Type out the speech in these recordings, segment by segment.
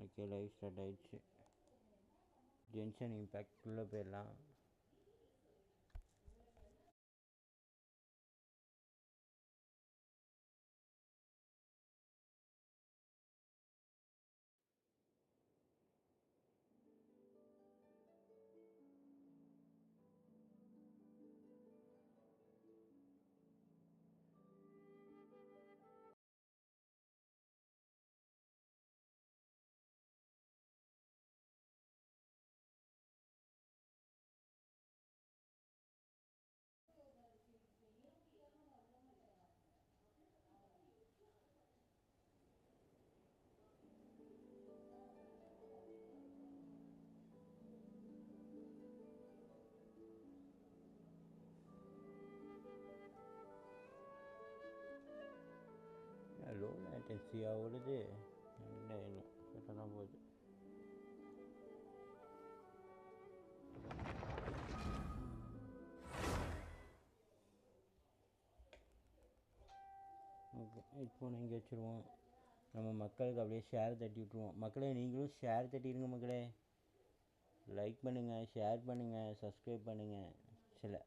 Okay live start ஆயிடுச்சு. Gentian impact உள்ளே போயிடலாம். லோ லேட்டன்சியாக ஓடுது. இல்லை இல்லை கரெக்டாக தான் போகுது. ஓகே ஹெட்ஃபோன் இங்கே வச்சுருவோம். நம்ம மக்களுக்கு அப்படியே ஷேர் தட்டி விட்ருவோம். மக்களே நீங்களும் ஷேர் தட்டிடுங்க மக்களே. லைக் பண்ணுங்கள், ஷேர் பண்ணுங்கள், சப்ஸ்கிரைப் பண்ணுங்கள்.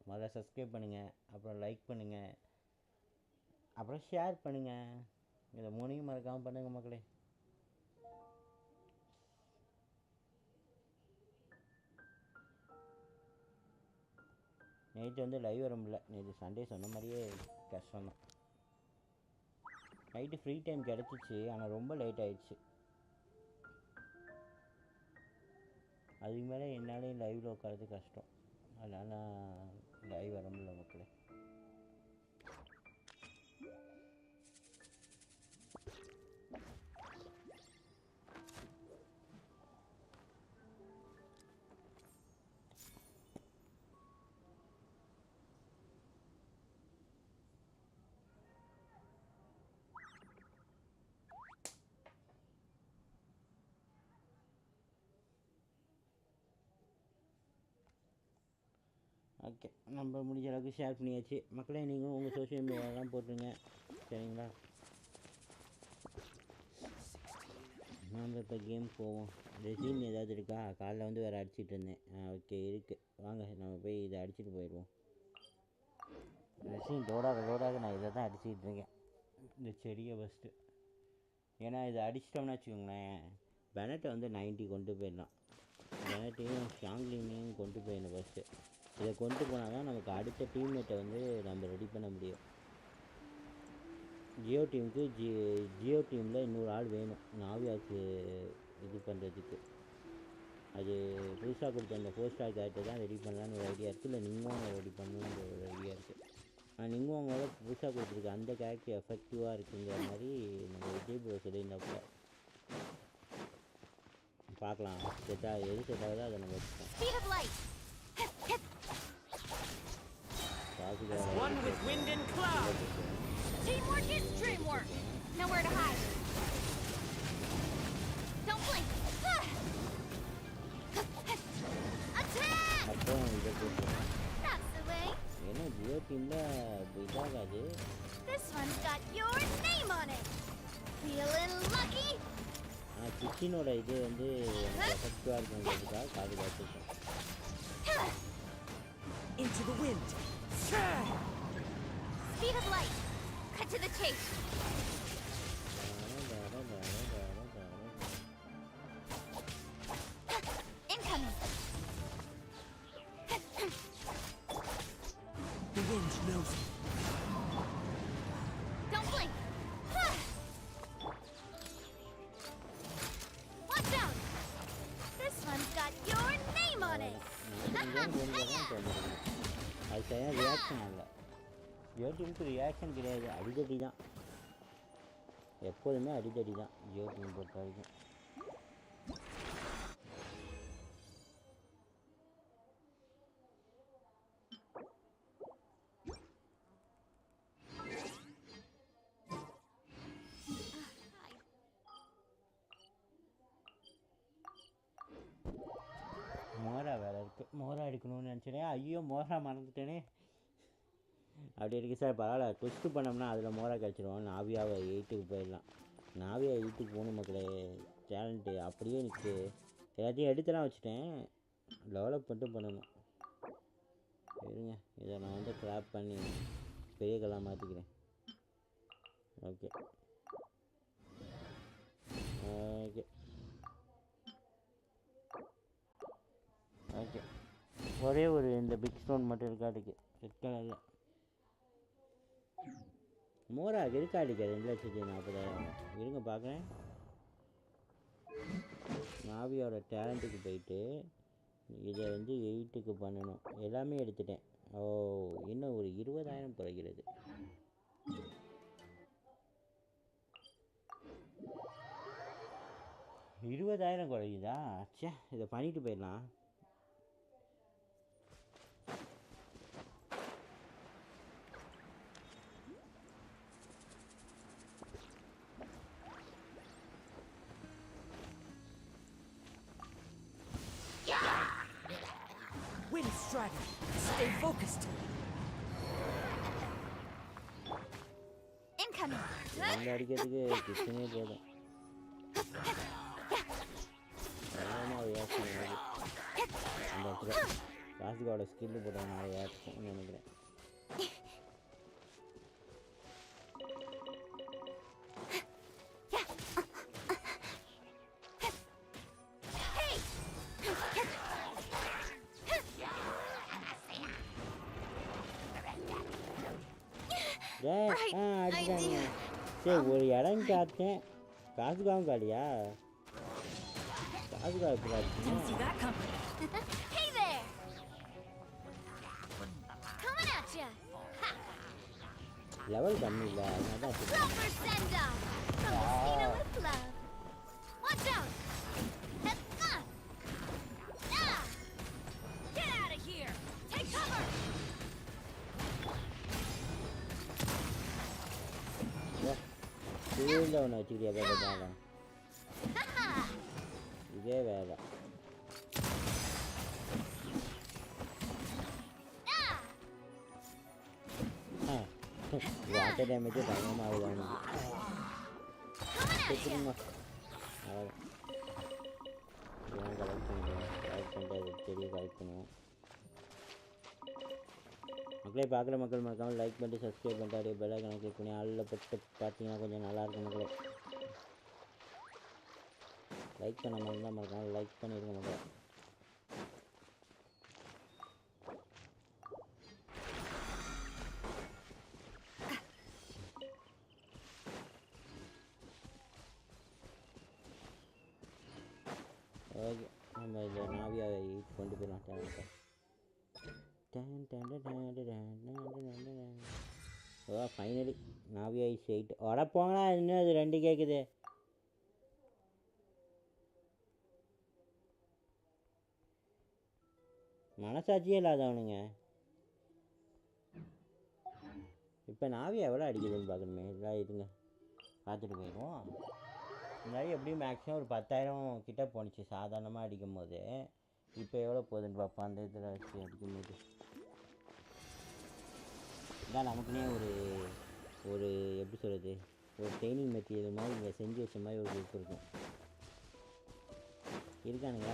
முதல்ல சப்ஸ்கிரைப் பண்ணுங்கள், அப்புறம் லைக் பண்ணுங்கள், அப்புறம் ஷேர் பண்ணுங்கள். இதை மூணையும் மறக்காமல் பண்ணுங்கள் மக்களே. நைட்டு வந்து லைவ் வர முடியல. நேற்று சண்டே சொன்ன மாதிரியே கஷ்டம்தான். நைட்டு ஃப்ரீ டைம் கிடச்சிச்சு, ஆனால் ரொம்ப லேட் ஆகிடுச்சு. அதுக்கு மேலே என்னாலையும் லைவில் உட்காரது கஷ்டம். அதனால் நான் லைவ் வர முடியல மக்களே. ஓகே நம்ம முடிஞ்ச அளவுக்கு ஷேர் பண்ணியாச்சு மக்களே. நீங்களும் உங்கள் சோஷியல் மீடியாலாம் போட்டுருங்க சரிங்களா. நம்ம இப்போ கேம் போவோம். ரெசின் ஏதாவது இருக்கா? காலைல வந்து வேறு அடிச்சிட்டு இருந்தேன். ஓகே இருக்குது, வாங்க நம்ம போய் இதை அடிச்சுட்டு போயிடுவோம். ரெசின் லோடாக நான் இதை தான் அடிச்சுக்கிட்டு இருக்கேன், இந்த செடியை ஃபஸ்ட்டு. ஏன்னா இதை அடிச்சிட்டோம்னா வச்சுக்கோங்களேன், பெனட்டை வந்து 90 கொண்டு போயிடலாம். பெனட்டையும் ஸ்ட்ராங்லிங்கையும் கொண்டு போயிடணும் ஃபஸ்ட்டு. இதை கொண்டு போனால் தான் நமக்கு அடுத்த டீம்மேட்டை வந்து நம்ம ரெடி பண்ண முடியும். ஜியோ டீமில் இன்னொரு ஆள் வேணும் நாவியாவுக்கு இது பண்ணுறதுக்கு. அது புதுசாக கொடுத்த அந்த 4 ஸ்டார் கேரக்டர் தான் ரெடி பண்ணலான்னு ஒரு ஐடியா இருக்குது. இல்லை நிங்கோங்க ரெடி பண்ணணுன்ற ஒரு ஐடியா இருக்குது. ஆனால் நிங்கோங்களோட புதுசாக கொடுத்துருக்கு அந்த கேரக்டர் எஃபெக்டிவாக இருக்குங்கிற மாதிரி நம்ம விஜய் ப்ரோ சொல்லியிருந்தப்போ. பார்க்கலாம் எது செட் ஆகுதோ அதை நம்ம வச்சுக்கலாம். One with wind and cloud. Teamwork is dreamwork. Nowhere to hide. Don't blink. Attack! That's the way. என்ன ஜியோ டீம்ல இதாகாது. This one's got your name on it. Feeling lucky? கிச்சனோட இது வந்து எஃபெக்டிவாக இருக்குங்கிறதுக்காக காது காத்துருக்கேன். Into the wind. Speed of light. Cut to the chase. Incoming. The wind knows me. Don't blink. Watch out. This one's got your name on it. அது சரியாக reaction இல்லை. ஜியோ டீமுக்கு reaction கிடையாது, அடிதடி தான். எப்போதுமே அடிதடி தான் ஜியோ டீம் பொறுத்த வரைக்கும். மோரா வேறு இருக்குது, மோரா எடுக்கணும்னு நினச்சேனே. ஐயோ மோரா மறந்துட்டேனே. அப்படி இருக்குது சார், பரவாயில்ல. ட்விஸ்ட்டு பண்ணோம்னா அதில் மோரா கிடச்சிருவோம். நாவியாவை 8க்கு போயிடலாம். நாவியா 8க்கு போகணும் மக்களே. டேலண்ட்டு அப்படியே எனக்கு எல்லாத்தையும் எடுத்துலாம் வச்சுட்டேன். டெவலப் மட்டும் பண்ணணும். இருங்க, இதை நான் வந்து கிராப் பண்ணி பெரிய கல்லாக மாற்றிக்கிறேன். Okay okay okay. ஒரே ஒரு இந்த பிக் ஸ்டோன் மட்டும் இருக்காட்டுக்கு ரெட் கலரில். மோரா இருக்காடிக்க 2,40,000. இருங்க பார்க்குறேன். நாவியோட டேலண்ட்டுக்கு போயிட்டு இதை வந்து 8க்கு பண்ணணும். எல்லாமே எடுத்துட்டேன். ஓ, இன்னும் ஒரு 20,000 குறைகிறது. குறையுதா? சே, இதை பண்ணிட்டு போயிடலாம். Wind strider, stay focused. Incoming. அந்த அடிக்கிறதுக்கு கிச்சனே போதும். யோசனை அந்த இடத்துல ராசிகாவோட ஸ்கில்லு போட்டவங்க நிறைய இருக்கும்னு நினைக்கிறேன். அடிச்சாங்க. சரி, ஒரு இடம் காத்தேன். காசுக்காவும் காலியா? காசுக்கா எப்படி அடிச்சீங்க? லெவல் கம்மி இல்லை, அதனால தான் ஃபீல்டில் ஒன்று வச்சுக்கிட்டியா பார்த்தாங்க. இதே வேலை. வாட்டர் டேமேஜே பயங்கரமாக ஆகுது அவனுக்கு. சுத்தமா இதெல்லாம் கலெக்ட் பண்ணுவோம். கலெக்ட் பண்ணிட்டு அது செடியை கலெக்ட் பண்ணுவோம். மக்களே, பார்க்குற மக்கள் மறக்காமல் லைக் பண்ணிட்டு சப்ஸ்கிரைப் பண்ணிட்டு அப்படியே பெல் ஐக்கானை கிளிக் பண்ணி ஆளில் போட்டு பார்த்தீங்கன்னா கொஞ்சம் நல்லாயிருக்கும் மக்களே. லைக் பண்ண மாதிரி இருந்தால் மறக்காமல் லைக் பண்ணிடுங்க மக்களே. ஓகே, நம்ம இதை நாவியாவை கொண்டு போயிடலாம். ஓ, ஃபைனலி நாவியா இஸ் 8. வர போங்களா, இன்னும் அது 2 கேட்குது. மனசாட்சியே இல்லாதவனுங்க. இப்போ நாவியா எவ்வளோ அடிக்குதுன்னு பார்க்கணுமே. இதெல்லாம் இருங்க, பார்த்துட்டு போயிடுவோம். முன்னாடி எப்படியும் மேக்ஸிமம் ஒரு 10,000 கிட்டே போணுச்சு சாதாரணமாக அடிக்கும் போது. இப்போ எவ்வளோ போகுதுன்னு பார்ப்போம். அந்த இதில் வச்சு அடிக்கும்போது இதான் நமக்குன்னே ஒரு எப்படி சொல்கிறது, ஒரு ட்ரைனிங் மெட்டீரியல் மாதிரி இங்கே செஞ்சு வச்ச மாதிரி ஒரு குரூப் இருக்கும். இருக்கானுங்க.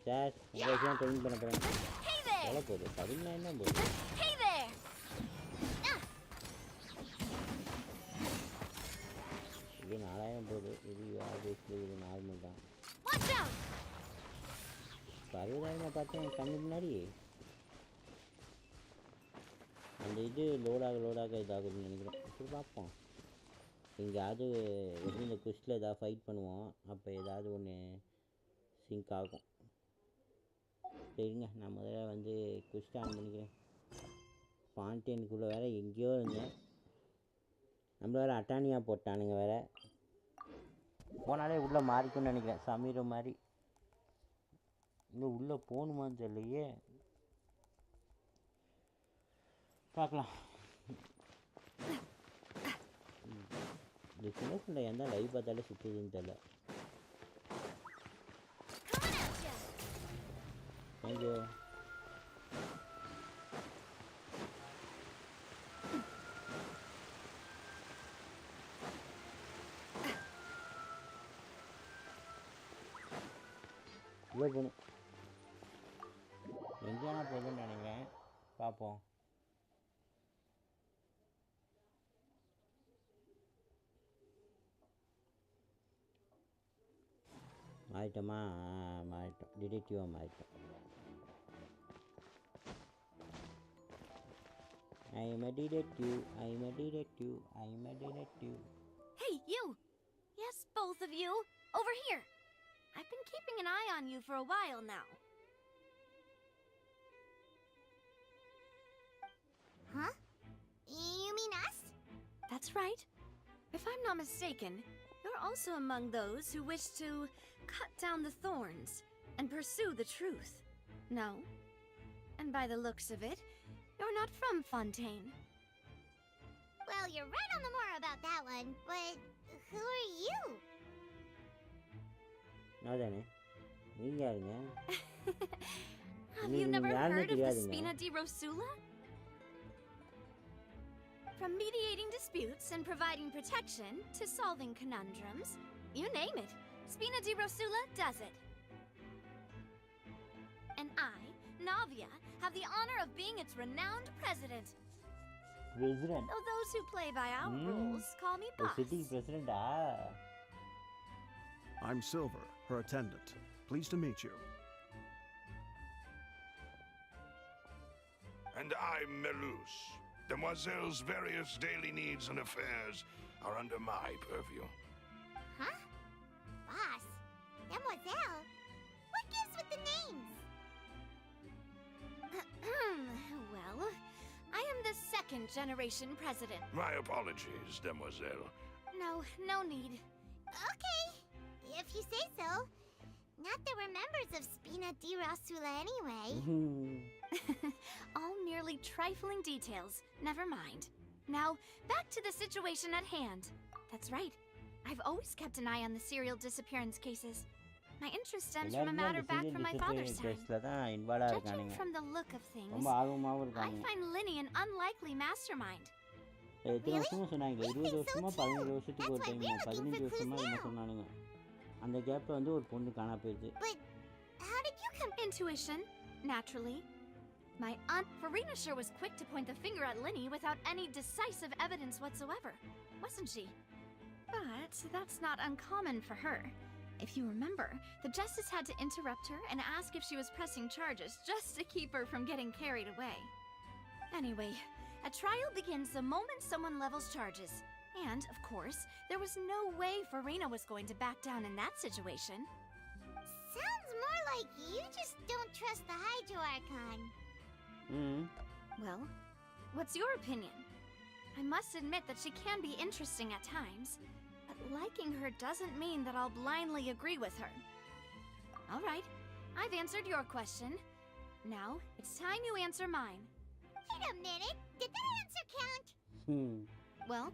சார், உங்கள் விஷயம் ட்ரைனிங் பண்ண போகிறேன். எவ்வளோ போகுது? 19 போகுது. இது 4,000 போகுது. இது ஆப்வியஸ்லி இது நார்மல் தான். 60,000 பார்த்தேன் கண்ணு முன்னாடி. அந்த இது லோடாக இதாகுதுன்னு நினைக்கிறேன். இப்படி பார்ப்போம். எங்கேயாவது எப்படி இந்த குஸ்டில் ஏதாவது ஃபைட் பண்ணுவோம், அப்போ ஏதாவது ஒன்று சிங்க் ஆகும். சரிங்க, நான் முதல்ல வந்து குஸ்ட் ஆன் பண்ணிக்கிறேன். ஃபாண்டெயினுக்குள்ளே வேறு எங்கேயோ இருந்தேன். நம்மள வேறு அட்டானியாக போட்டானுங்க வேறு. போனாலே உள்ளே மாறிக்கும்னு நினைக்கிறேன், சமீர மாதிரி. இன்னும் உள்ளே போகணுமான்னு தெரியலையே, பார்க்கலாம். இந்த சின்ன பிள்ளை எந்த லைவ் பார்த்தாலே சுற்றுதுன்னு தெரியல. தேங்க்யூ. இவ்வளோ போகணும். எங்கேனா போகுதுன்னு நினைக்கிறேன். பார்ப்போம். மாறிட்டோமா? மாறிட்டோம். டிடெக்டிவாக மாறிட்டோம். I'm a detective. I'm a detective. I'm a detective. Hey, you! Yes, both of you. Over here. I've been keeping an eye on you for a while now. Huh? You mean us? That's right. If I'm not mistaken, you're also among those who wish to cut down the thorns and pursue the truth. No? And by the looks of it, you're not from Fontaine. Well, you're right on the moor about that one, but who are you? அதானே நீங்க யாருங்க? Have you never heard of the Spina di Rosula? From mediating disputes and providing protection to solving conundrums, you name it, Spina di Rosula does it. And I, Navia, have the honor of being its renowned president. President? Though those who play by our rules call me boss. The city president, I'm Silver, her attendant. Pleased to meet you. And I'm Melus. Demoiselle's various daily needs and affairs are under my purview. Huh? Boss? Demoiselle? What gives with the names? Well, I am the second generation president. My apologies, Demoiselle. No need. Okay, if you say so. Not that we're members of Spina di Rosula anyway. All merely trifling details. Never mind. Now, back to the situation at hand. That's right. I've always kept an eye on the serial disappearance cases. My interest stems from a matter back from my father's time. Judging from the look of things, I find Linny an unlikely mastermind. Really? I think so too. That's why we're looking for clues now. அந்த கேப்ல வந்து ஒரு பொண்ணு காணா போயிடுச்சு. But how did you come? Intuition, naturally. My aunt Farina sure was quick to point the finger at Linny without any decisive evidence whatsoever, wasn't she? But that's not uncommon for her. If you remember, the justice had to interrupt her and ask if she was pressing charges just to keep her from getting carried away. Anyway, a trial begins the moment someone levels charges. And, of course, there was no way Farina was going to back down in that situation. Sounds more like you just don't trust the Hydro Archon. Well, what's your opinion? I must admit that she can be interesting at times, but liking her doesn't mean that I'll blindly agree with her. All right, I've answered your question. Now, it's time you answer mine. Wait a minute, did that answer count? Well,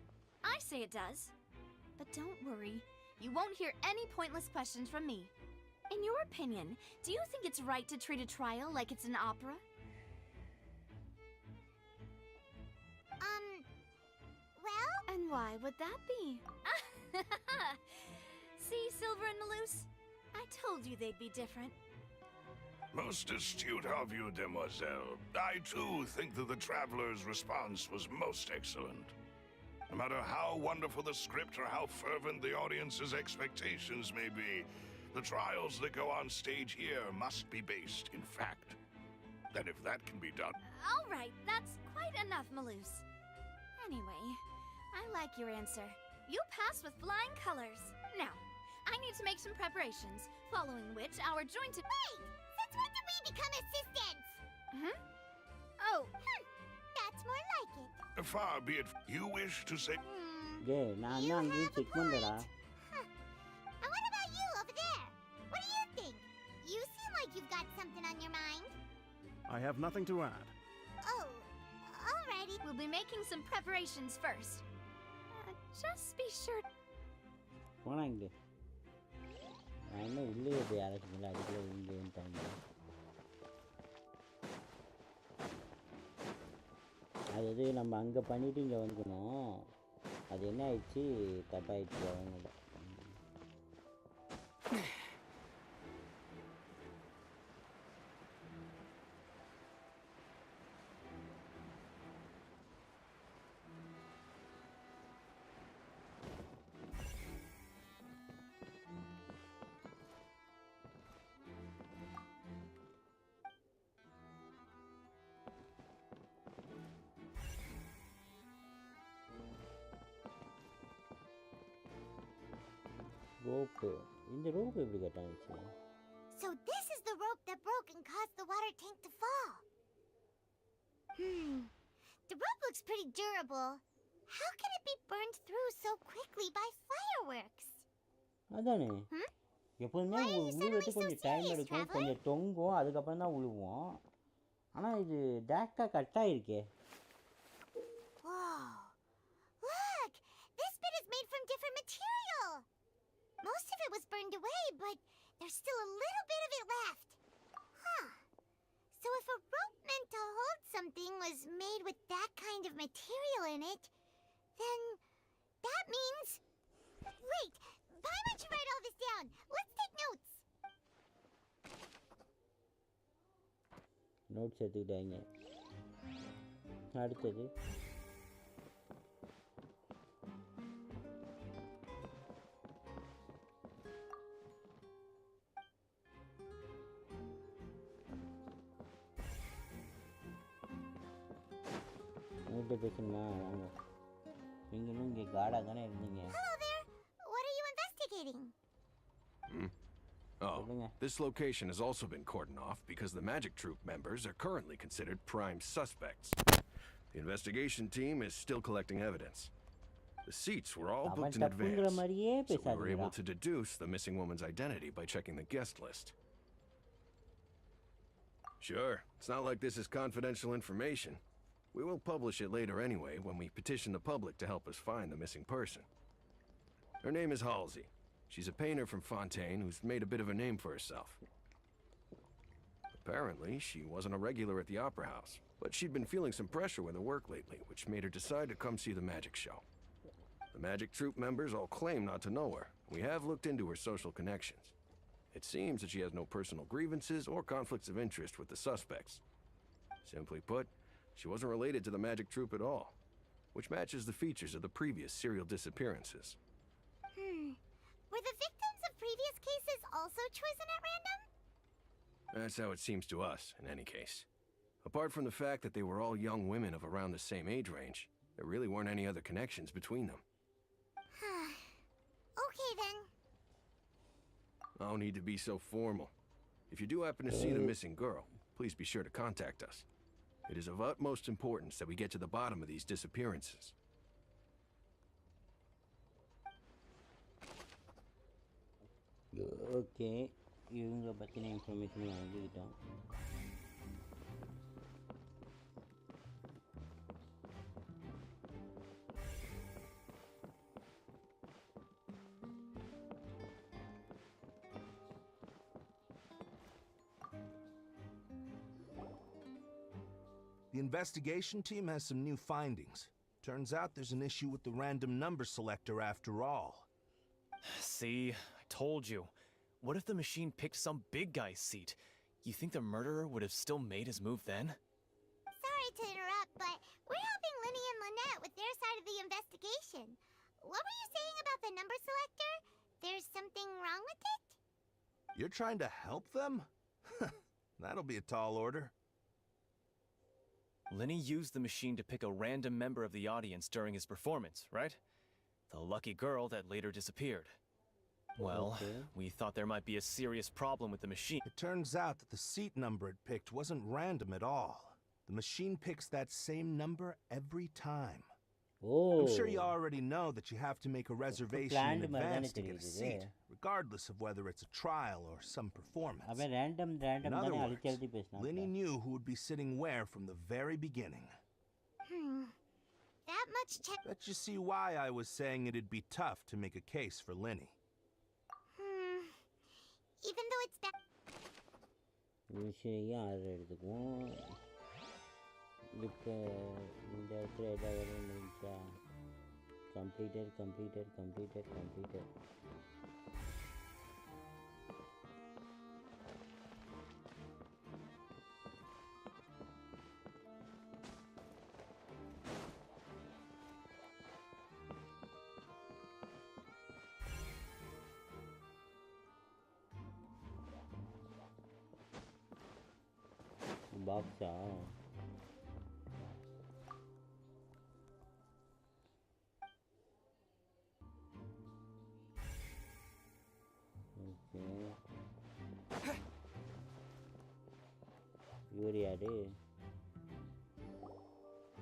I say it does. But don't worry, you won't hear any pointless questions from me. In your opinion, do you think it's right to treat a trial like it's an opera? Well? And why would that be? See, Silver and Melus? I told you they'd be different. Most astute of you, Demoiselle. I too think that the traveler's response was most excellent. No matter how wonderful the script or how fervent the audience's expectations may be, the trials that go on stage here must be based in fact. And if that can be done... All right, that's quite enough, Melus. Anyway, I like your answer. You passed with flying colors. Now, I need to make some preparations, following which our joint... Wait! Since when did we become assistants? Oh. That's more like it. Far be it you wish to say... You have a point. And what about you over there? What do you think? You seem like you've got something on your mind. I have nothing to add. Oh, alrighty. We'll be making some preparations first. Just be sure... போனாங்க நான் என்ன உள்ளே போய் அழைச்சிங்களா அதுக்குள்ளே இங்கே வந்துட்டாங்க. அது நம்ம அங்கே பண்ணிவிட்டு இங்கே வந்துக்கணும். அது என்ன ஆயிடுச்சு, தப்பாயிடுச்சு அவங்க. ரோப்பு இந்த ரோப்பு எப்படி கட்டாச்சு? So this is the rope that broke and caused the water tank to fall. The rope looks pretty durable. How can it be burned through so quickly by fireworks? அதானே எப்போதுமே Why are you விழுவதுக்கு suddenly so கொஞ்சம் time serious, எடுக்கும், Traveler? கொஞ்சம் தொங்கும், அதுக்கப்புறம் தான் விழுவோம். ஆனால் இது டேரக்டாக cut ஆகிருக்கே. Whoa! Look! This bit is made from different material. Most of it was burned away, but there's still a little bit of it left. Huh. So if a rope meant to hold something was made with that kind of material in it, then that means... Wait! Why don't you write all this down? Let's take notes. Notes எடுத்துக்கிட்டாங்க. அடுத்தது உங்கள்கிட்ட பேசணுமா? வாங்க. நீங்களும் இங்கே காடாக தானே இருந்தீங்க. Hello there. What are you investigating? Oh, this location has also been cordoned off because the Magic Troop members are currently considered prime suspects. The investigation team is still collecting evidence. The seats were all booked in advance, so we were able to deduce the missing woman's identity by checking the guest list. Sure, it's not like this is confidential information. We will publish it later anyway when we petition the public to help us find the missing person. Her name is Halsey. She's a painter from Fontaine who's made a bit of a name for herself. Apparently, she wasn't a regular at the Opera House, but she'd been feeling some pressure with her work lately, which made her decide to come see the magic show. The Magic Troop members all claim not to know her. We have looked into her social connections. It seems that she has no personal grievances or conflicts of interest with the suspects. Simply put, she wasn't related to the Magic Troop at all, which matches the features of the previous serial disappearances. Were the victims of previous cases also chosen at random? That's how it seems to us, in any case. Apart from the fact that they were all young women of around the same age range, there really weren't any other connections between them. Okay then. No need to be so formal. If you do happen to see the missing girl, please be sure to contact us. It is of utmost importance that we get to the bottom of these disappearances. Okay, இவங்க பற்றின information வாங்கிக்கிட்டோம். The investigation team has some new findings. Turns out there's an issue with the random number selector after all. See, I told you. What if the machine picked some big guy's seat? You think the murderer would have still made his move then? Sorry to interrupt, but we're helping Linny and Lynette with their side of the investigation. What were you saying about the number selector? There's something wrong with it? You're trying to help them? That'll be a tall order. Linny used the machine to pick a random member of the audience during his performance, right? The lucky girl that later disappeared. Well, we thought there might be a serious problem with the machine. It turns out that the seat number it picked wasn't random at all. The machine picks that same number every time. I'm sure you already know that you have to make a reservation in advance to get a seat, regardless of whether it's a trial or some performance. In other words, Linny knew who would be sitting where from the very beginning. That much Bet you see why I was saying it'd be tough to make a case for Linny. Even though it's that... விஷயம் அதை எடுத்துக்குவோம். இப்போ இந்த இடத்துல எதாவது வரும் இருந்துச்சா? Completed. பாக்ஸா?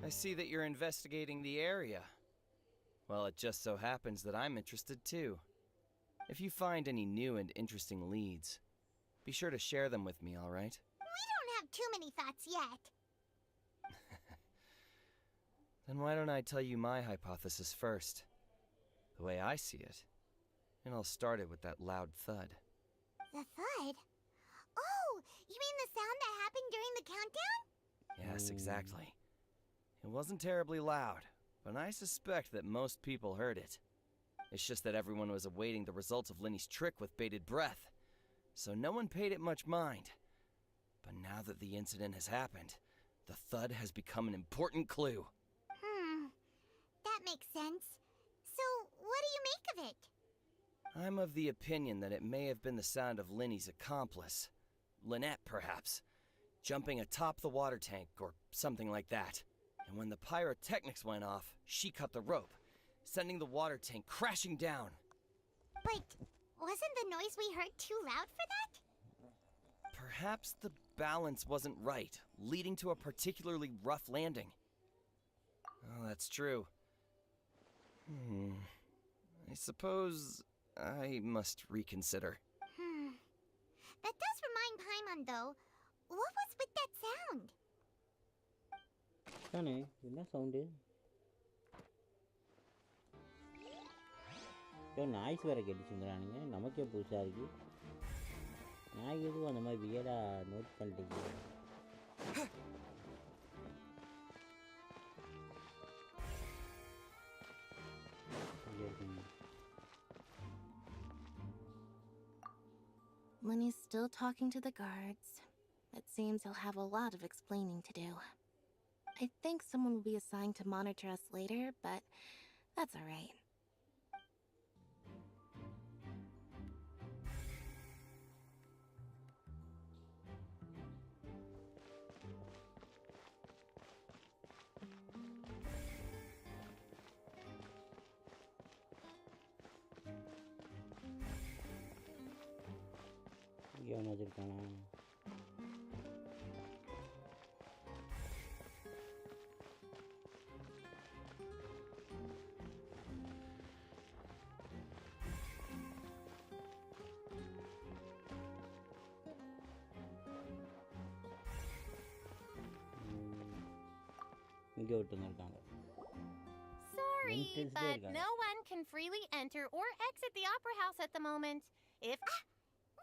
I see that you're investigating the area. Well, it just so happens that I'm interested too. If you find any new and interesting leads, be sure to share them with me, all right? We don't have too many thoughts yet. Then why don't I tell you my hypothesis first? The way I see it. And I'll start it with that loud thud. The thud? Oh, you mean the sound that happened during the countdown? Yes, exactly. It wasn't terribly loud, but I suspect that most people heard it. It's just that everyone was awaiting the results of Lenny's trick with bated breath, so no one paid it much mind. But now that the incident has happened, the thud has become an important clue. That makes sense. So, what do you make of it? I'm of the opinion that it may have been the sound of Lenny's accomplice. Lynette, perhaps. Jumping atop the water tank, or something like that. And when the pyrotechnics went off, she cut the rope, sending the water tank crashing down. But wasn't the noise we heard too loud for that? Perhaps the balance wasn't right, leading to a particularly rough landing. Oh, that's true. I suppose I must reconsider. That does remind Paimon, though. What was with that sound? என்ன sound? Noise வேற கேட்டுச்சுங்கிறானுங்க. நமக்கே புதுசா இருக்கு. நான் எதுவும் அந்த மாதிரி வியடா note பண்ணிட்டீங்க. Lenny's still talking to the guards. It seems he'll have a lot of explaining to do. I think someone will be assigned to monitor us later, but that's alright. வச்சிருக்கானா? இங்க ஒருத்தங்க இருக்காங்க. Sorry, but no one can freely enter or exit the Opera House at the moment. If...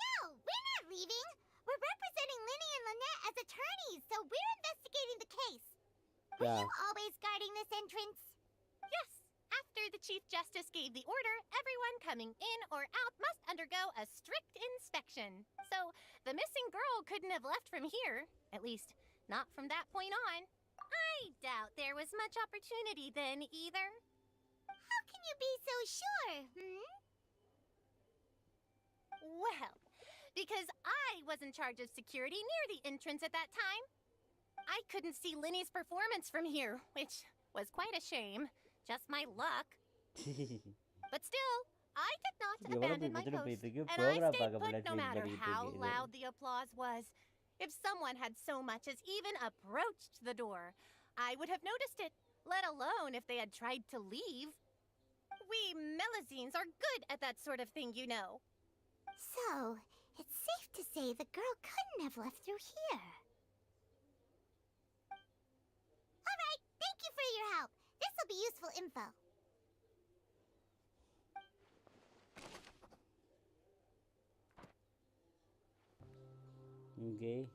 No, we're not leaving. We're representing Lenny and Lynette as attorneys, so we're investigating the case. Were you always guarding this entrance? Yes. After the Chief Justice gave the order, everyone coming in or out must undergo a strict inspection. So, the missing girl couldn't have left from here. At least, not from that point on. I doubt there was much opportunity then, either. How can you be so sure, Well, because I was in charge of security near the entrance at that time. I couldn't see Lenny's performance from here, which was quite a shame. Just my luck. But still, I did not abandon my post, and I stayed put no matter how loud the applause was. If someone had so much as even approached the door, I would have noticed it, let alone if they had tried to leave. We Melazines are good at that sort of thing, you know. So, it's safe to say the girl couldn't have left through here. Alright, thank you for your help. This'll be useful info. Okay,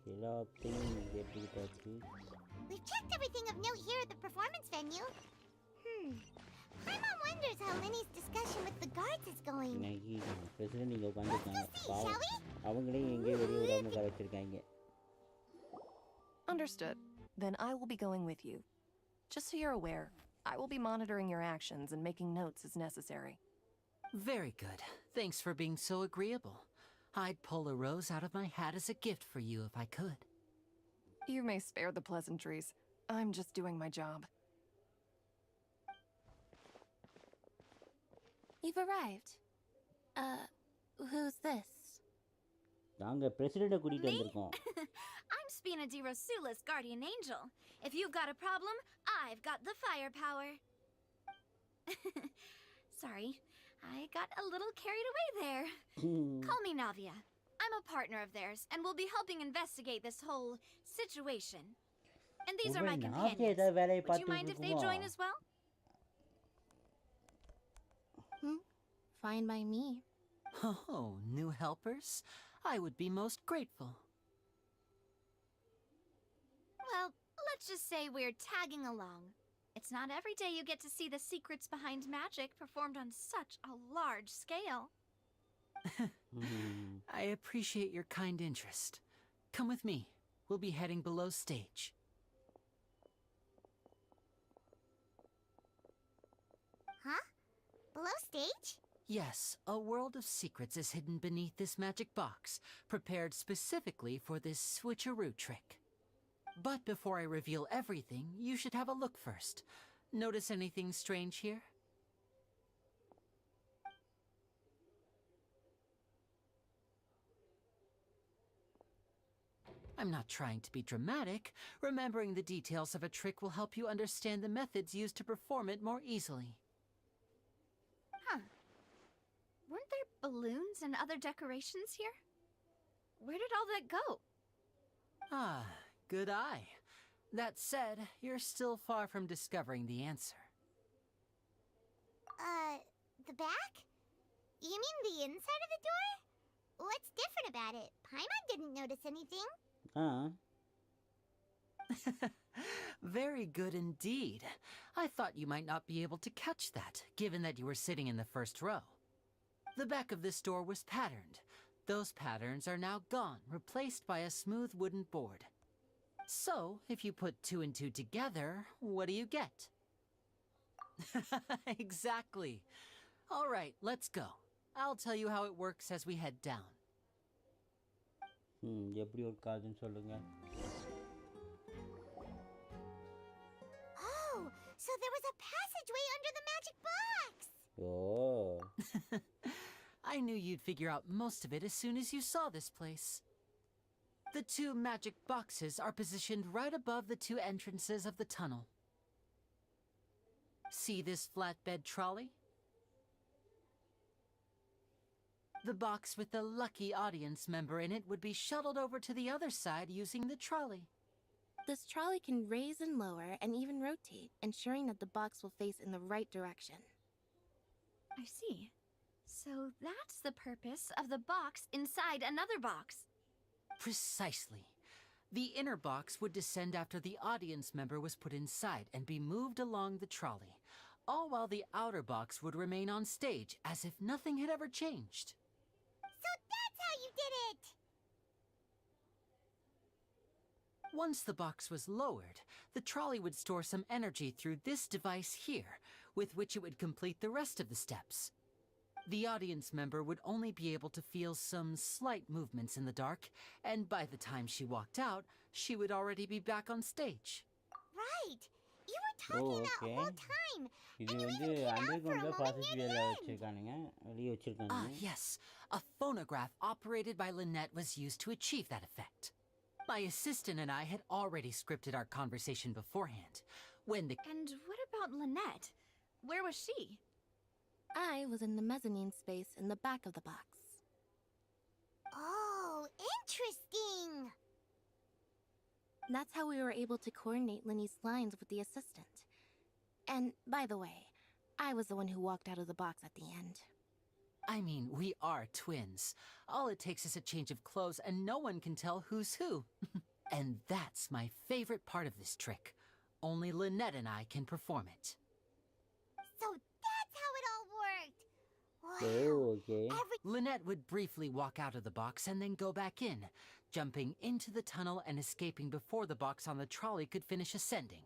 We've checked everything of note here at the performance venue. Paimon wonders how Lenny's discussion with the guards is going. Understood. Then I will be going with you. Just so you're aware, I will be monitoring your actions and making notes as necessary. Very good. Thanks for being so agreeable. I'd pull a rose out of my hat as a gift for you if I could. You may spare the pleasantries. I'm just doing my job. You've arrived. Who's this? நாங்க பிரசிடெண்ட கூட்டிட்டு Me? வந்திருக்கோம். I'm Spina di Rosula's guardian angel. If you've got a problem, I've got the firepower. Sorry, I got a little carried away there. Call me Navia. I'm a partner of theirs, and will be helping investigate this whole situation. And these are my companions. Would you mind if they join as well? Fine by me. Oh, new helpers? I would be most grateful. Well, let's just say we're tagging along. It's not every day you get to see the secrets behind magic performed on such a large scale. I appreciate your kind interest. Come with me. We'll be heading below stage. Huh? Below stage? Yes, a world of secrets is hidden beneath this magic box, prepared specifically for this switcheroo trick. But before I reveal everything, you should have a look first. Notice anything strange here? I'm not trying to be dramatic. Remembering the details of a trick will help you understand the methods used to perform it more easily. Huh. Weren't there balloons and other decorations here? Where did all that go? Ah, good eye. That said, you're still far from discovering the answer. The back? You mean the inside of the door? What's different about it? Paimon didn't notice anything. Very good indeed. I thought you might not be able to catch that, given that you were sitting in the first row. The back of this door was patterned. Those patterns are now gone, replaced by a smooth wooden board. So, if you put 2 and 2 together, what do you get? Exactly. All right, let's go. I'll tell you how it works as we head down. எப்படி ஒரு காதுன்னு சொல்லுங்க. Oh, so there was a passageway under the magic box. Oh. I knew you'd figure out most of it as soon as you saw this place. The 2 magic boxes are positioned right above the 2 entrances of the tunnel. See this flatbed trolley? The box with the lucky audience member in it would be shuttled over to the other side using the trolley. This trolley can raise and lower and even rotate, ensuring that the box will face in the right direction. I see. So that's the purpose of the box inside another box. Precisely. The inner box would descend after the audience member was put inside and be moved along the trolley, all while the outer box would remain on stage as if nothing had ever changed. So that's how you did it! Once the box was lowered, the trolley would store some energy through this device here, with which it would complete the rest of the steps. The audience member would only be able to feel some slight movements in the dark, and by the time she walked out, she would already be back on stage. Right! You were talking that whole time! இது வந்து அண்டர்கிரவுண்ட்ல பாசிட்டிவ்ல வச்சிருக்கானுங்க. வெளிய வச்சிருக்காங்க. Ah, yes. A phonograph operated by Lynette was used to achieve that effect. My assistant and I had already scripted our conversation beforehand. And what about Lynette? Where was she? I was in the mezzanine space in the back of the box. Oh, interesting! That's how we were able to coordinate Linny's lines with the assistant. And, by the way, I was the one who walked out of the box at the end. I mean, we are twins. All it takes is a change of clothes and no one can tell who's who. And that's my favorite part of this trick. Only Lynette and I can perform it. So that's how it all worked! Wow! Oh, okay. Lynette would briefly walk out of the box and then go back in, jumping into the tunnel and escaping before the box on the trolley could finish ascending.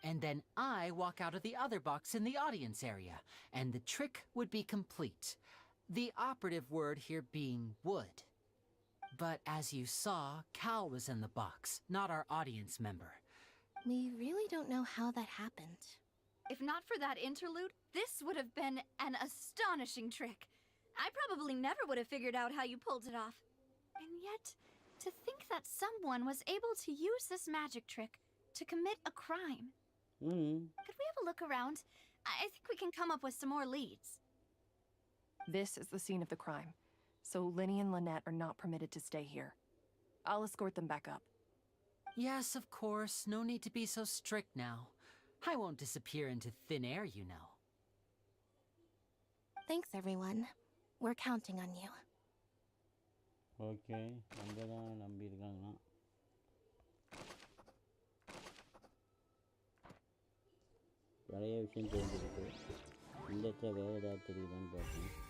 And then I walk out of the other box in the audience area, and the trick would be complete. The operative word here being would. But as you saw, Cal was in the box, not our audience member. We really don't know how that happened. If not for that interlude, this would have been an astonishing trick. I probably never would have figured out how you pulled it off. And yet, to think that someone was able to use this magic trick to commit a crime. Could we have a look around? I think we can come up with some more leads. This is the scene of the crime, so Linny and Lynette are not permitted to stay here. I'll escort them back up. Yes, of course. No need to be so strict now. I won't disappear into thin air, you know. Thanks, everyone. We're counting on you. Okay நம்ம தான் நம்பியிருக்காங்கன்னா நிறைய விஷயம் தெரிஞ்சிருக்கு. இந்த இடத்துல வேறு ஏதாவது தெரியுதான்னு பார்க்கணும்.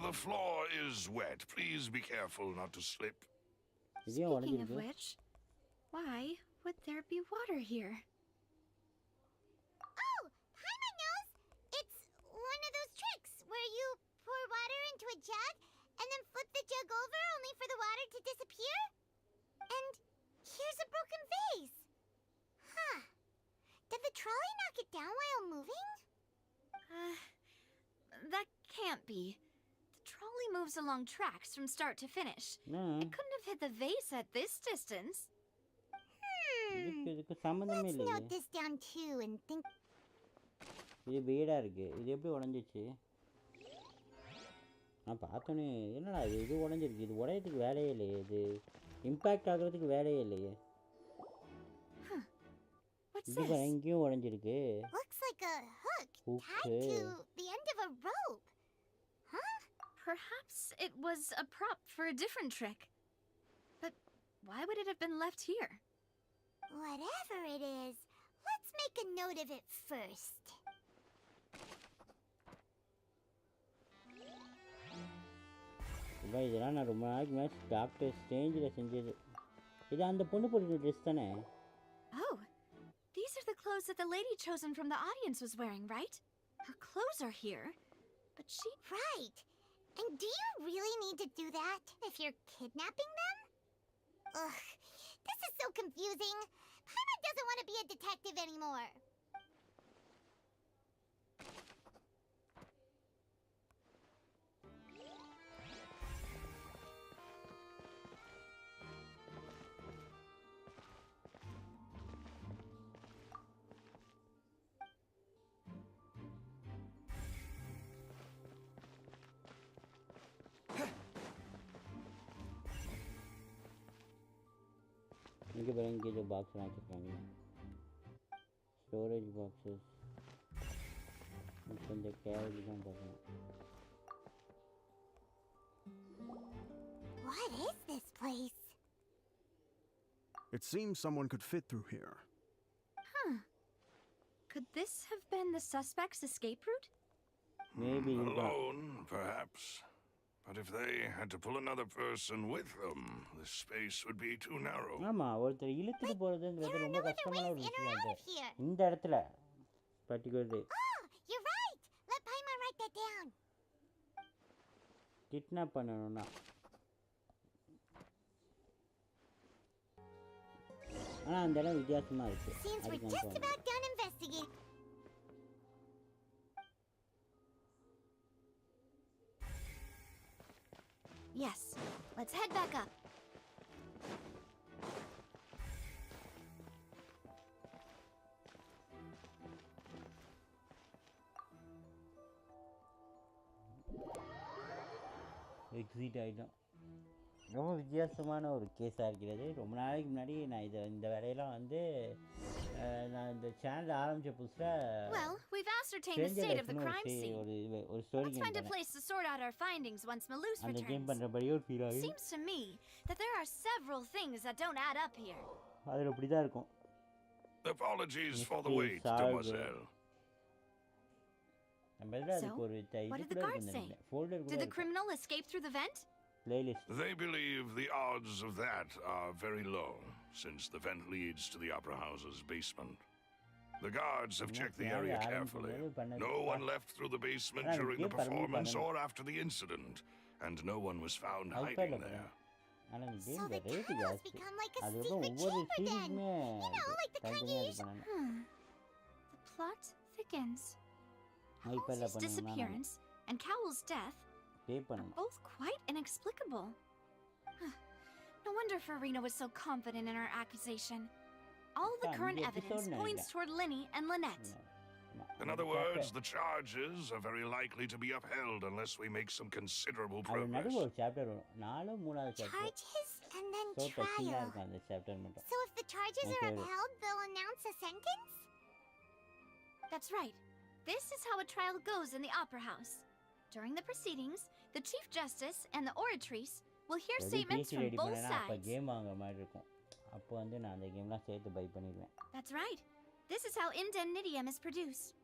The floor is wet. Please be careful not to slip. Speaking of which, why would there be water here? Oh, Paimon knows! It's one of those tricks where you pour water into a jug and then flip the jug over only for the water to disappear. And here's a broken vase. Huh. Did the trolley knock it down while moving? That can't be. The trolley moves along tracks from start to finish. It couldn't have hit the vase at this distance. Let's note this down too and think. இது வீடா இருக்கு. இது எப்படி உடைஞ்சிச்சு? நான் பார்த்தோன்னே என்னடா இது உடைஞ்சிருக்கு. இது உடையதுக்கு வேலையே இல்லையே. இது இம்பாக்ட் ஆகிறதுக்கு வேலையே இல்லையே. இது எங்கேயும் உடைஞ்சிருக்கு. Looks like a hook tied to the end of a rope. Huh? Perhaps it was a prop for a different trick. But why would it have been left here? Whatever it is, let's make a note of it first. இதெல்லாம் நான் ரொம்ப நாளைக்கு match doctor ஸ்டேஞ்சில் செஞ்சது. இது அந்த பொண்ணு போட்டு dress தானே? Oh, these are the clothes that the lady chosen from the audience was wearing, right? Her clothes are here, but she... Right. And do you really need to do that if you're kidnapping them? Ugh, this is so confusing. Paimon doesn't want to be a detective anymore. இங்கே பாருங்க, இங்கே ஏதோ பாக்ஸ்லாம் வச்சுருக்காங்க. Storage boxes. கொஞ்சம் garage தான் பார்க்கணும். What is this place? It seems someone could fit through here. Huh. Could this have been the suspect's escape route? Maybe. Alone, perhaps. But if they had to pull another person with them, the space would be too narrow. ஆமா, ஒருத்தர் இழுத்துட்டு போறதுங்கிறது ரொம்ப கஷ்டமான ஒரு விஷயம். இந்த இடத்துல particularly. Oh, you're right. Let Paimon write that down. Kidnap பண்ணனும்னா. ஆனா அந்த இடம் வித்தியாசமா இருக்கு. Seems we're just about done investigating. Yes, let's head back up. Exit ஆகிட்டோம். ரொம்ப வித்தியாசமான ஒரு கேஸாக இருக்கிறது. ரொம்ப நாளைக்கு முன்னாடி நான் இந்த வேலையெல்லாம் வந்து நான் இந்த சேனல் ஆரம்பிச்ச புதுசில் Well, we've ascertained the state of the crime scene. ஒரு story Let's find a place to sort out our findings once Malus அந்த கேம் returns. பண்ணுறபடியே ஒரு ஃபீல் ஆகுது. Seems to me that there are several things that don't add up here. அதில் இப்படி தான் இருக்கும். Apologies for the wait, demoiselle. So, what did the guards say? Did the criminal escape through the vent? Playlist. They believe the odds of that are very low, since the vent leads to the Opera House's basement. The guards have checked the area carefully. No one left through the basement during the performance or after the incident, and no one was found hiding there. So the tunnels become like a secret chamber then. You know, like the kind you use. The plot thickens. House's disappearance and Cowell's death are both quite inexplicable. No wonder Farina was so confident in her accusation. All the current evidence points toward Linny and Lynette. In other words, the charges are very likely to be upheld unless we make some considerable progress. Charges and then trial. So if the charges are upheld, they'll announce a sentence? That's right. This is how a trial goes in the Opera House. During the proceedings, the Chief Justice and the oratrice will hear statements from both sides. That's right. This is how Indemnitium is produced.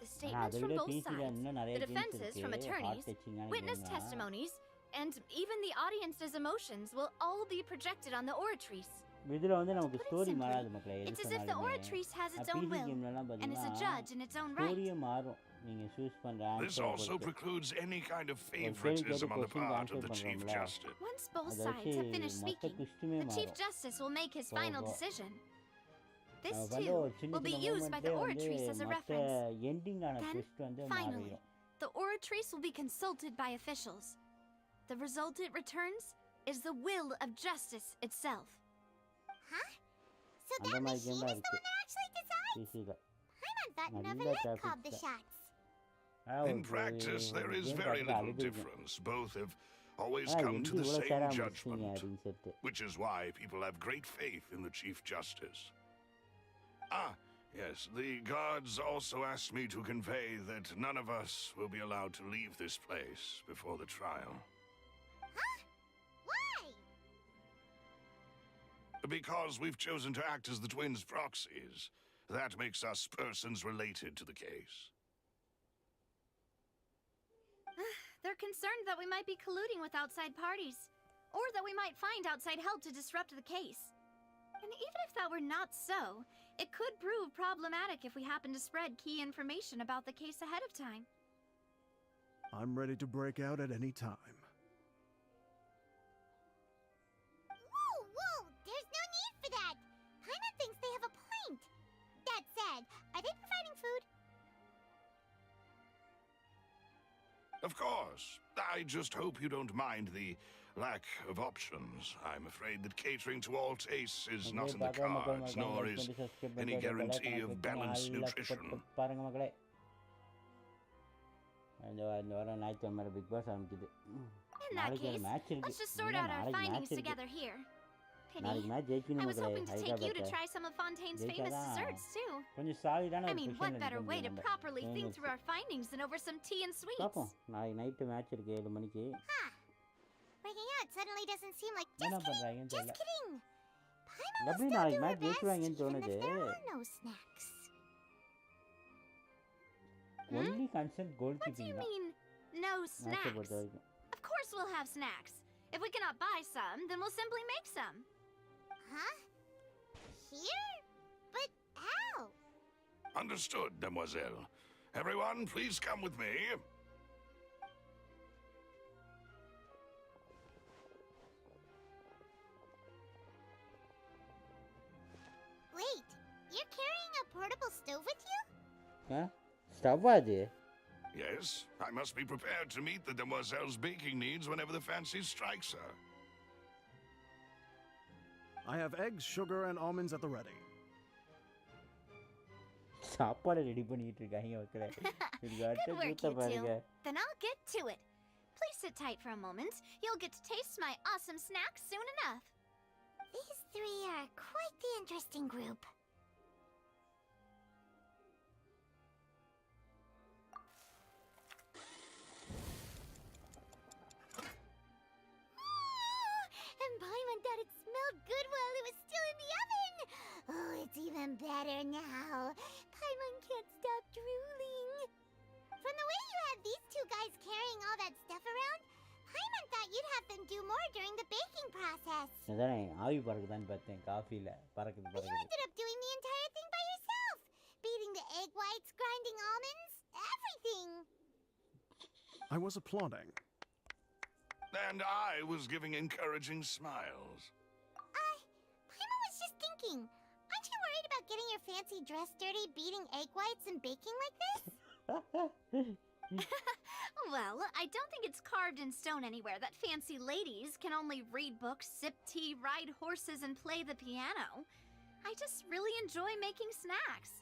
The statements from both sides, the defenses from attorneys, witness testimonies, and even the audience's emotions will all be projected on the oratrice. It's as if the oratrice has its own will and is a judge in its own right. This also precludes any kind of favoritism on the part of the Chief Justice. Once both sides have finished speaking, the Chief Justice will make his final decision. This, too, will be used by the oratrice as a reference. Then, finally, the oratrice will be consulted by officials. The result it returns is the will of justice itself. Huh? So that machine is the one that actually decides? Paimon thought Neverland called the shots. In practice, there is very little difference. Both have always come to the same judgment, which is why people have great faith in the Chief Justice. Ah, yes, the guards also asked me to convey that none of us will be allowed to leave this place before the trial. Huh? Why? Because we've chosen to act as the twins' proxies. That makes us persons related to the case. They're concerned that we might be colluding with outside parties, or that we might find outside help to disrupt the case. And even if that were not so, it could prove problematic if we happen to spread key information about the case ahead of time. I'm ready to break out at any time. Whoa! There's no need for that! Paimon thinks they have a point. That said, are they providing food? Of course. I just hope you don't mind the lack of options. I'm afraid that catering to all tastes is not in the cards, nor is any guarantee of balanced nutrition. In that case, let's just sort out our findings together here. Pity. I was hoping to take you to try some of Fontaine's famous desserts, too. I mean, what better way to properly think through our findings than over some tea and sweets? Huh. Breaking out suddenly doesn't seem like... Just kidding! Paimon will still do her best, even if there are no snacks. What do you mean, no snacks? Of course we'll have snacks. If we cannot buy some, then we'll simply make some. Huh? Here? But how? Understood, Demoiselle. Everyone, please come with me. Wait, you're carrying a portable stove with you? Yes, I must be prepared to meet the Demoiselle's baking needs whenever the fancy strikes her. I have eggs, sugar, and almonds at the ready. Good work, you two. Then I'll get to it. Please sit tight for a moment. You'll get to taste my awesome snacks soon enough. These three are quite the interesting group. And Paimon thought it smelled good while it was still in the oven. Oh, it's even better now. Paimon can't stop drooling. From the way you had these two guys carrying all that stuff around, Paimon thought you'd have them do more during the baking process. But you ended up doing the entire thing by yourself, fights, grinding almonds, everything. I was applauding. And I was giving encouraging smiles. Paimon was just thinking, aren't you worried about getting your fancy dress dirty, beating egg whites and baking like this? Well, I don't think it's carved in stone anywhere that fancy ladies can only read books, sip tea, ride horses, and play the piano. I just really enjoy making snacks.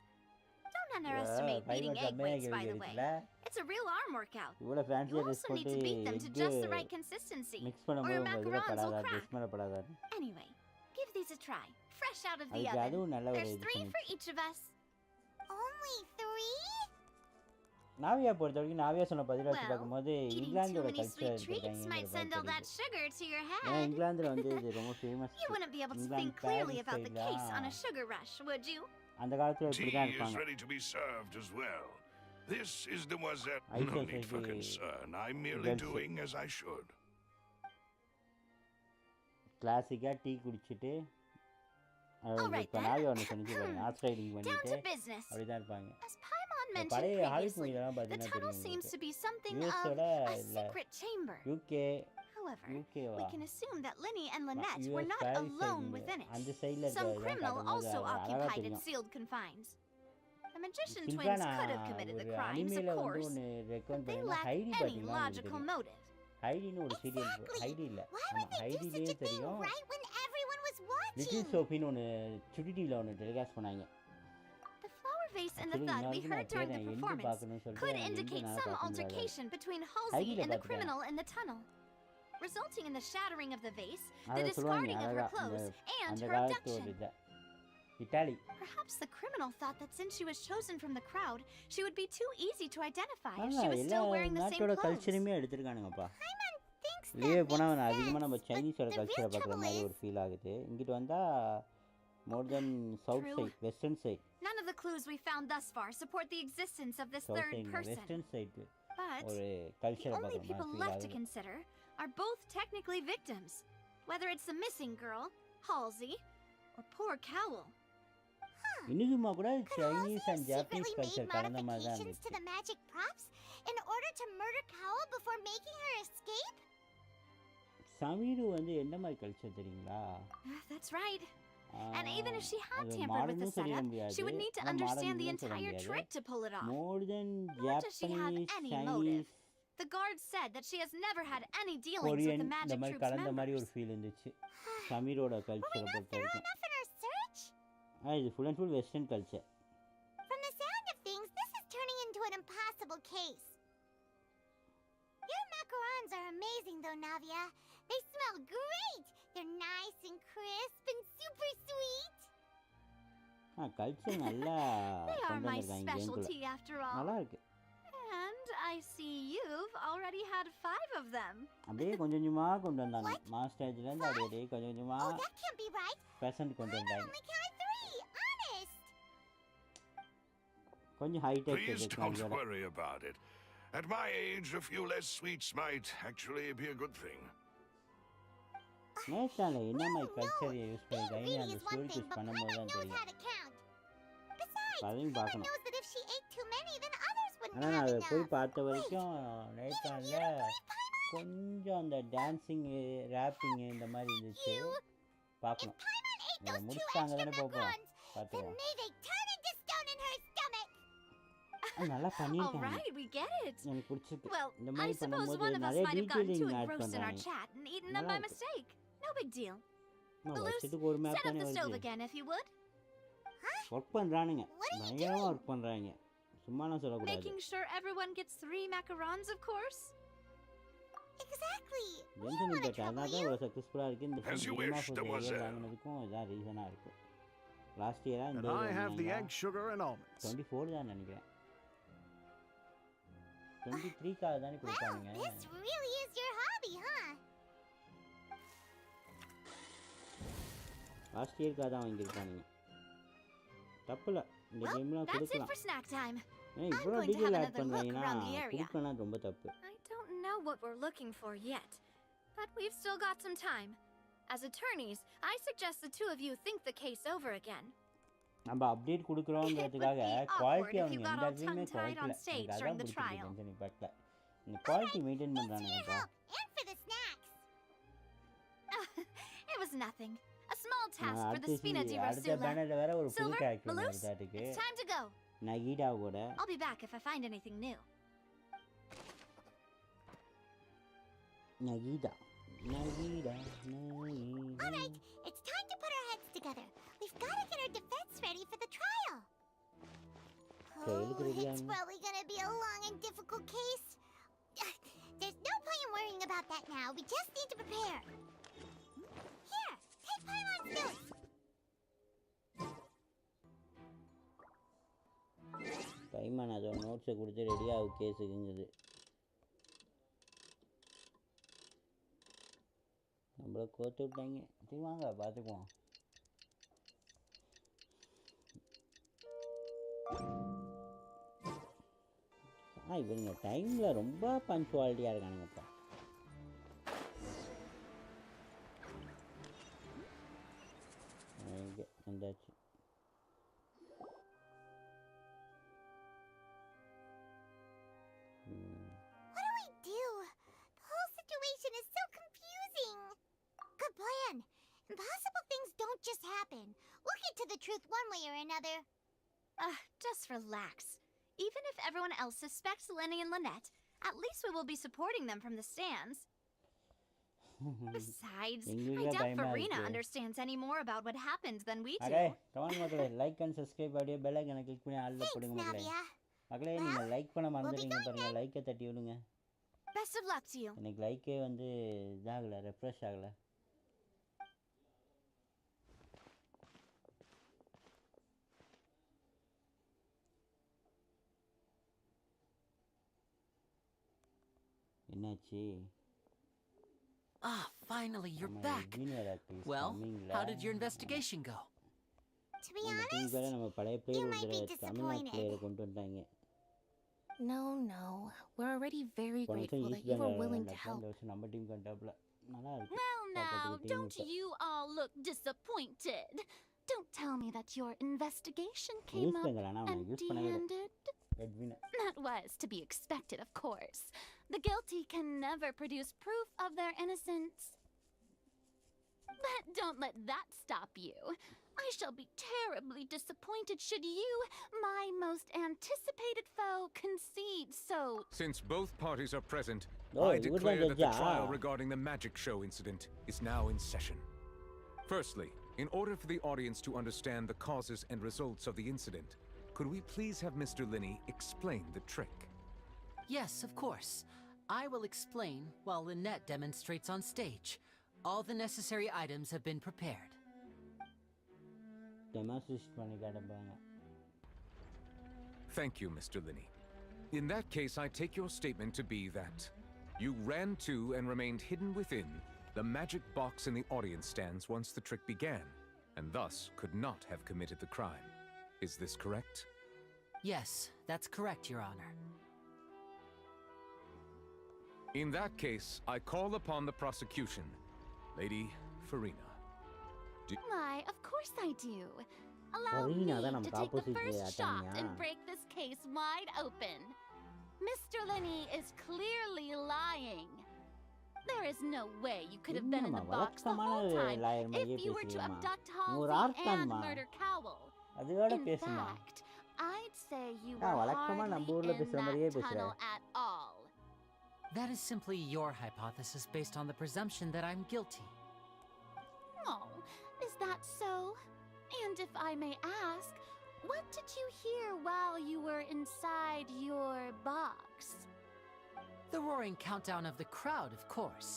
Don't underestimate beating egg whites, by the way. It's a real arm workout. You also need to beat them to just the right consistency, or your macarons will crack. Anyway, give these a try. Fresh out of the oven. There's 3 for each of us. Only 3? Navya பொறுத்த வரைக்கும் நாவியா சொன்ன பதில வச்சு பார்க்கும்போது Eating too இங்கிலாந்தோட many sweet culture treats might send all that sugar to your ஏன்னா head. இங்கிலாந்துல வந்து இது ரொம்ப famous You wouldn't be able to think clearly about the case on a sugar rush, would you? அந்த காலத்துல இப்படி Tea தான் is இருப்பாங்க. ready to be served as well. This is Demoiselle. I No shall need for say concern. I'm merely Genshin. doing as I should. கிளாசிக்கா tea குடிச்சிட்டு இப்போ நாவியா ஒன்று சொன்னிச்சு பாருங்க ஹார்ஸ் ரைடிங் Down பண்ணிட்டு to business. அப்படிதான் இருப்பாங்க. As Paimon mentioned பழைய ஹாலிவுட் previously, மூவிலாம் the பார்த்தீங்கன்னா tunnel தெரியும் seems to be something of யூஎஸோட a இல்லை secret chamber. UK However, யூகேவா we can assume that Linny and Lynette were US not Paris alone side within it. அந்த சைடில் Some இருக்கிற criminal also அழகாக occupied its தெரியும். sealed confines. The magician Silva twins நான் could have committed the ஒரு crimes, அனிமேல of வந்து course, ஒன்று recommend but they பண்ணேன்னா lack ஹைடி any பார்த்தீங்கன்னா உங்களுக்கு logical தெரியும். motive. ஹைடின்னு ஒரு சீரியல் ஹைடி இல்லை ஆமாம் ஹைடிலேயே தெரியும். Right when everyone was watching. Little சோஃபின்னு ஒன்று சுட்டி டிவியில் ஒன்று டெலிகாஸ்ட் பண்ணாங்க. The flower vase and the Actually, thud we இன்னொரு heard நான் during the தேடுறேன் எண்டு performance பார்க்கணும்னு சொல்லிட்டு could எண்டு indicate என்னால் some பார்க்க முடியாது. altercation between Halsey ஹைடியில் and the பார்த்துட்டேன். criminal in the tunnel, resulting in the shattering of the vase, the அதை சொல்லுவாங்க discarding of her அழகா clothes, and அந்த her காலத்து ஒரு abduction. இதை Italy Perhaps the criminal thought that since she was chosen from the crowd, she would be too easy to identify if she was எல்லா still wearing the same நாட்டோட clothes. கல்ச்சருமே எடுத்திருக்கானுங்கப்பா. Thinks that வெளியே போனால் makes அதிகமாக நம்ம sense, but சைனீஸோட the கல்ச்சரை real பார்க்குற trouble மாதிரி is, ஒரு ஃபீல் ஆகுது. இங்கிட்டு வந்தால் more than south True. Side western side None of the clues we found thus far support the existence of this south third side person. Western side But ஒரு the கல்ச்சரை only பார்க்குற people மாதிரி feel left to ஆகுது. consider are both technically victims, whether it's the missing girl, Halsey, or poor Cowl. இன்னுமா கூட could Halsey Chinese have and Japanese secretly culture made கலந்த மாதிரி தான் modifications to இருந்துச்சு. the magic props in order to murder Cowl before making her escape? சமீரு வந்து என்ன மாதிரி culture தெரியுங்களா? That's right. And even if she had அது tampered with the மாடர்னும் சொல்லிட setup, முடியாது. she would need to ஆனா understand the மாடர்னும் சொல்ல entire முடியாது. trick to pull it off. More then Nor does she have Japanese any Chinese motive. The guard said that she has never had any dealings with Korean the இந்த magic மாதிரி troop's கலந்த மாதிரி members. ஒரு feel இருந்துச்சு சமீரோட Were we கல்ச்சரை not பொறுத்த thorough வரைக்கும். enough in our search? இது full and full western culture. From the sound of things, this is turning into an impossible case. Your macarons are amazing, though, Navia. They smell great. They're nice and crisp and super sweet. Culture நல்லா They are கொண்டு my வந்திருக்காங்க கேம்குள்ள. specialty after all. நல்லா இருக்கு. And I see you've already had 5 of them. அப்படியே கொஞ்சம் கொஞ்சமா கொண்டு வந்தாங்க மாஸ்டர்ஸ்ல இருந்து அப்படியே கொஞ்சம் கொஞ்சமா Oh, that can't be right. Present கொண்டு I வந்தாங்க. only counted 3. Honest. கொஞ்சம் ஹைடெக் Please don't டெக்னாலஜியோட. worry about it. At my age, a few less sweets might actually be a good thing. நேத்தால என்ன மாதிரி கல்ச்சர் யூஸ் Being பண்ணிருக்காங்க greedy அந்த is one ஸ்டோரிக்கு thing, use but பண்ணும்போது Paimon தான் knows தெரியும். how to count. Besides, அதையும் Paimon பார்க்கணும். knows that if she ate too many, then others wouldn't ஆனால் have நான் அதை enough. போய் பார்த்த வரைக்கும் நேத்தால கொஞ்சம் அந்த டான்சிங் ரேப்பிங் இந்த மாதிரி இருந்துச்சு பார்க்கணும். Paimon ate இதை those 2 முடிச்சுட்டாங்க extra தானே போகிறோம் macarons, then பார்த்துக்கலாம். may they turn into stone in her stomach. நல்லா All பண்ணியிருக்காங்க. right, we get it. எனக்கு பிடிச்சிருக்கு. Well, இந்த I மாதிரி suppose பண்ணும்போது one of us நிறைய might have gotten too detailing ஆட் engrossed in our பண்ணுறாங்க. chat and eaten them by நல்லா இருக்கு. mistake. No big deal. நான் Luz, வருஷத்துக்கு ஒரு மேப் set up தானே the stove வருது. again if you would. Work பண்ணுறானுங்க What are you பயங்கரமாக doing? ஒர்க் பண்ணுறாங்க சும்மாலாம் சொல்லக்கூடாது. Making sure everyone gets 3 macarons, of course. Exactly. We Jensen don't want to impact அதனால trouble தான் you. இவ்வளோ சக்ஸஸ்ஃபுல்லாக இருக்குது. இந்த As you game wish, of the Demoiselle. Year வாங்கினதுக்கும் இதான் ரீசனாக இருக்குது. லாஸ்ட் இயராக And இந்த I have the egg, sugar, and almonds. 24 தான் நினைக்கிறேன். 23க்காக தானே Well, கொடுத்தானுங்க. this really is your hobby, huh? Last இயர்க்காக தான் வாங்கியிருக்கானுங்க. தப்பு இல்லை இந்த Well, கேம்லாம் that's it கொடுக்கலாம். for snack time. ஏன்னா இவ்வளோ going to டீட்டெயில் have ஆட் another look பண்ணுறாங்கன்னா around the area. கொடுக்கலாம் ரொம்ப தப்பு. I don't know what we're looking for yet, but we've still got some time. As attorneys, I suggest the 2 of you think the case over again. நம்ம update கொடுக்குறோங்கிறதுக்காக quality அவங்க எந்த இடத்துலையுமே குறைக்கல. எனக்கு அதான் பிடிச்சிருக்கு Genshin Impactல. இந்த குவாலிட்டி மெயின்டைன் பண்ணுறானுங்கப்பா. It was nothing. A small task for the அடுத்த Spina பேனர்ல வேற ஒரு புது Silver, character Malus, வருதாட்டுக்கு. it's time to go. நகீடா கூட. I'll be back if I find anything new. Nagida. Alright, it's time to put our heads together. We've got to get our defense ready for the trial. It's probably gonna be a long and difficult case. There's no point in worrying about that now. We just need to prepare. Here, take Paimon notes. Paimon அதோட நோட்ஸை கொடுத்து ரெடியாக கேஸுக்குங்குது. நம்மள கோத்து விட்டாங்க. சரி வாங்க பார்த்துக்குவோம். இவங்க டைமில் ரொம்ப பஞ்சுவாலிட்டியாக இருக்கானுங்கப்பா. வந்தாச்சு. What do we do? The whole situation is so confusing. Good plan. Impossible things don't just happen. We'll get to the truth one way or another. Just relax. Even if everyone else suspects Lenny and Lynette, at least we will be supporting them from the stands. Besides, I doubt Farina understands any more about what happened than we do. Okay, come on மக்களே, like and subscribe அப்படியே bell ஐகானை click பண்ணி ஆல்ல போடுங்க மக்களே. மக்களே நீங்க like பண்ண மறந்துட்டீங்க பாருங்க, லைக்கை தட்டி விடுங்க. Best of luck to you. எனக்கு லைக்கே வந்து இதாகல, ரெஃப்ரெஷ் ஆகல. என்னாச்சு? Finally, you're back. Well, how did your investigation go? To be honest, you might be disappointed. No. We're already very grateful that you were willing to help. Well, now, don't you all look disappointed. Don't tell me that your investigation came up empty-handed. That was to be expected, of course. The guilty can never produce proof of their innocence. But don't let that stop you. I shall be terribly disappointed should you, my most anticipated foe, concede so. Since both parties are present, I declare that the trial regarding the magic show incident is now in session. Firstly, in order for the audience to understand the causes and results of the incident, could we please have Mr. Linney explain the trick? Yes, of course. I will explain while Lynette demonstrates on stage. All the necessary items have been prepared. Thank you, Mr. Linney. In that case, I take your statement to be that you ran to and remained hidden within the magic box in the audience stands once the trick began, and thus could not have committed the crime. Is this correct? Yes, that's correct, Your Honor. In that case, I call upon the prosecution. Lady Farina. Why, of course I do. Allow me to take the first shot and break this case wide open. Mr. Linney is clearly lying. There is no way you could have been in the box the whole time if you were to abduct Halsey and murder Cowell. In fact, I'd say you were hardly in that tunnel at all. That is simply your hypothesis based on the presumption that I'm guilty. Oh, is that so? And if I may ask, what did you hear while you were inside your box? The roaring countdown of the crowd, of course.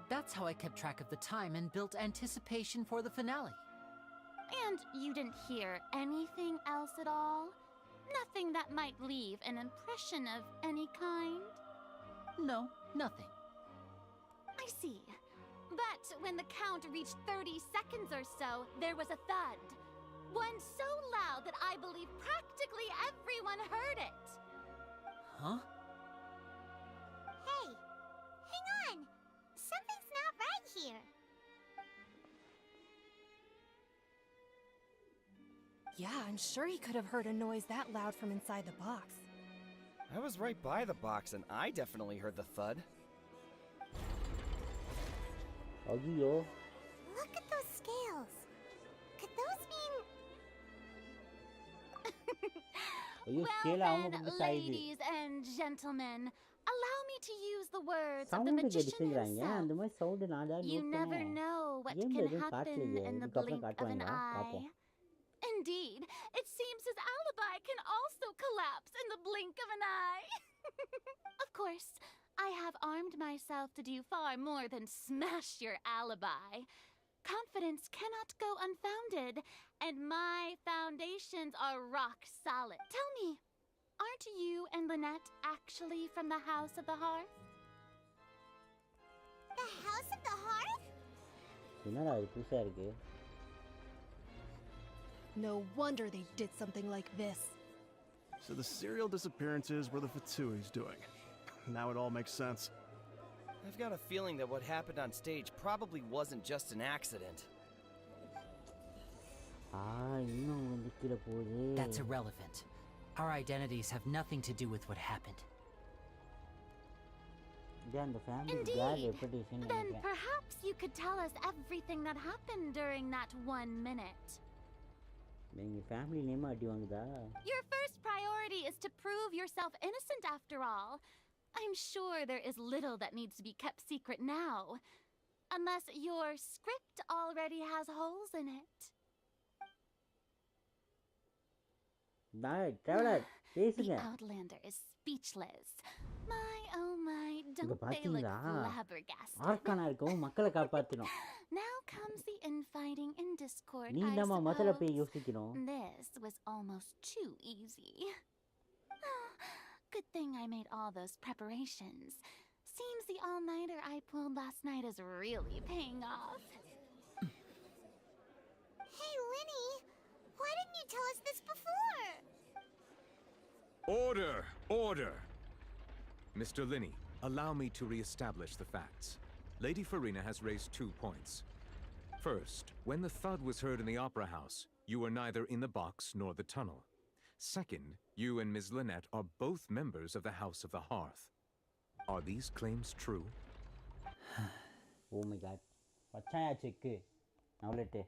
That's how I kept track of the time and built anticipation for the finale. And you didn't hear anything else at all? Nothing that might leave an impression of any kind? No, nothing. I see. But when the count reached 30 seconds or so, there was a thud. One so loud that I believe practically everyone heard it. Huh? Hey, hang on. Something's not right here. Yeah, I'm sure he could have heard a noise that loud from inside the box. I was right by the box and I definitely heard the thud. Agio. Look at those scales. Could those mean... Well then, ladies and gentlemen, allow me to use the words of the magician himself. You never know what can happen in the blink of an eye. Indeed, it seems his alibi can also collapse in the blink of an eye. Of course, I have armed myself to do far more than smash your alibi. Confidence cannot go unfounded, and my foundations are rock solid. Tell me, aren't you and Lynette actually from the House of the Hearth? The House of the Hearth? என்னடா இது புதுசா இருக்கு? No wonder they did something like this. So the serial disappearances were the Fatui's doing. Now it all makes sense. I've got a feeling that what happened on stage probably wasn't just an accident. That's irrelevant. Our identities have nothing to do with what happened. Indeed. Then perhaps you could tell us everything that happened during that 1 minute. Your first priority is to prove yourself innocent after all. I'm sure there is little that needs to be kept secret now. Unless your script already has holes in it. The Outlander is speechless. My, oh my, don't they look flabbergasted? Now comes the infighting and discord, I suppose. This was almost too easy. Good thing I made all those preparations. Seems the all-nighter I pulled last night is really paying off. Hey, Linny! Why didn't you tell us this before? Order! Order! Mr. Linney, allow me to re-establish the facts. Lady Farina has raised 2 points. First, when the thud was heard in the Opera House, you were neither in the box nor the tunnel. Second, you and Ms. Lynette are both members of the House of the Hearth. Are these claims true? Oh my god. வச்சாயா செக்கு நவலட்டு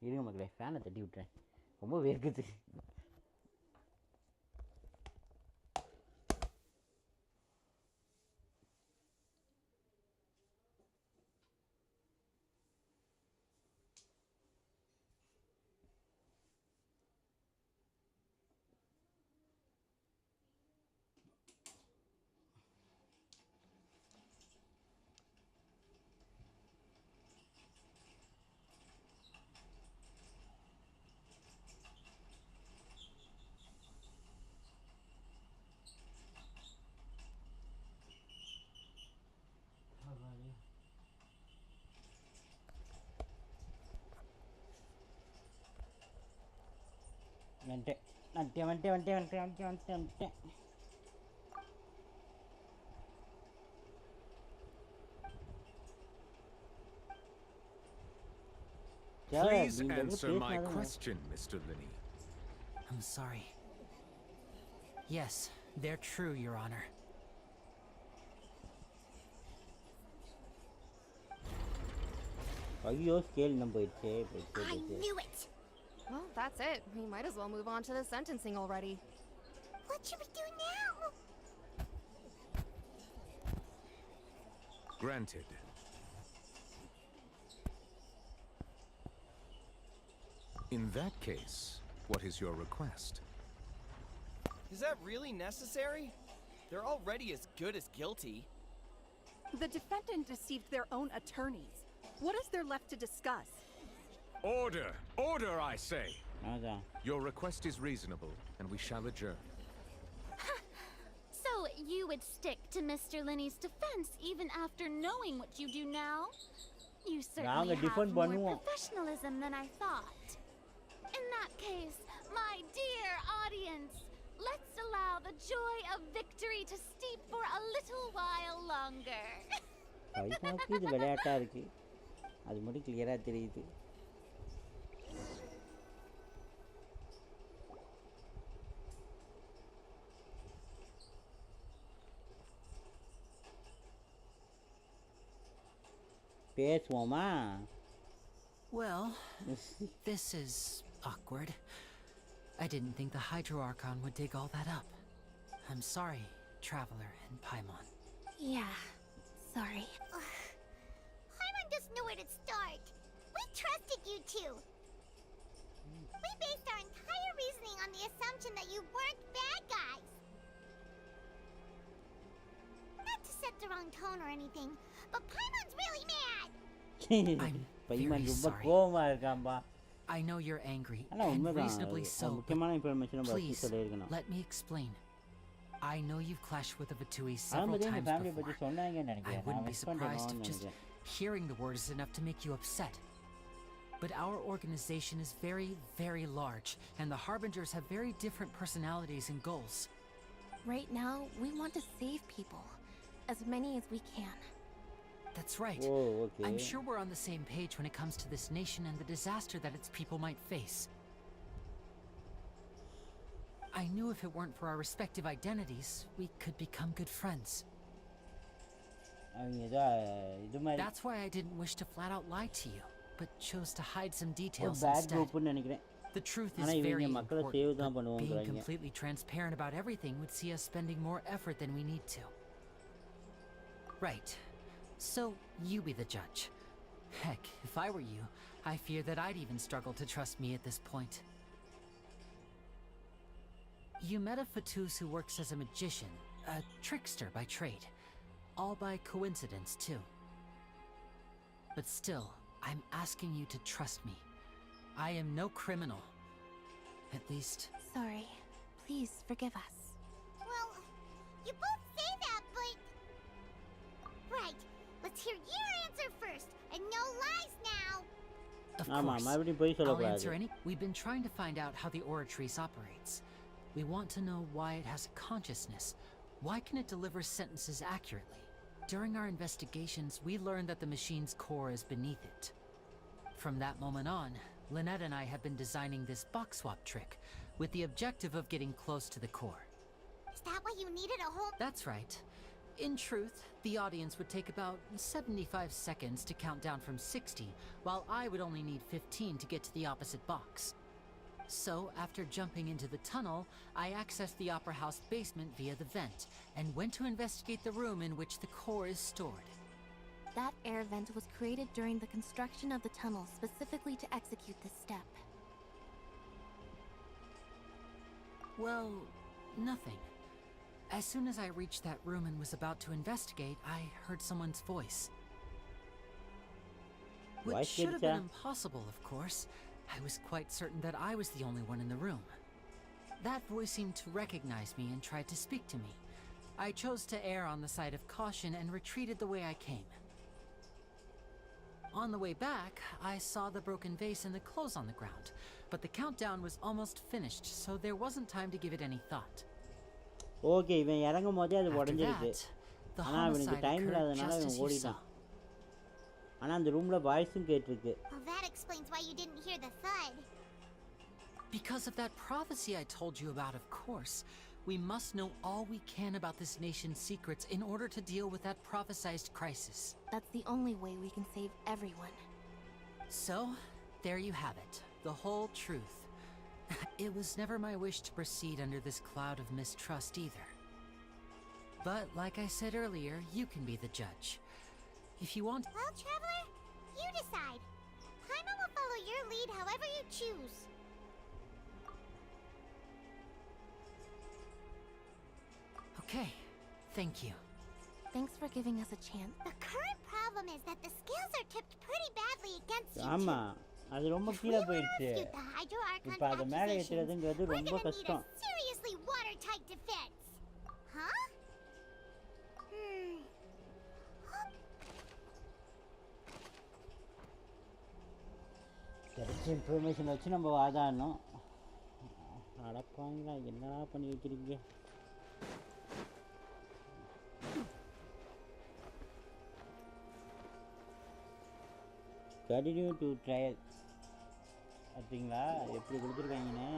இருங்க மக்களே ஃபேனை தட்டி விட்டுறேன் ரொம்ப வேர்க்குது வந்துட்டேன் Please answer my question, Mr. Linney. I'm sorry. Yes, they're true, Your Honor. I knew it! Well, that's it. We might as well move on to the sentencing already. What should we do now? Granted. In that case, what is your request? Is that really necessary? They're already as good as guilty. The defendant deceived their own attorneys. What is there left to discuss? Order! Order, I say! Your request is reasonable, and we shall adjourn. So you would stick to Mr. Linney's defense even after knowing what you do now? You certainly have more professionalism than I thought. In that case, my dear audience, let's allow the joy of victory to steep for a little while longer. இது விளையாட்டா இருக்கு அது மட்டும் கிளியரா தெரியுது பேசுவோமா? Well, this is awkward. I didn't think the Hydro Archon would dig all that up. I'm sorry, Traveler and Paimon. Yeah, sorry. Paimon doesn't know where to start. We trusted you two. We based our entire reasoning on the assumption that you weren't bad guys. Not to set the wrong tone or anything, but Paimon's really mad. I'm பைமன் very ரொம்ப sorry. கோவமா இருக்கான்பா. I know you're angry, ஆனா and உண்மைதான். reasonably so. முக்கியமான information பத்தி Please, சொல்லிருக்கணும். let me explain. I know you've clashed with the Vatui ஆனா several பத்தி times family பத்தி before. சொன்னாங்கன்னு I நினைக்கிறேன். wouldn't நான் be miss surprised if பண்ணிட்டேனோன்னு just நினைக்கிறேன். hearing the word is enough to make you upset. But our organization is very, very large, and the Harbingers have very different personalities and goals. Right now, we want to save people. As many as we can. That's right. Oh, okay. I'm sure we're on the same page when it comes to this nation and the disaster that its people might face. I knew if it weren't for our respective identities, we could become good friends. அவங்க ஏதோ இது மாதிரி That's why I didn't wish to flat out lie to you, but chose to hide some ஒரு details bad instead. குரூப்னு நினைக்கிறேன். The truth is ஆனா very இவங்க மக்களை important, save தான் but being பண்ணுவாங்கறாங்க. completely transparent about everything would see us spending more effort than we need to. Right. So, you be the judge. Heck, if I were you, I fear that I'd even struggle to trust me at this point. You met a Fatus who works as a magician, a trickster by trade. All by coincidence, too. But still, I'm asking you to trust me. I am no criminal. At least... Sorry. Please forgive us. Well, you both say that, but... Right. Let's hear your answer first, and no lies now. Of ஆமா course. மறுபடியும் போய் I'll சொல்லக்கூடாது. answer any. We've been trying to find out how the Oratrice operates. We want to know why it has a consciousness. Why can it deliver sentences accurately? During our investigations, we learned that the machine's core is beneath it. From that moment on, Lynette and I have been designing this box swap trick, with the objective of getting close to the core. Is that why you needed a whole... That's right. In truth, the audience would take about 75 seconds to count down from 60, while I would only need 15 to get to the opposite box. So, after jumping into the tunnel, I accessed the Opera House basement via the vent, and went to investigate the room in which the core is stored. That air vent was created during the construction of the tunnel specifically to execute this step. Well, nothing. As soon as I reached that room and was about to investigate, I heard someone's voice. Which Voice should have been did impossible, of course. I was quite certain that I was the only one in the room. That voice seemed to recognize me and tried to speak to me. I chose to err on the side of caution and retreated the way I came. On the way back, I saw the broken vase and the clothes on the ground, but the countdown was almost finished, so there wasn't time to give it any thought. Okay இவன் இறங்கும் போதே அது After உடைஞ்சிருக்கு. that, the ஆனா அவனுக்கு homicide time occurred இல்லாதனால just அவன் as you saw. ஓடிட்டான். ஆனா அந்த ரூம்ல வாய்ஸும் கேட்டிருக்கு. Well, that explains why you didn't hear the thud. Because of that prophecy I told you about, of course. We must know all we can about this nation's secrets in order to deal with that prophesized crisis. That's the only way we can save everyone. So, there you have it. The whole truth. It was never my wish to proceed under this cloud of mistrust either. But, like I said earlier, you can be the judge. If you want... Well, Traveler, you decide. Paimon will follow your lead however you choose. Okay, thank you. Thanks for giving us a chance. The current problem is that the scales are tipped pretty badly against you ஆமா two. அது ரொம்ப If we கீழே want to போயிடுச்சு. refute the Hydro Archon's இப்போ அதை மேலே accusations, ஏற்றுறதுங்கிறது we're ரொம்ப gonna need கஷ்டம். a seriously watertight defense. Huh? கிடைச்ச இன்ஃபர்மேஷன் வச்சு நம்ம வாதாடணும். அடப்பாங்களா என்னடா பண்ணி வைக்கிறீங்க? கண்டினியூ டு ட்ரையல் பார்த்தீங்களா எப்படி கொடுத்துருக்காங்கன்னு.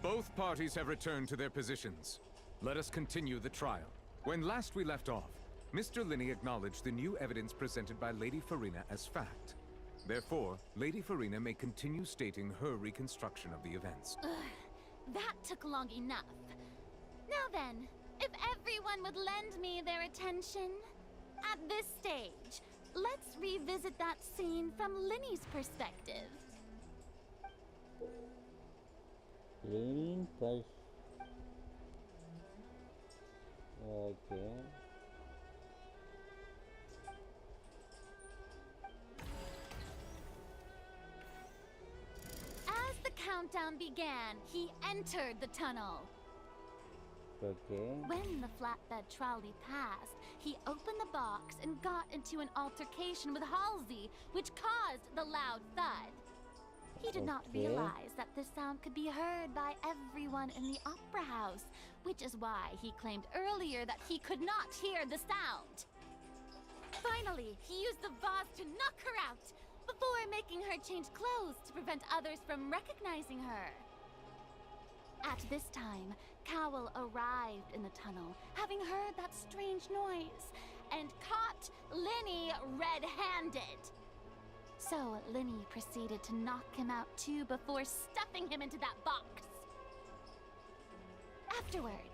Both parties have returned to their positions. Let us continue the trial. When last we left off, Mr. Linney acknowledged the new evidence presented by Lady Farina as fact. Therefore, Lady Farina may continue stating her reconstruction of the events. That took long enough. Now then, if everyone would lend me their attention, at this stage, let's revisit that scene from Linney's perspective. Leaning first. Okay. As the countdown began, he entered the tunnel. Okay. When the flatbed trolley passed, he opened the box and got into an altercation with Halsey, which caused the loud thud. He did not realize that the sound could be heard by everyone in the opera house, which is why he claimed earlier that he could not hear the sound. Finally, he used the vase to knock her out, before making her change clothes to prevent others from recognizing her. At this time, Cowell arrived in the tunnel, having heard that strange noise, and caught Linney red-handed. So Linney proceeded to knock him out too before stuffing him into that box. Afterward,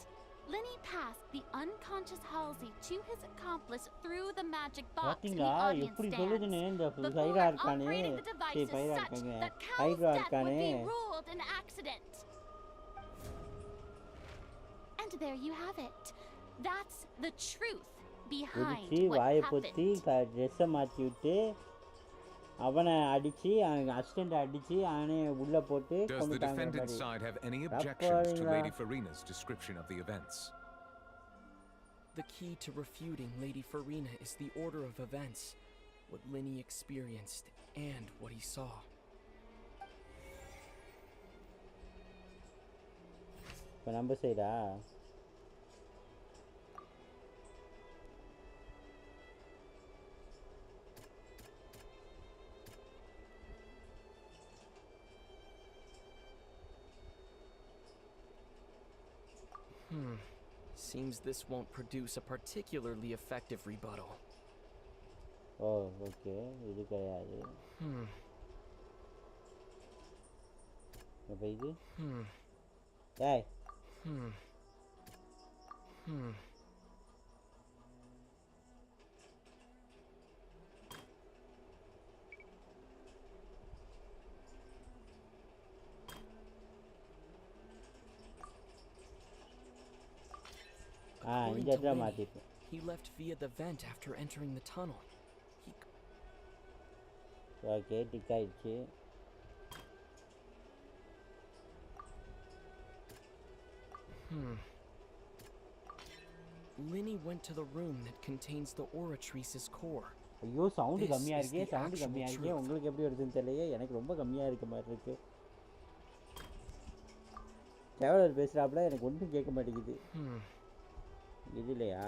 Linney passed the unconscious Halsey to his accomplice through the magic box in the audience stand, before operating the devices such that Cowell's death would be ruled an accident. And there you have it. That's the truth behind what happened. அவனை அடிச்சு assistant அடிச்சு அவனே உள்ள போட்டு Does the defendant's side have any objections to Lady Farina's description of the events? The key to refuting Lady Farina is the order of events, what Linney experienced and what he saw. இப்ப நம்ம சைடா Seems this won't produce a particularly effective rebuttal. Oh, okay. இது கிடையாது. அப்ப இது? டேய். According to Linney, he left via the vent after entering the tunnel. Okay, tick ஆயிடுச்சு. Linney went to the room that contains the Oratrice's core. ஐயோ sound கம்மியா இருக்கே உங்களுக்கு எப்படி வருதுன்னு தெரியலையே எனக்கு ரொம்ப கம்மியா இருக்க மாதிரி இருக்கு டிராவலர் பேசுறாப்ல எனக்கு ஒண்ணும் கேட்க மாட்டேங்குது இதுலையா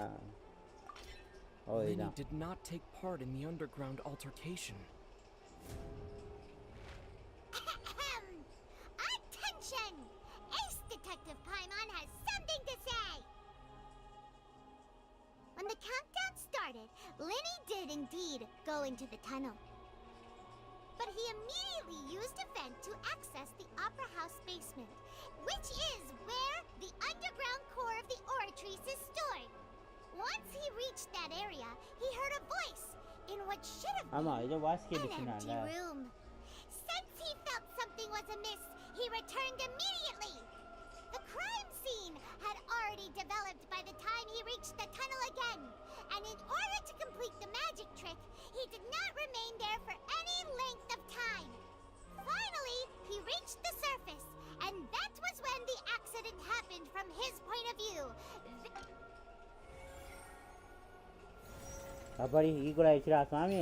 Oh, Linney did not take part in the underground altercation. Attention! Ace Detective Paimon has something to say! When the countdown started, Linney did indeed go into the tunnel. But he immediately used a vent to access the Opera House basement, which is where the underground core of the Oratrice is stored. Once he reached that area, he heard a voice in what should have been an empty room. Since he felt something was amiss, he returned immediately. The crime scene had already developed by the time he reached the tunnel again, and in order to complete the magic trick, he did not remain there for any length of time. Finally, he reached the surface, and that was when the accident happened from his point of view. அப்படி equal ஆயிடுச்சுடா சாமி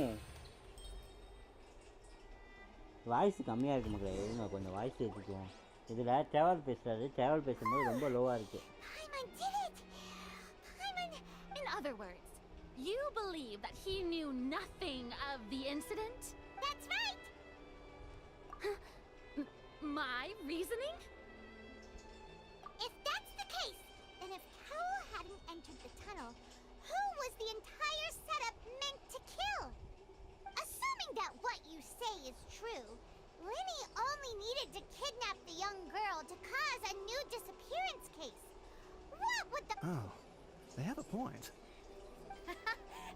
voice கம்மியாக இருக்கு மக்களே இருங்க கொஞ்சம் voice ஏற்றிக்குவோம் இதில் travel பேசுகிறாரு travel பேசும்போது ரொம்ப லோவாக இருக்கு In other words, you believe that he knew nothing of the incident? That's right! My reasoning? entered the tunnel, who was the entire setup meant to kill? Assuming that what you say is true, Linny only needed to kidnap the young girl to cause a new disappearance case. What would the... Oh, they have a point.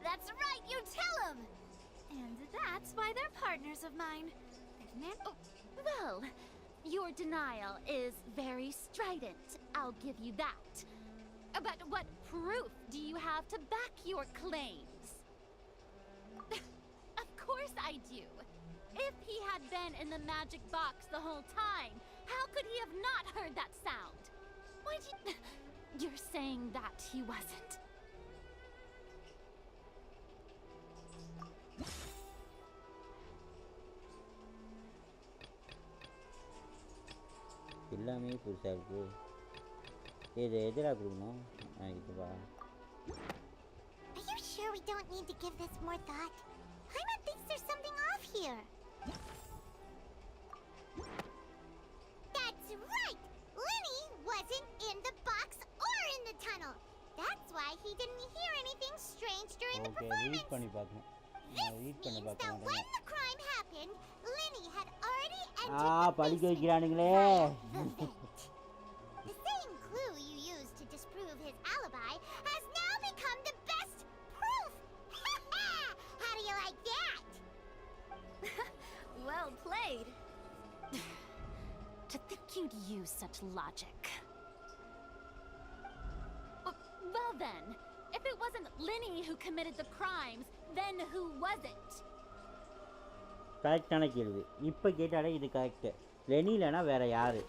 That's right, you tell them! And that's why they're partners of mine. Oh, well, your denial is very strident, I'll give you that. But what proof do you have to back your claims? Of course I do. If he had been in the magic box the whole time, how could he have not heard that sound? Why do you... You're saying that he wasn't. எல்லாமே புதுசா இருக்கு. இது எதுல கொடுக்கணும்? இதுவா? Are you sure we don't need to give this more thought? Paimon thinks there's something off here. That's right! Linny wasn't in the box or in the tunnel. That's why he didn't hear anything strange during the performance. read பண்ணி பார்க்கணும். This means that when the crime happened, Linny had already entered படிக்க வைக்கிறானுங்களே. The same clue you used to disprove his alibi has now become the best proof. How do you like that? Well played. To think you'd use such logic. Well then, if it wasn't Linny who committed the crimes, then who was it? கரெக்டான கேள்வி. இப்போ கேட்டாலே இது correct. Leni இல்லைனா வேற யாரு?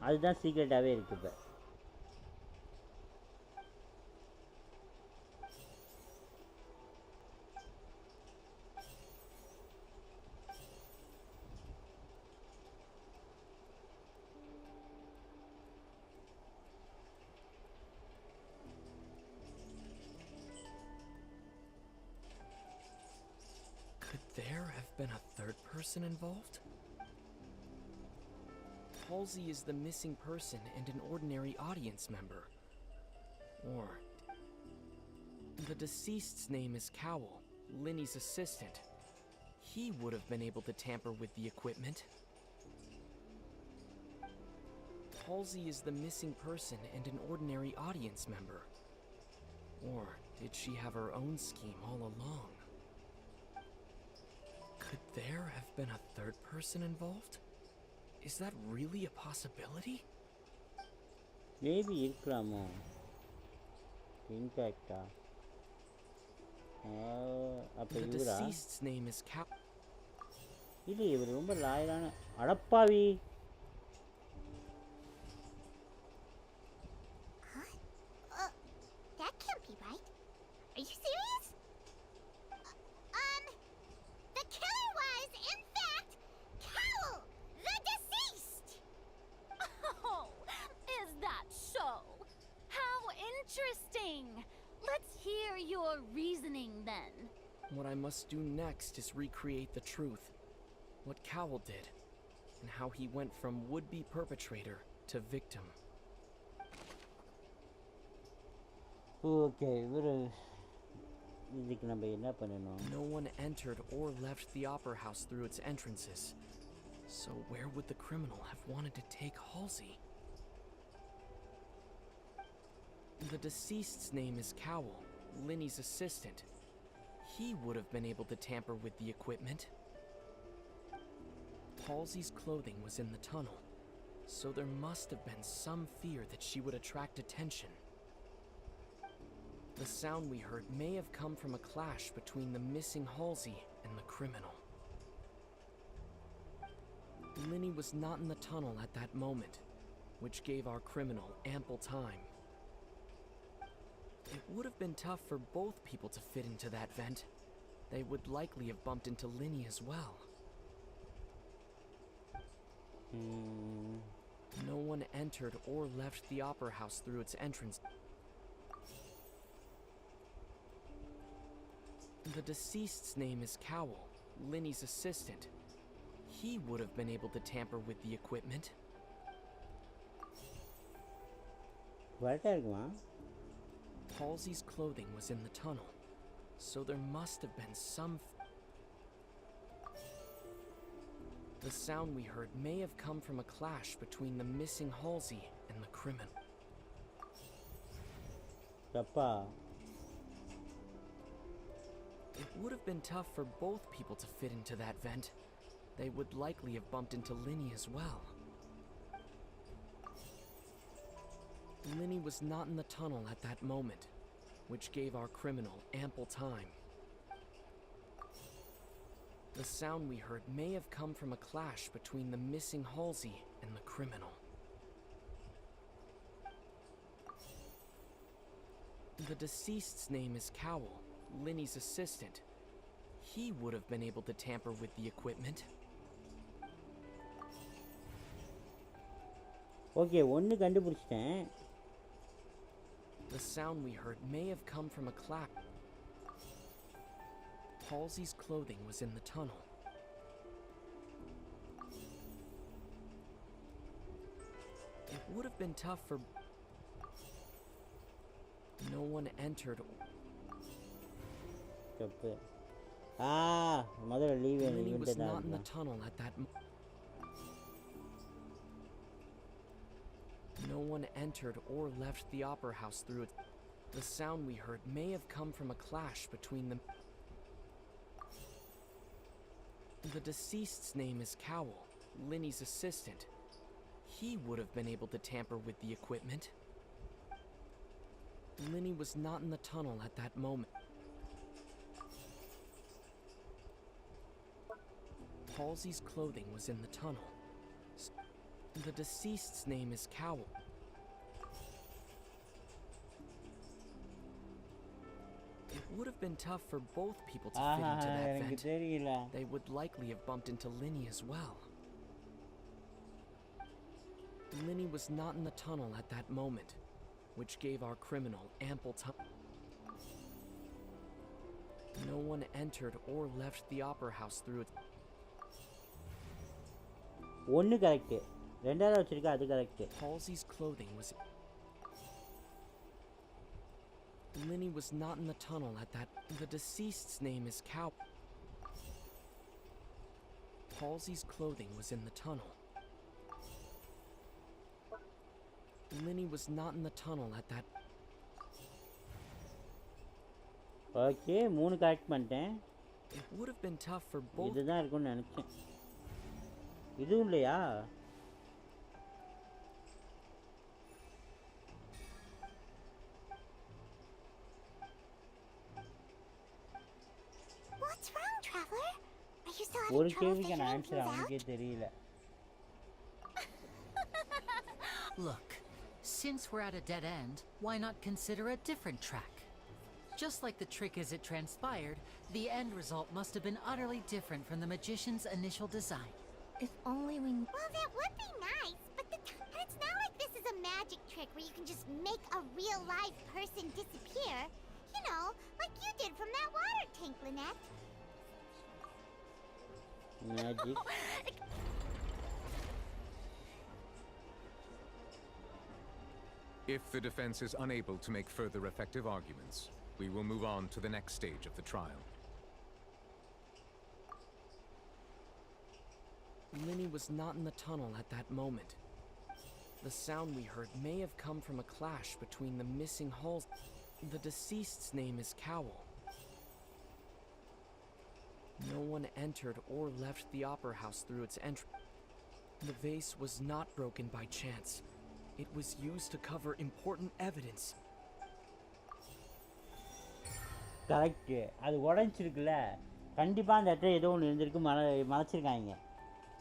அதுதான் சீக்ரெட்டாவே இருக்கு இப்போ. Could there have been a third person involved? Halsey is the missing person and an ordinary audience member. Or... the deceased's name is Cowell, Linny's assistant. He would have been able to tamper with the equipment. Halsey is the missing person and an ordinary audience member. Or did she have her own scheme all along? Could there have been a third person involved? Is that really a possibility? Maybe இருக்கலாமோ. இம்பாக்டா. அப்ப The இவரா? deceased's name is Cow. இது இவர் ரொம்ப லாயலான அடப்பாவி. That can't be right. Are you serious? The killer was, in fact, Cowell, the deceased! Oh, is that so? How interesting! Let's hear your reasoning then. What I must do next is recreate the truth. What Cowell did, and how he went from would-be perpetrator to victim. Okay, இதுக்கு நம்ம என்ன பண்ணணும்? No one entered or left the opera house through its entrances. So where would the criminal have wanted to take Halsey? The deceased's name is Cowell, Linny's assistant. He would have been able to tamper with the equipment. Halsey's clothing was in the tunnel, so there must have been some fear that she would attract attention. The sound we heard may have come from a clash between the missing Halsey and the criminal. Linny was not in the tunnel at that moment, which gave our criminal ample time. It would have been tough for both people to fit into that vent. They would likely have bumped into Linny as well. No one entered or left the opera house through its entrance. The deceased's name is Cowell, Linny's assistant. He would have been able to tamper with the equipment. Halsey's clothing was in the tunnel, so there must have been some... The sound we heard may have come from a clash between the missing Halsey and the criminal. It would have been tough for both people to fit into that vent. They would likely have bumped into Linny as well. Linny was not in the tunnel at that moment, which gave our criminal ample time. The sound we heard may have come from a clash between the missing Halsey and the criminal. The deceased's name is Cowell, Linny's assistant. He would have been able to tamper with the equipment. Okay, ஒன்னு கண்டுபிடிச்சிட்டேன். The sound we heard may have come from a clap. Halsey's clothing was in the tunnel. It would have been tough for... No one entered. Linny was not in the tunnel at that moment. No one entered or left the opera house through it. The sound we heard may have come from a clash between them. The deceased's name is Cowell, Linny's assistant. He would have been able to tamper with the equipment. Linny was not in the tunnel at that moment. Halsey's clothing was in the tunnel. The deceased's name is Cowell. It would have been tough for both people to fit into that vent. They would likely have bumped into Linny as well. Linny was not in the tunnel at that moment, which gave our criminal ample time. No one entered or left the opera house through it. ஒன்னு correct. ரெண்டாவது வச்சிருக்க அது correct. Halsey's clothing was... Linny was not in the tunnel at that... The deceased's name is Cow... Halsey's clothing was in the tunnel. Linny was not in the tunnel at that... Okay, 3 correct பண்ணிட்டேன். It would have been tough for both... இதுதான் இருக்கும்னு நினைச்சேன். இதுவும் இல்லையா? What's wrong, Traveler? Are you still ஒரு having trouble கேள்விக்கான figuring answer things அவனுக்கே out? தெரியல. Look, since we're at a dead end, why not consider a different track? Just like the trick as it transpired, the end result must have been utterly different from the magician's initial design. If only we... Well, that would be nice, but it's not like this is a magic trick where you can just make a real live person disappear. You know, like you did from that water tank, Lynette. Magic. If the defense is unable to make further effective arguments, we will move on to the next stage of the trial. Linny was not in the tunnel at that moment. The sound we heard may have come from a clash between the missing hulls. The deceased's name is Cowell. No one entered or left the opera house through its entrance. The vase was not broken by chance. It was used to cover important evidence. Correct. அது உடைஞ்சிருக்குல்ல, கண்டிப்பாக அந்த இடத்துல ஏதோ ஒன்று இருந்திருக்கு, மறைச்சிருக்காங்க.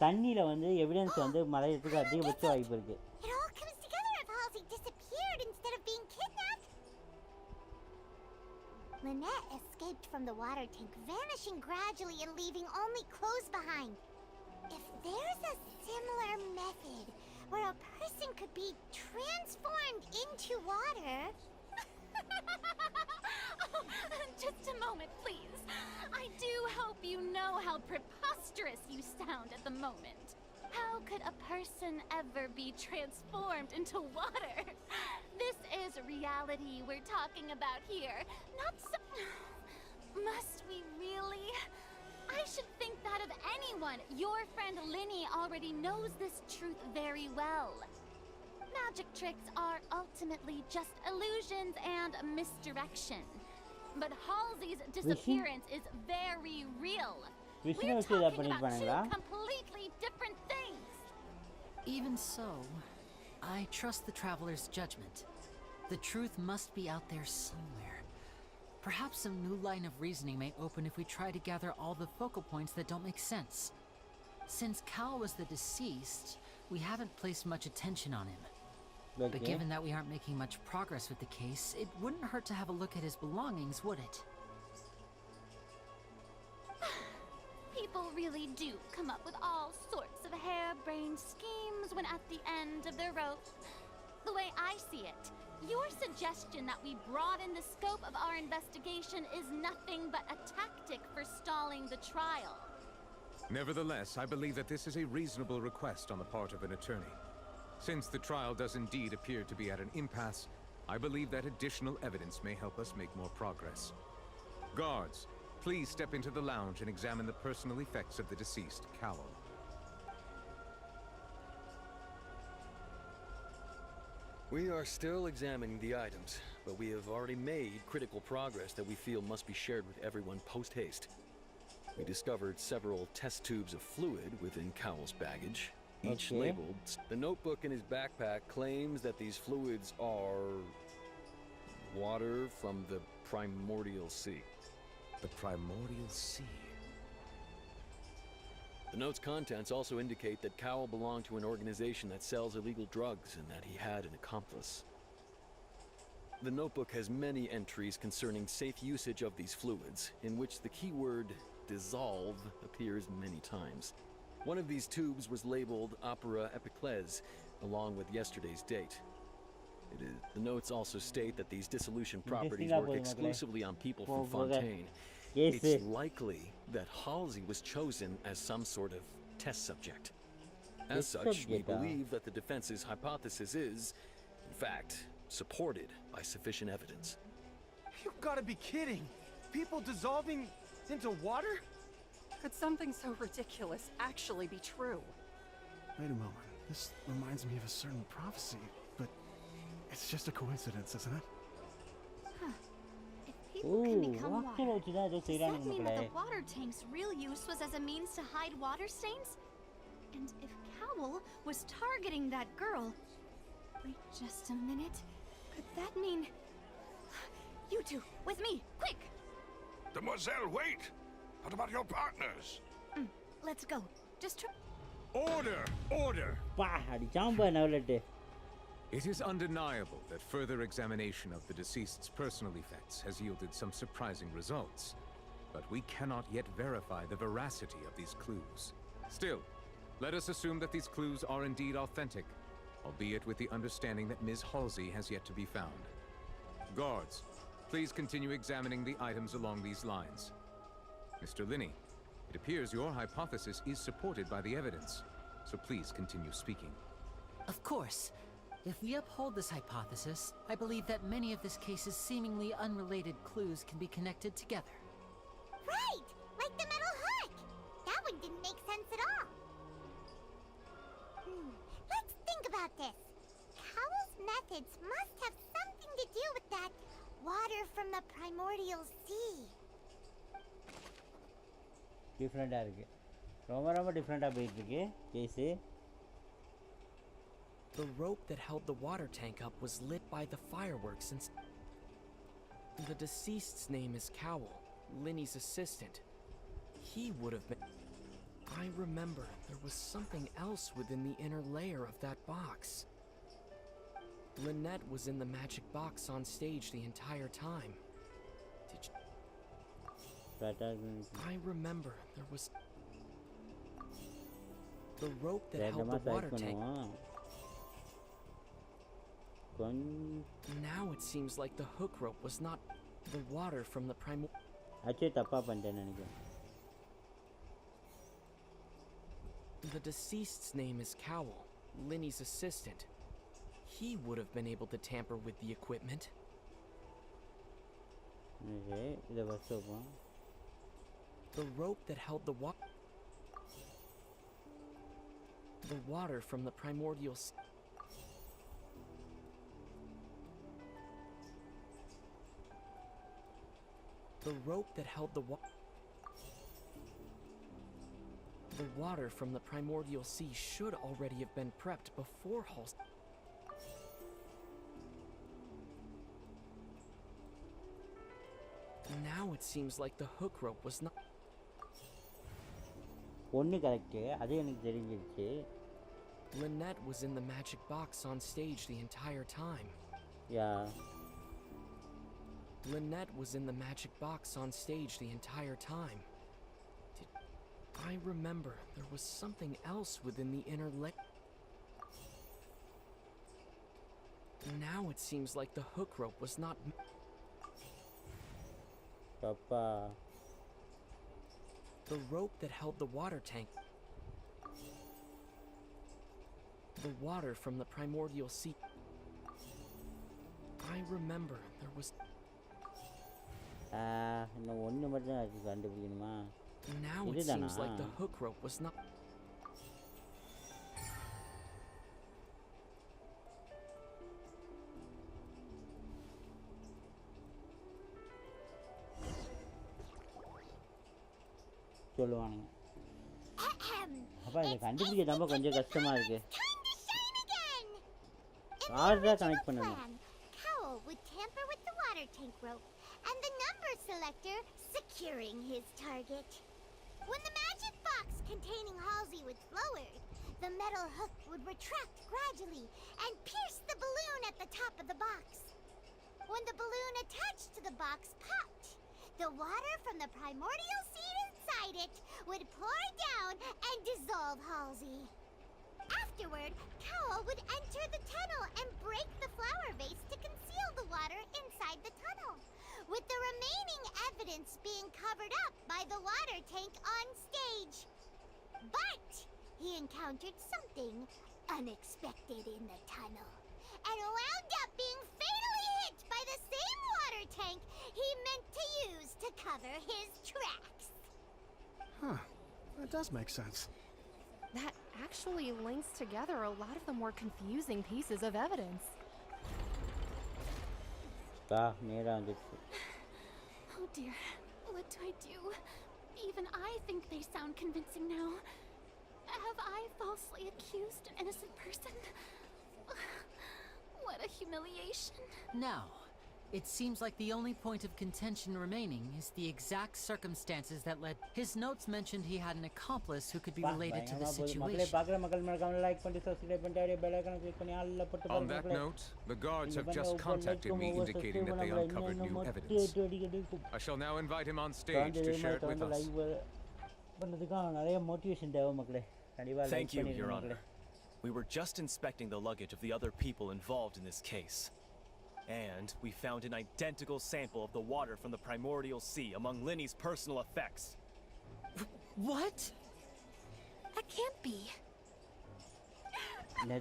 தண்ணியில் வந்து evidence வந்து மறையிறதுக்கு அதிகபட்ச வாய்ப்பு இருக்கு. It all comes together if Halsey disappeared instead of being kidnapped. Lynette escaped from the water tank, vanishing gradually and leaving only clothes behind. If there's a similar method where a person could be transformed into water... Just a moment, please. I do hope you know how preposterous you sound at the moment. How could a person ever be transformed into water? This is reality we're talking about here, not so... Must we really? I should think that of anyone. Your friend Linny already knows this truth very well. Magic tricks are ultimately just illusions and misdirection. But Halsey's disappearance is very real. We're talking about two completely different things. Even so, I trust the Traveler's judgment. The truth must be out there somewhere. Perhaps some new line of reasoning may open if we try to gather all the focal points that don't make sense. Since Cal was the deceased, we haven't placed much attention on him. But given that we aren't making much progress with the case, it wouldn't hurt to have a look at his belongings, would it? People really do come up with all sorts of harebrained schemes when at the end of the rope. The way I see it, your suggestion that we broaden the scope of our investigation is nothing but a tactic for stalling the trial. Nevertheless, I believe that this is a reasonable request on the part of an attorney. Since the trial does indeed appear to be at an impasse, I believe that additional evidence may help us make more progress. Guards, please step into the lounge and examine the personal effects of the deceased, Cowell. We are still examining the items, but we have already made critical progress that we feel must be shared with everyone post-haste. We discovered several test tubes of fluid within Cowell's baggage, each labeled. The notebook in his backpack claims that these fluids are water from the primordial sea. The primordial sea? The note's contents also indicate that Cowell belonged to an organization that sells illegal drugs and that he had an accomplice. The notebook has many entries concerning safe usage of these fluids, in which the keyword dissolve appears many times. One of these tubes was labeled Opera Epiclese, along with yesterday's date. The notes also state that these dissolution properties work exclusively on people from Fontaine. It's likely that Halsey was chosen as some sort of test subject. As such, we believe that the defense's hypothesis is, in fact, supported by sufficient evidence. You've got to be kidding! People dissolving into water? Could something so ridiculous actually be true? Wait a moment. This reminds me of a certain prophecy, but it's just a coincidence, isn't it? People can become water. Does that mean that the water tank's real use was as a means to hide water stains? And if Cowell was targeting that girl... Wait just a minute. Could that mean... You two, with me, quick! Demoiselle, wait! What about your partners? Let's go. Just try... Order! Order! It is undeniable that further examination of the deceased's personal effects has yielded some surprising results, but we cannot yet verify the veracity of these clues. Still, let us assume that these clues are indeed authentic, albeit with the understanding that Ms. Halsey has yet to be found. Guards, please continue examining the items along these lines. Mr. Linney, it appears your hypothesis is supported by the evidence, so please continue speaking. Of course. If we uphold this hypothesis, I believe that many of this case's seemingly unrelated clues can be connected together. Right! Like the metal hook! That one didn't make sense at all. Let's think about this. Cowell's methods must have something to do with that water from the primordial sea. Different இருக்கு. ரொம்ப different போயிட்டு இருக்கு case. The rope that held the water tank up was lit by the fireworks since... The deceased's name is Cowell, Linny's assistant. He would have been... I remember there was something else within the inner layer of that box. Lynette was in the magic box on stage the entire time. Did you... I remember there was... The rope that held the water tank... Now it seems like the hook rope was not the water from the The deceased's name is Cowell, Linny's assistant. He would have been able to tamper with the equipment. Okay, the one. The rope that held the water from the primordial sea. The rope that held the water from the primordial sea should already have been prepped before Halsey. Now it seems like the hook rope was not. ஒன்னு correct அது எனக்கு தெரிஞ்சிருச்சு. Lynette was in the magic box on stage the entire time. Yeah. Lynette was in the magic box on stage the entire time. I remember there was something else within the inner Now it seems like the hook rope was not. Papa. The rope that held the water tank. The water from the primordial sea. I remember there was. இன்னும் ஒன்று மட்டும் அதுக்கு கண்டுபிடிக்கணுமா? Now it seems like the hook rope was not. சொல்லுவானுங்க. அப்பா இதை கண்டுபிடிக்க ரொம்ப கொஞ்சம் கஷ்டமா இருக்கு. யார்தான் கனெக்ட் பண்ணணும்? Cowell would tamper with the water tank rope and the number selector securing his target. When the magic box containing Halsey was lowered, the metal hook would retract gradually and pierce the balloon at the top of the box. When the balloon attached to the box popped, the water from the primordial seed inside it would pour down and dissolve Halsey. Afterward, Cowell would enter the tunnel and break the flower vase to conceal the water inside the tunnel, with the remaining evidence being covered up by the water tank on stage. But he encountered something unexpected in the tunnel and wound up being fatally hit by the same water tank he meant to use to cover his tracks. Huh. That does make sense. That actually links together a lot of the more confusing pieces of evidence. Oh dear, what do I do? Even I think they sound convincing now. Have I falsely accused an innocent person? What a humiliation. Now, it seems like the only point of contention remaining is the exact circumstances that led. His notes mentioned he had an accomplice who could be related to the situation. On that note, the guards have just contacted me indicating that they uncovered new evidence. I shall now invite him on stage to share it with us. Thank you, Your Honor. We were just inspecting the luggage of the other people involved in this case. And we found an identical sample of the water from the primordial sea among Linny's personal effects. What? That can't be. I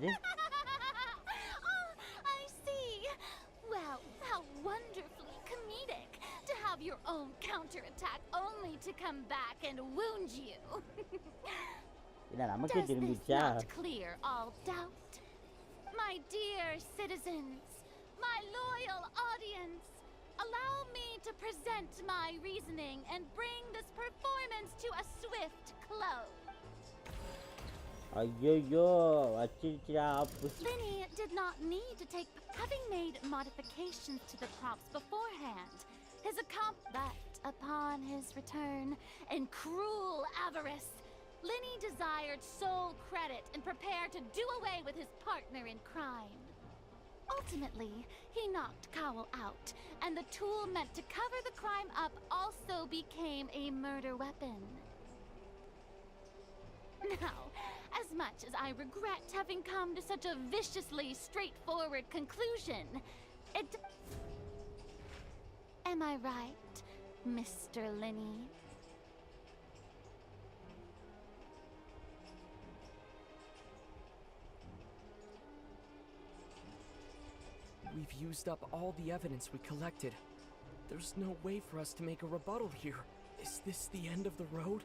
see. Well, how wonderfully comedic to have your own counterattack only to come back and wound you. Does this not clear all doubt? My dear citizens, my loyal audience, allow me to present my reasoning and bring this performance to a swift close. Linny did not need to take, having made modifications to the props beforehand. But upon his return, in cruel avarice, Linny desired sole credit and prepared to do away with his partner in crime. Ultimately, he knocked Cowell out, and the tool meant to cover the crime up also became a murder weapon. Now, as much as I regret having come to such a viciously straightforward conclusion, Am I right, Mr. Linny? We've used up all the evidence we collected. There's no way for us to make a rebuttal here. Is this the end of the road?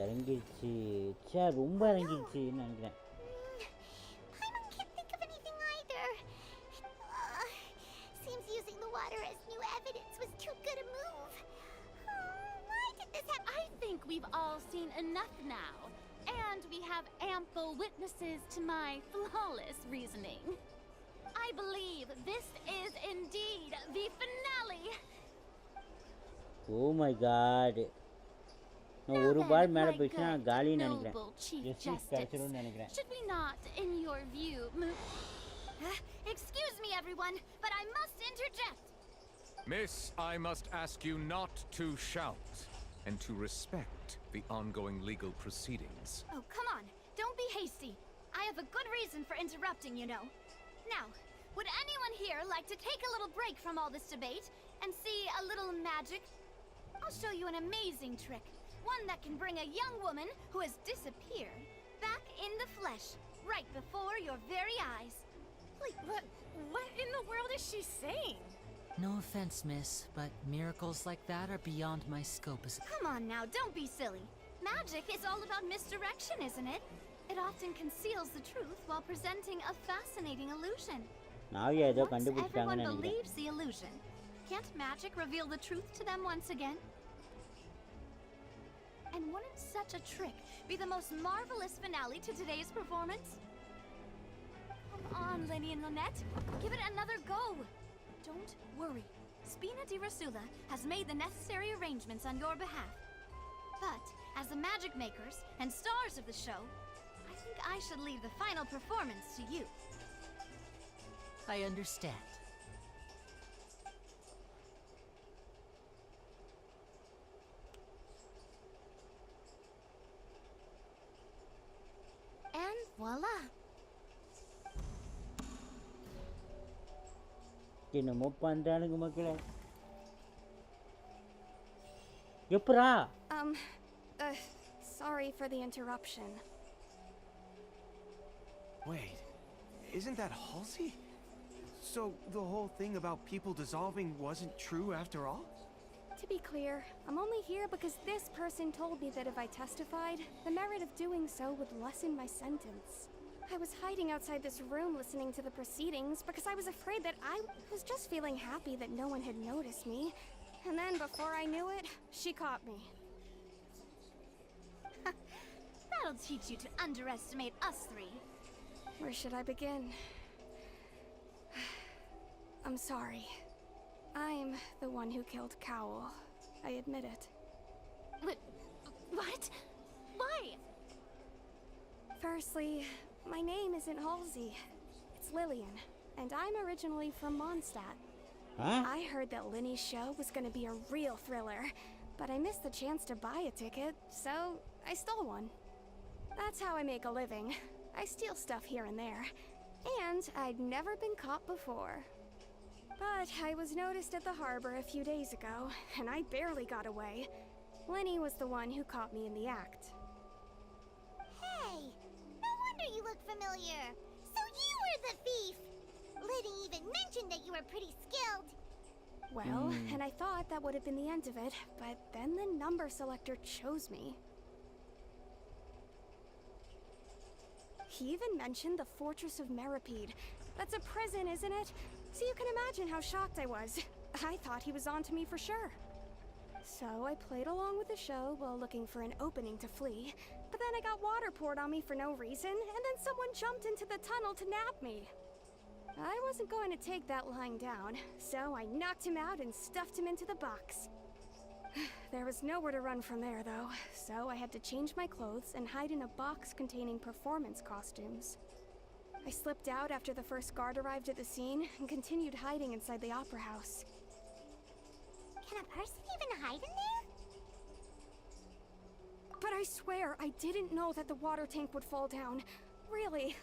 இறங்கிடுச்சு ச்சே ரொம்ப இறங்கிடுச்சுன்னு நினைக்கிறேன் Paimon can't think of anything either. Seems using the water as new evidence was too good a move. Why did this happen? I think we've all seen enough now. And we have ample witnesses to my flawless reasoning. I believe this is indeed the finale. Oh my god. நான் ஒரு பால் மேலே போயிடுச்சுன்னா காலின்னு நினைக்கிறேன் justice கிடைச்சிரும்னு நினைக்கிறேன் Should we not, in your view, move? Excuse me, everyone, but I must interject. Miss, I must ask you not to shout and to respect the ongoing legal proceedings. Oh, come on. Don't be hasty. I have a good reason for interrupting, you know. Now, would anyone here like to take a little break from all this debate and see a little magic? I'll show you an amazing trick. One that can bring a young woman who has disappeared back in the flesh, right before your very eyes. Like, what in the world is she saying? No offense, miss, but miracles like that are beyond my scope as... Come on now, don't be silly. Magic is all about misdirection, isn't it? It often conceals the truth while presenting a fascinating illusion. Once everyone believes the illusion, can't magic reveal the truth to them once again? And wouldn't such a trick be the most marvelous finale to today's performance? Come on, Lenny and Lynette. Give it another go. Don't worry. Spina di Rasula has made the necessary arrangements on your behalf. But, as the magic makers and stars of the show, I think I should leave the final performance to you. I understand. And voila! என்னமோ பண்றானுங்க மக்களே எப்பரா Sorry for the interruption. Wait, isn't that Halsey? So the whole thing about people dissolving wasn't true after all? To be clear, I'm only here because this person told me that if I testified, the merit of doing so would lessen my sentence. I was hiding outside this room listening to the proceedings because I was afraid that I was just feeling happy that no one had noticed me. And then before I knew it, she caught me. That'll teach you to underestimate us three. Where should I begin? I'm sorry. I'm the one who killed Cowl. I admit it. What? Why? Firstly, my name isn't Halsey. It's Lillian, and I'm originally from Mondstadt. Huh? I heard that Linny's show was gonna be a real thriller, but I missed the chance to buy a ticket, so I stole one. That's how I make a living. I steal stuff here and there, and I'd never been caught before. But I was noticed at the harbor a few days ago, and I barely got away. Lenny was the one who caught me in the act. Hey, no wonder you look familiar. So you were the thief. Liddy even mentioned that you were pretty skilled. Well, and I thought that would have been the end of it, but then the number selector chose me. He even mentioned the Fortress of Meripede. That's a prison, isn't it? So you can imagine how shocked I was. I thought he was onto me for sure. So I played along with the show while looking for an opening to flee, but then I got water poured on me for no reason, and then someone jumped into the tunnel to nab me. I wasn't going to take that lying down, so I knocked him out and stuffed him into the box. There was nowhere to run from there, though, so I had to change my clothes and hide in a box containing performance costumes. I slipped out after the first guard arrived at the scene and continued hiding inside the opera house. Can a person even hide in there? But I swear, I didn't know that the water tank would fall down. Really,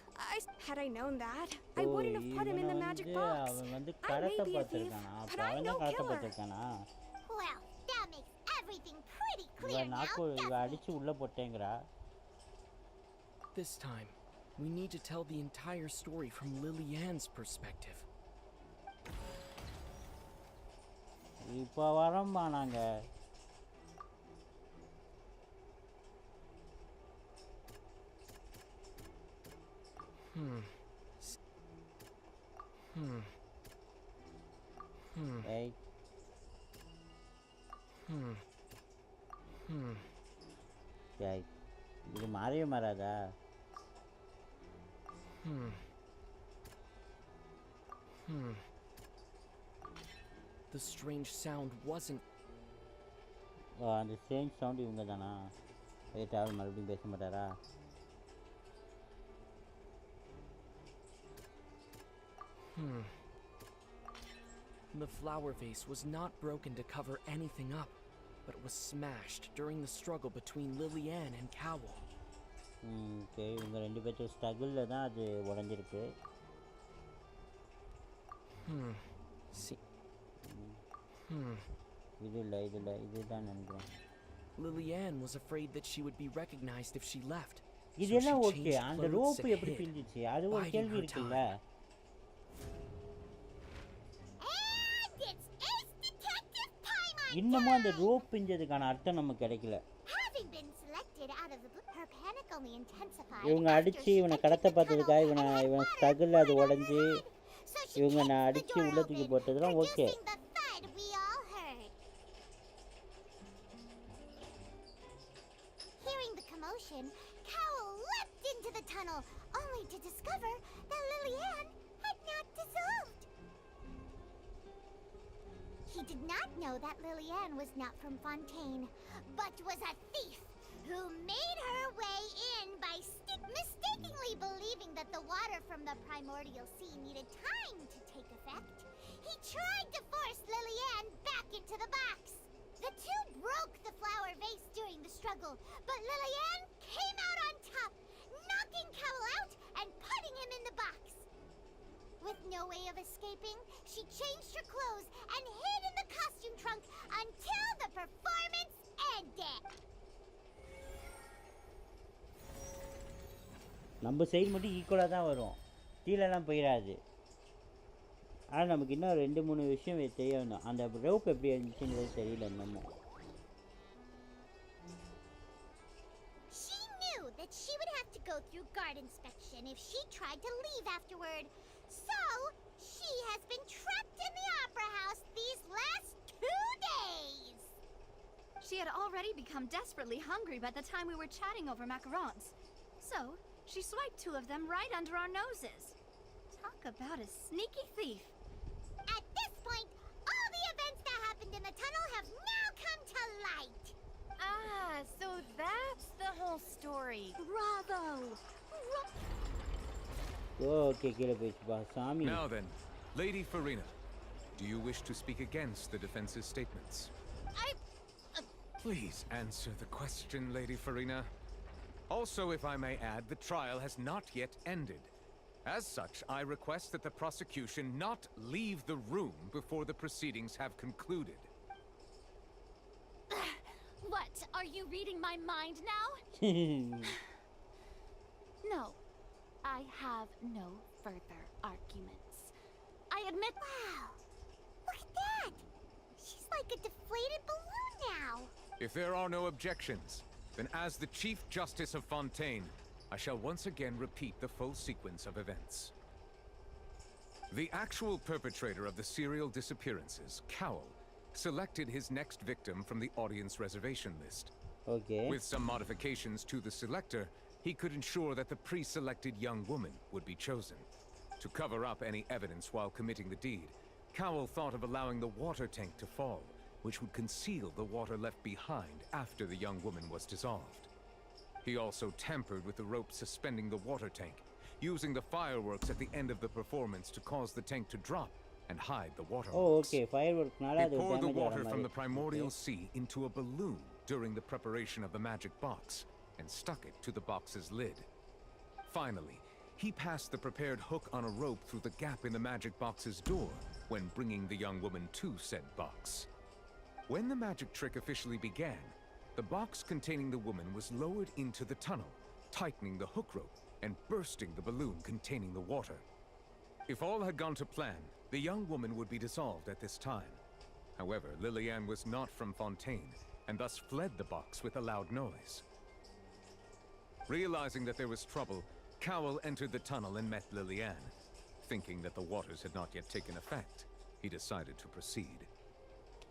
had I known that, I wouldn't have put him in the magic box. I may be a thief, but I'm no killer. Well, that makes everything pretty clear now, doesn't it? This time, We need to tell the entire story from Lillian's perspective. இப்போ வரோம்மா நாங்க. Hey. Jai. இது மாறிய மாறாதா? The strange sound wasn't. அந்த strange sound இவங்க தானா? Wait அவர் மறுபடியும் பேச மாட்டாரா? The flower vase was not broken to cover anything up, but was smashed during the struggle between Lillian and Cowell. Okay, இவங்க ரெண்டு பேரும் ஸ்ட்ரகிள்ல தான் அது உடைஞ்சிருக்கு. இதுதான் நினைக்கிறேன். Lillian was afraid that she would be recognized if she left. இதெல்லாம் okay. அந்த rope எப்படி பிரிஞ்சிச்சு? அது ஒரு கேள்வி இருக்குல்ல. இன்னமும் அந்த ரோப் பிஞ்சதுக்கான அர்த்தம் நமக்கு கிடைக்கல. இவங்க அடிச்சு இவனை கடத்த பார்த்ததுக்காக இவன் ஸ்ட்ரகிள் அது உடைஞ்சு இவங்க நான் அடிச்சு உள்ள தூக்கி போட்டதுலாம் okay. Cowell leapt into the tunnel, only to discover that Lillian had not dissolved. He did not know that Lillian was not from Fontaine, but was a thief who made her way in by mistakenly believing that the water from the primordial sea needed time to take effect. He tried to force Lillian back into the box. The two broke the flower vase during the struggle, but Lillian came out on top, knocking Cowell out and putting him in the box. With no way of escaping, she changed her clothes and hid in the costume trunk until the performance ended. நம்ம side மட்டும் ஈக்குவலாக தான் வரும், கீழெல்லாம் போயிடாது. ஆனால் நமக்கு இன்னும் 2-3 விஷயம் தெரிய வேணும். அந்த ரோப் எப்படி இருந்துச்சுங்கிறது தெரியல இன்னமும். She knew that she would have to go through guard inspection if she tried to leave afterward. So, she has been trapped in the opera house these last 2 days. She had already become desperately hungry by the time we were chatting over macarons. So, she swiped 2 of them right under our noses. Talk about a sneaky thief. At this point, all the events that happened in the tunnel have now come to light. Ah, so that's the whole story. Bravo! Okay, Sami. Now then, Lady Farina, do you wish to speak against the defense's statements? Please answer the question, Lady Farina. Also, if I may add, the trial has not yet ended. As such, I request that the prosecution not leave the room before the proceedings have concluded. What? Are you reading my mind now? No. I have no further arguments. I admit. Wow! Look at that! She's like a deflated balloon now! If there are no objections, then as the Chief Justice of Fontaine, I shall once again repeat the full sequence of events. The actual perpetrator of the serial disappearances, Cowell, selected his next victim from the audience reservation list. Okay. With some modifications to the selector, he could ensure that the pre-selected young woman would be chosen. To cover up any evidence while committing the deed, Cowell thought of allowing the water tank to fall, which would conceal the water left behind after the young woman was dissolved. He also tampered with the rope suspending the water tank, using the fireworks at the end of the performance to cause the tank to drop and hide the waterworks. Oh, okay. Fireworks. He poured the water from the primordial sea into a balloon during the preparation of the magic box and stuck it to the box's lid. Finally, he passed the prepared hook on a rope through the gap in the magic box's door when bringing the young woman to said box. When the magic trick officially began, the box containing the woman was lowered into the tunnel, tightening the hook rope and bursting the balloon containing the water. If all had gone to plan, the young woman would be dissolved at this time. However, Lillian was not from Fontaine, and thus fled the box with a loud noise. Realizing that there was trouble, Cowell entered the tunnel and met Lillian. Thinking that the waters had not yet taken effect, he decided to proceed.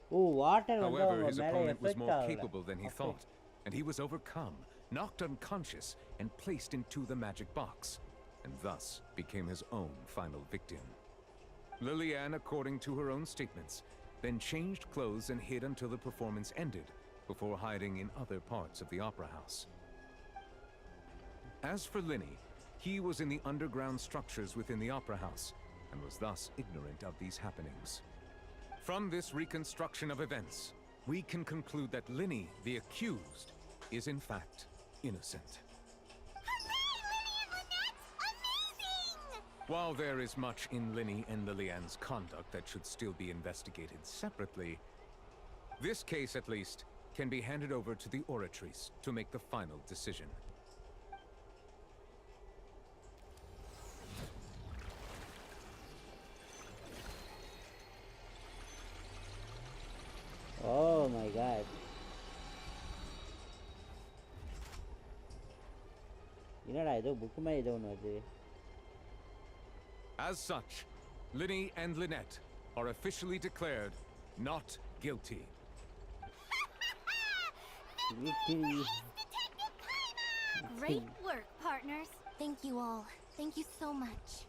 However, his opponent was more capable than he thought, and he was overcome, knocked unconscious, and placed into the magic box, and thus became his own final victim. Lillian, according to her own statements, then changed clothes and hid until the performance ended, before hiding in other parts of the opera house. As for Linny, he was in the underground structures within the opera house, and was thus ignorant of these happenings. From this reconstruction of events, we can conclude that Linny, the accused, is in fact innocent. While there is much in Linny and Lillian's conduct that should still be investigated separately, this case, at least, can be handed over to the Oratrice to make the final decision. Oh my god. As such, Linny and Lynette are officially declared not guilty. Great work, partners. Thank you all. Thank you so much.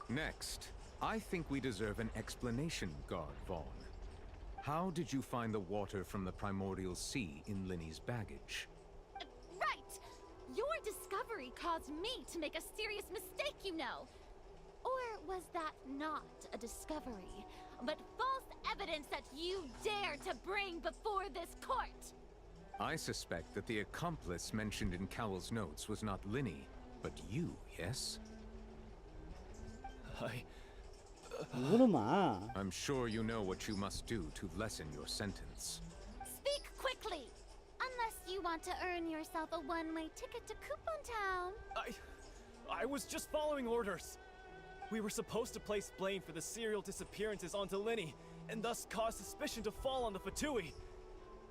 Next, I think we deserve an explanation, Guard Vaughn. How did you find the water from the primordial sea in Linny's baggage? Right! Your discovery caused me to make a serious mistake, you know. Or was that not a discovery, but false evidence that you dare to bring before this court? I suspect that the accomplice mentioned in Cowell's notes was not Linny, but you, yes? I'm sure you know what you must do to lessen your sentence. Speak quickly! Unless you want to earn yourself a one-way ticket to Coupon Town. I was just following orders. We were supposed to place blame for the serial disappearances onto Linny, and thus cause suspicion to fall on the Fatui.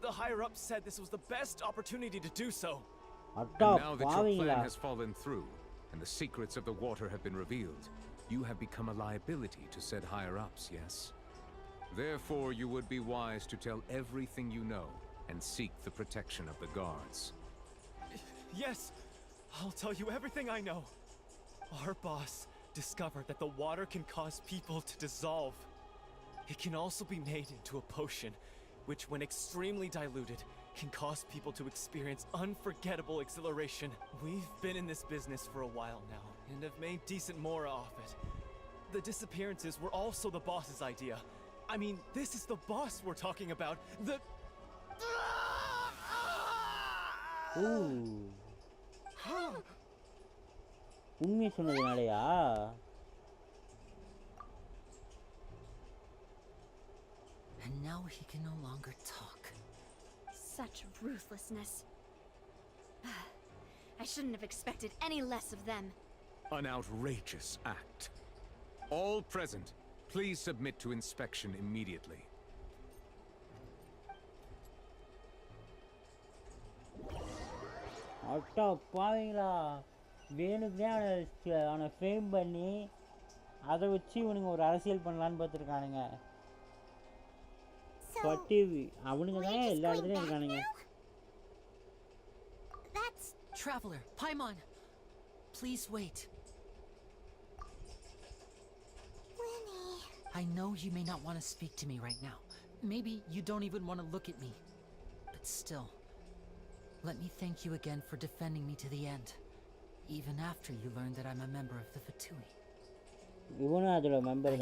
The higher-ups said this was the best opportunity to do so. And now that your plan has fallen through, and the secrets of the water have been revealed, you have become a liability to said higher-ups, yes? Therefore, you would be wise to tell everything you know, and seek the protection of the guards. Yes, I'll tell you everything I know. Our boss discovered that the water can cause people to dissolve. It can also be made into a potion, which when extremely diluted, can cause people to experience unforgettable exhilaration. We've been in this business for a while now, and have made decent more off it. The disappearances were also the boss's idea. I mean, this is the boss we're talking about. The... உண்மை சொன்னதுனாலயா? And now he can no longer talk. Such ruthlessness. I shouldn't have expected any less of them. An outrageous act. All present, please submit to inspection immediately. அட்டா பாவீங்களா, வேணுக்குனே அவனை frame பண்ணி அதை வச்சு இவனுங்க ஒரு அரசியல் பண்ணலான்னு பார்த்துருக்கானுங்க. பட்டி அவனுங்க தான் எல்லா இடத்துலையும் இருக்கானுங்க. Traveler, Paimon, please wait. Winnie. I know you may not want to speak to me right now. Maybe you don't even want to look at me. But still, let me thank you again for defending me to the end, even after you learned that I'm a member of the Fatui.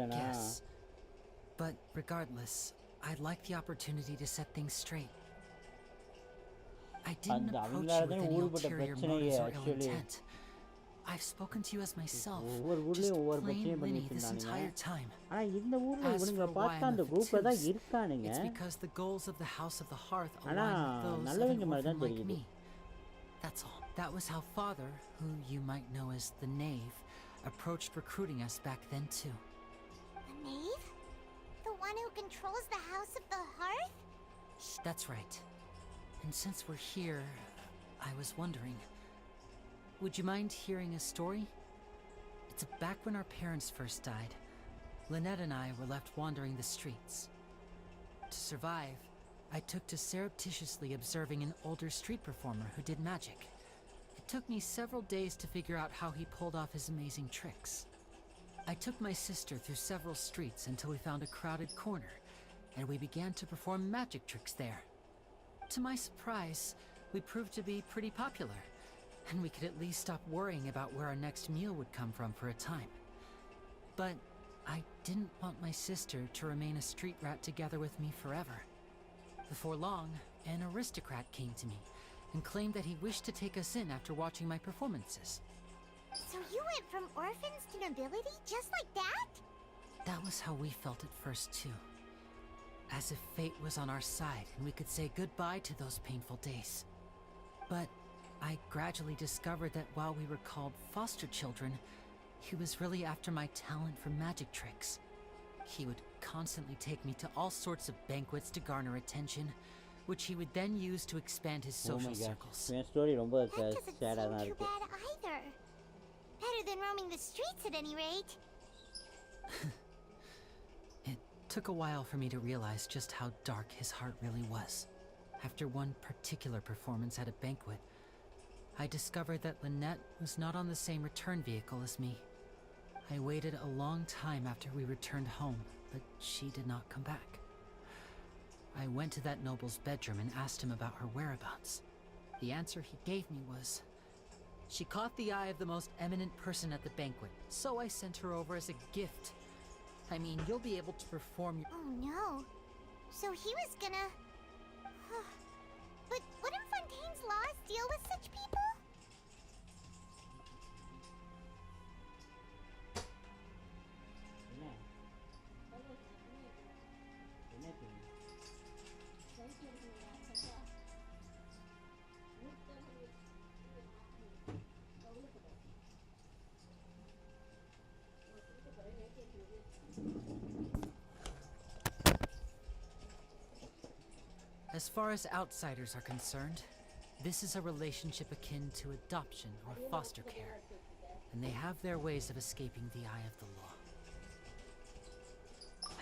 I guess. But regardless, I'd like the opportunity to set things straight. I didn't approach you with any ulterior motives or ill intent. I've spoken to you as myself, just plain Linny this entire time. As for why I'm a Fatui, it's because the goals of the House of the Hearth align with those of an orphan like me. That's all. That was how Father, who you might know as the Knave, approached recruiting us back then too. The Knave? The one who controls the House of the Hearth? That's right. And since we're here, I was wondering, would you mind hearing a story? It's back when our parents first died. Lynette and I were left wandering the streets. To survive, I took to surreptitiously observing an older street performer who did magic. It took me several days to figure out how he pulled off his amazing tricks. I took my sister through several streets until we found a crowded corner, and we began to perform magic tricks there. To my surprise, we proved to be pretty popular, and we could at least stop worrying about where our next meal would come from for a time. But I didn't want my sister to remain a street rat together with me forever. Before long, an aristocrat came to me and claimed that he wished to take us in after watching my performances. So you went from orphans to nobility just like that? That was how we felt at first too. As if fate was on our side and we could say goodbye to those painful days. But I gradually discovered that while we were called foster children, he was really after my talent for magic tricks. He would constantly take me to all sorts of banquets to garner attention, which he would then use to expand his social circles. That doesn't seem too bad either. Better than roaming the streets at any rate. It took a while for me to realize just how dark his heart really was. After one particular performance at a banquet, I discovered that Lynette was not on the same return vehicle as me. I waited a long time after we returned home, but she did not come back. I went to that noble's bedroom and asked him about her whereabouts. The answer he gave me was, she caught the eye of the most eminent person at the banquet, so I sent her over as a gift. I mean, you'll be able to perform your— Oh no. So he was gonna... But wouldn't Fontaine's laws deal with such people? As far as outsiders are concerned, this is a relationship akin to adoption or foster care, and they have their ways of escaping the eye of the law.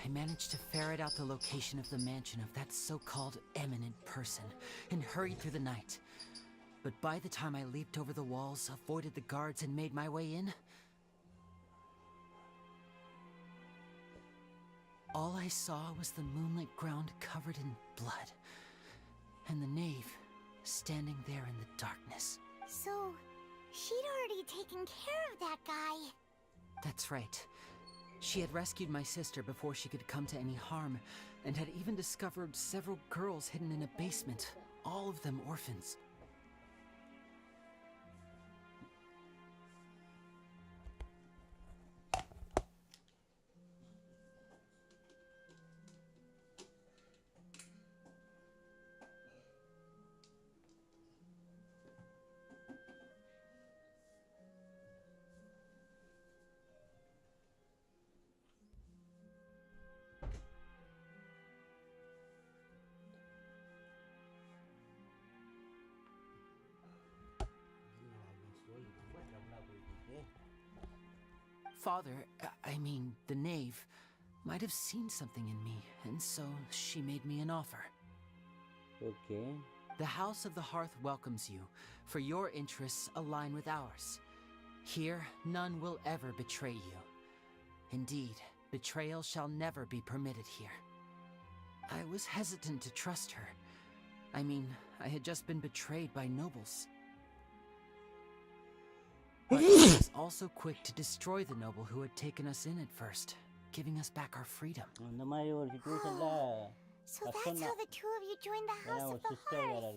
I managed to ferret out the location of the mansion of that so-called eminent person and hurried through the night. But by the time I leaped over the walls, avoided the guards, and made my way in, all I saw was the moonlit ground covered in blood, and the Knave standing there in the darkness. So, she'd already taken care of that guy. That's right. She had rescued my sister before she could come to any harm, and had even discovered several girls hidden in a basement, all of them orphans. Father, I mean, the Knave, might have seen something in me, and so she made me an offer. Okay. The House of the Hearth welcomes you, for your interests align with ours. Here, none will ever betray you. Indeed, betrayal shall never be permitted here. I was hesitant to trust her. I mean, I had just been betrayed by nobles. But I was also quick to destroy the noble who had taken us in at first, giving us back our freedom. So that's how the two of you joined the House of the Hearth.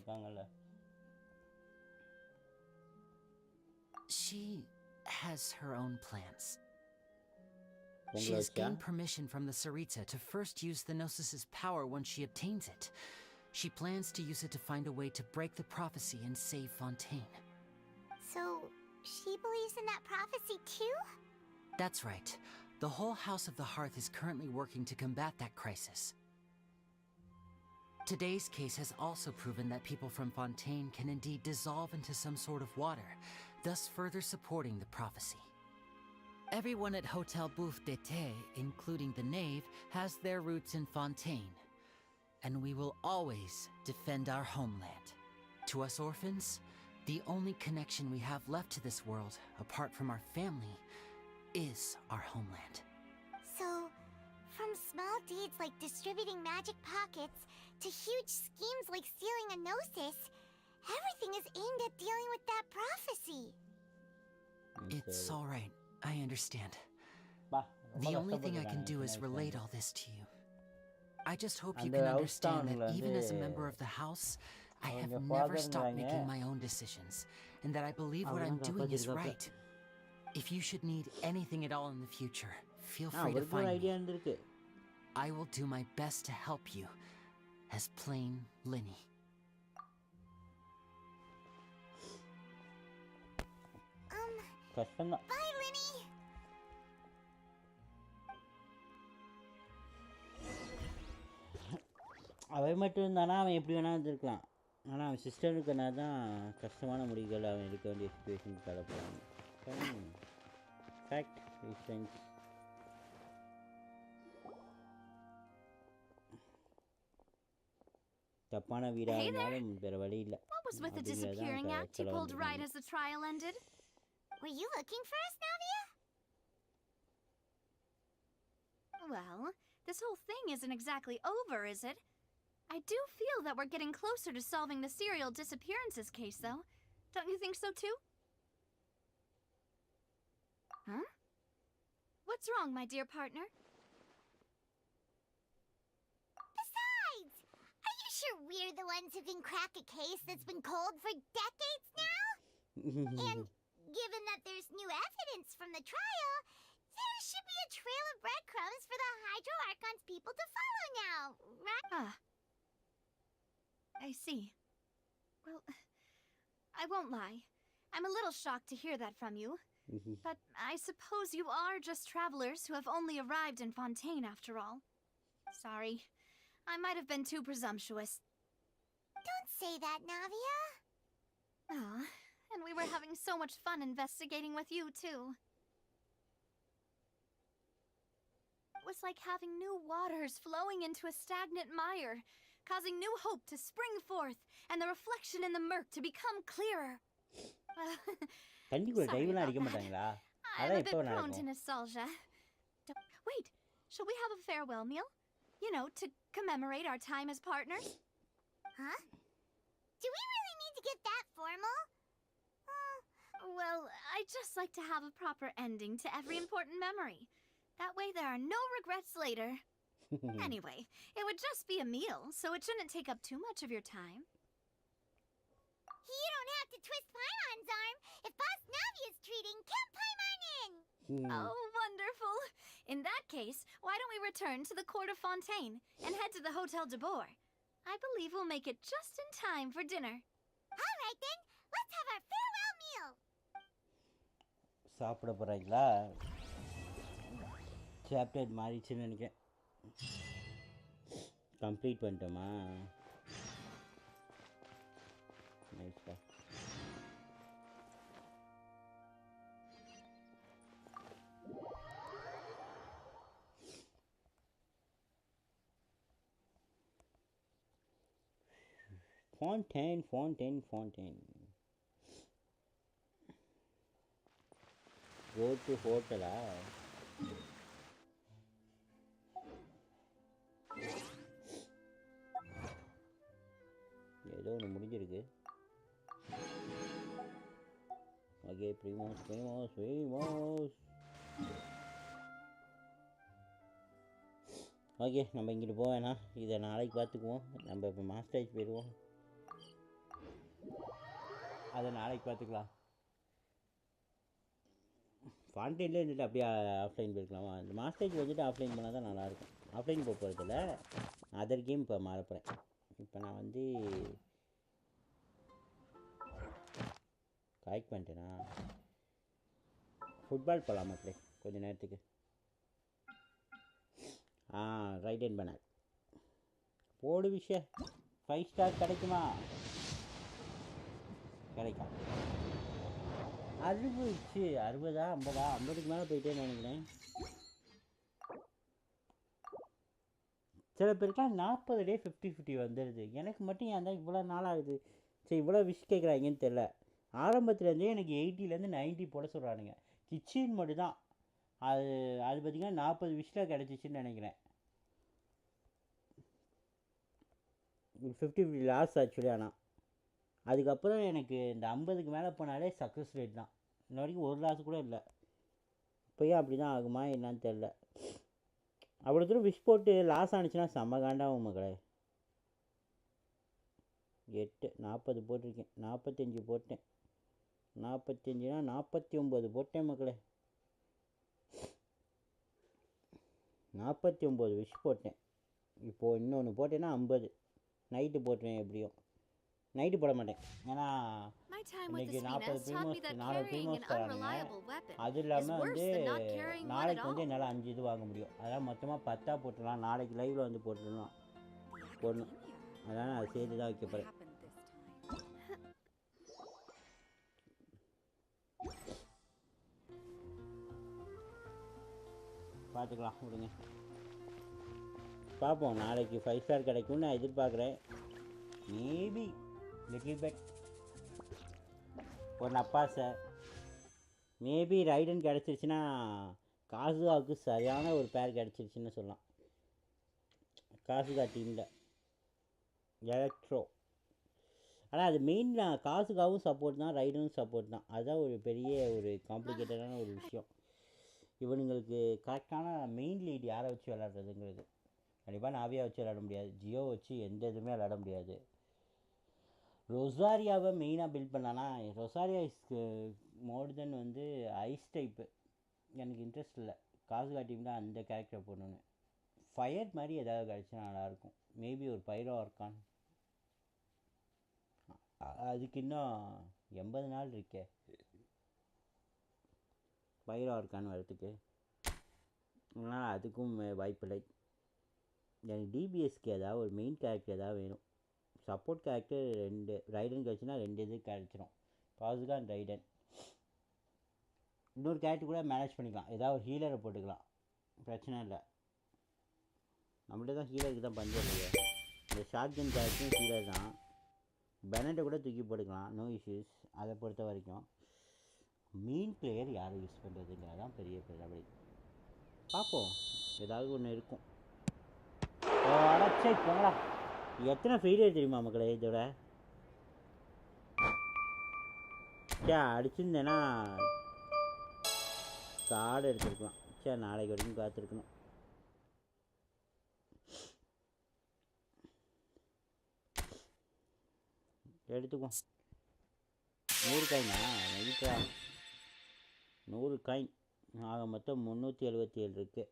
She has her own plans. She has gained permission from the Tsaritsa to first use the Gnosis' power once she obtains it. She plans to use it to find a way to break the prophecy and save Fontaine. So, she believes in that prophecy too? That's right. The whole House of the Hearth is currently working to combat that crisis. Today's case has also proven that people from Fontaine can indeed dissolve into some sort of water, thus further supporting the prophecy. Everyone at Hotel Bouffe d'été, including the Knave, has their roots in Fontaine. And we will always defend our homeland. To us orphans, the only connection we have left to this world, apart from our family, is our homeland. So, from small deeds like distributing magic pockets to huge schemes like stealing a gnosis, everything is aimed at dealing with that prophecy. It's all right. I understand. The only thing I can do is relate all this to you. I just hope you can understand that even as a member of the House, I have never stopped making my own decisions, and that I believe what I'm doing is right. If you should need anything at all in the future, feel free to find me. I will do my best to help you, as plain Linny. Bye, Linny! அவன் மட்டும் இருந்தானா அவன் எப்படி வேணா இருந்திருக்கலாம். ஆனால் அவன் sister இருக்கனா தான் கஷ்டமான முடிவுகள் அவன் எடுக்க வேண்டிய சுச்சுவேஷனுக்கு தள்ளப்படுறாங்க. Fact reasons. தப்பான வீடா இருந்தாலும் வேற வழி இல்லை. What was with the disappearing act you pulled right as the trial ended? Were you looking for us, Navia? Well, this whole thing isn't exactly over, is it? I do feel that we're getting closer to solving the serial disappearances case, though. Don't you think so, too? Huh? What's wrong, my dear partner? Besides, are you sure we're the ones who can crack a case that's been cold for decades now? And given that there's new evidence from the trial, there should be a trail of breadcrumbs for the Hydro Archon's people to follow now, right? Ah. I see. Well, I won't lie. I'm a little shocked to hear that from you. But I suppose you are just travelers who have only arrived in Fontaine after all. Sorry. I might have been too presumptuous. Don't say that, Navia. Oh, and we were having so much fun investigating with you, too. It was like having new waters flowing into a stagnant mire, causing new hope to spring forth, and the reflection in the murk to become clearer. Sorry about that. I'm a bit prone to nostalgia. Wait, shall we have a farewell meal? You know, to commemorate our time as partners? Huh? Do we really need to get that formal? Well, I'd just like to have a proper ending to every important memory. That way there are no regrets later. Anyway, it would just be a meal, so it shouldn't take up too much of your time. You don't have to twist Paimon's arm. If Boss Navia's treating, count Paimon in! Oh, wonderful. In that case, why don't we return to the Court of Fontaine and head to the Hotel de Boer? I believe we'll make it just in time for dinner. All right then, let's have our farewell meal. சாப்பிட போறாங்களா? Chapter மாறிச்சுன்னு நினைக்கிறேன். Complete பண்ணிட்டோமா? நைஸ்டா. Fontaine. Go to hotel. ஏதோ ஒன்று முடிஞ்சிருக்கு. Okay, ப்ரீமோஸ். Okay, நம்ம இங்கிட்டு போக வேணாம். இதை நாளைக்கு பார்த்துக்குவோம். நம்ம இப்போ மாஸ்டேஜ் போயிடுவோம். அதை நாளைக்கு பார்த்துக்கலாம். ஃபான்டைன்லேயே இருந்துட்டு அப்படியே ஆஃப்லைன் போயிருக்கலாமா? இந்த மாஸ்டேஜ் வந்துட்டு ஆஃப்லைன் போனால் தான் நல்லாயிருக்கும். ஆஃப்லைன் போக போகிறதில்ல, அதர் கேம் இப்போ மாறப்போகிறேன். இப்போ நான் வந்து லைக் பண்ணிட்டேனா? ஃபுட்பால் போகலாம் மக்களே கொஞ்ச நேரத்துக்கு. ரைட் ஹேண்ட் பேனர் போடு விஷயம். 5 ஸ்டார் கிடைக்குமா? கிடைக்கும். 60 60 50 50க்கு மேலே போயிட்டேன்னு நினைக்கிறேன். சில பேருக்குலாம் 40 டே 50-50 வந்துடுது. எனக்கு மட்டும் ஏன் தான் இவ்வளோ நாள் ஆகுது? சரி, இவ்வளோ விஷ் கேட்குறாங்கன்னு தெரில. ஆரம்பத்துலேருந்தே எனக்கு 80லேருந்து 90 போட சொல்கிறானுங்க. கிச்சன் மட்டும் தான் அது பார்த்திங்கன்னா 40 விஷில் கிடச்சிச்சின்னு நினைக்கிறேன். 50-50 லாஸ் ஆக்சுவலி. ஆனால் அதுக்கப்புறம் எனக்கு இந்த 50க்கு மேலே போனாலே சக்ஸஸ் ரேட் தான். இன்ன வரைக்கும் ஒரு லாஸ் கூட இல்லை. இப்போயும் அப்படி தான் ஆகுமா என்னான்னு தெரில. அவ்வளோ தூரம் விஷ் போட்டு லாஸ் ஆனிச்சுன்னா செம்ம காண்டாகும் மக்களே. 8 40 போட்டிருக்கேன். 45 போட்டேன். 45னா 49 போட்டேன் மக்களே. 49 விஷ் போட்டேன். இப்போது இன்னொன்று போட்டேன்னா 50. நைட்டு போட்டுருவேன். எப்படியும் நைட்டு போட மாட்டேன். ஏன்னா இன்றைக்கி 40 ப்ரீமோஸ் தரானுங்க. அது இல்லாமல் வந்து நாளைக்கு வந்து என்னால் 5 இது வாங்க முடியும். அதனால் மொத்தமாக 10 போட்டுடலாம். நாளைக்கு லைவில் வந்து போடணும். அதனால் அதை சேர்த்து தான் வைக்க போகிறேன். பார்த்துக்கலாம் விடுங்க. பார்ப்போம். நாளைக்கு 5 ஸ்டார் கிடைக்கும்னு நான் எதிர்பார்க்குறேன். மேபி லிட்டில் பெட் ஒரு நப்பாசை. மேபி ரைடன் கிடச்சிருச்சுன்னா காசுகாவுக்கு சரியான ஒரு பேர் கிடச்சிருச்சுன்னு சொல்லலாம். காசுகா டீமில் எலக்ட்ரோ. ஆனால் அது மெயின் காசுகாவும் சப்போர்ட் தான், ரைடனும் சப்போர்ட் தான். அதுதான் ஒரு பெரிய ஒரு காம்ப்ளிகேட்டடான ஒரு விஷயம். இவனுங்களுக்கு கரெக்டான மெயின் லீட் யாரை வச்சு விளாட்றதுங்கிறது. கண்டிப்பாக நாவியா வச்சு விளாட முடியாது. ஜியோ வச்சு எந்த இதுவுமே விளாட முடியாது. ரொசாரியாவை மெயினாக பில்ட் பண்ணானா, ரொசாரியா இஸ் மோர் தென் வந்து ஐஸ் டைப்பு. எனக்கு இன்ட்ரெஸ்ட் இல்லை. காசுகா டீமில் அந்த கேரக்டர் போடணுன்னு. ஃபயர் மாதிரி ஏதாவது கிடச்சா நல்லாயிருக்கும். மேபி ஒரு பைரோ ஆர்கான். அதுக்கு இன்னும் 80 நாள் இருக்கே பைரோ ஆர்கான் வரத்துக்கு. அதனால் அதுக்கும் வாய்ப்பில்லை. எனக்கு டிபிஎஸ்க்கு ஏதாவது ஒரு மெயின் கேரக்டர் ஏதாவது வேணும். சப்போர்ட் கேரக்டர் 2 ரைடன் கிடச்சுன்னா 2 இது கிடச்சிரும். காசுகா அண்ட் ரைடன். இன்னொரு கேரக்டர் கூட மேனேஜ் பண்ணிக்கலாம். ஏதாவது ஒரு ஹீலரை போட்டுக்கலாம், பிரச்சனை இல்லை. நம்மள்ட்ட தான் ஹீலருக்கு தான் பஞ்சம் இல்லையே. இந்த ஷார்ட் கன் கேரக்டரும் ஹீலர் தான். பெனட்டை கூட தூக்கி போட்டுக்கலாம், நோ இஷ்யூஸ். அதை பொறுத்த வரைக்கும் மெயின் பிளேயர் யாரை யூஸ் பண்ணுறதுங்கிறது தான் பெரிய பிரச்சனை. பார்ப்போம், ஏதாவது ஒன்று இருக்கும். அடைச்சே போங்களா. எத்தனை ஃபெயிலியர் தெரியுமா மக்களே இதோட? அடிச்சிருந்தேன்னா கார்டு எடுத்துருக்கலாம். நாளைக்கு வரைக்கும் காத்திருக்கணும். எடுத்துக்குவோம். 100 காயினா? நைட்டா 100 காயின். ஆக மொத்தம் 377 இருக்குது.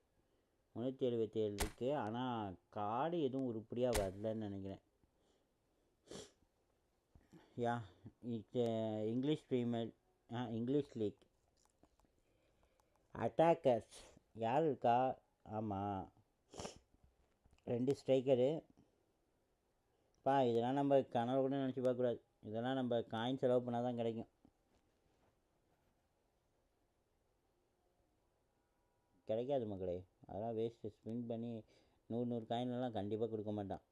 377 இருக்குது. ஆனால் கார்டு எதுவும் உருப்படியாக வரலன்னு நினைக்கிறேன். Yeah English premier English league attackers யார் இருக்கா? ஆமாம், 2 ஸ்ட்ரைக்கரு. இதெல்லாம் நம்ம கனவு கூட நினச்சி பார்க்கக்கூடாது. இதெல்லாம் நம்ம காயின் செலவு பண்ணால் தான் கிடைக்கும். கிடைக்காது மக்களே, அதெல்லாம் வேஸ்ட்டு. ஸ்பின் பண்ணி 100 காயின்லாம் கண்டிப்பாக கொடுக்க மாட்டான்.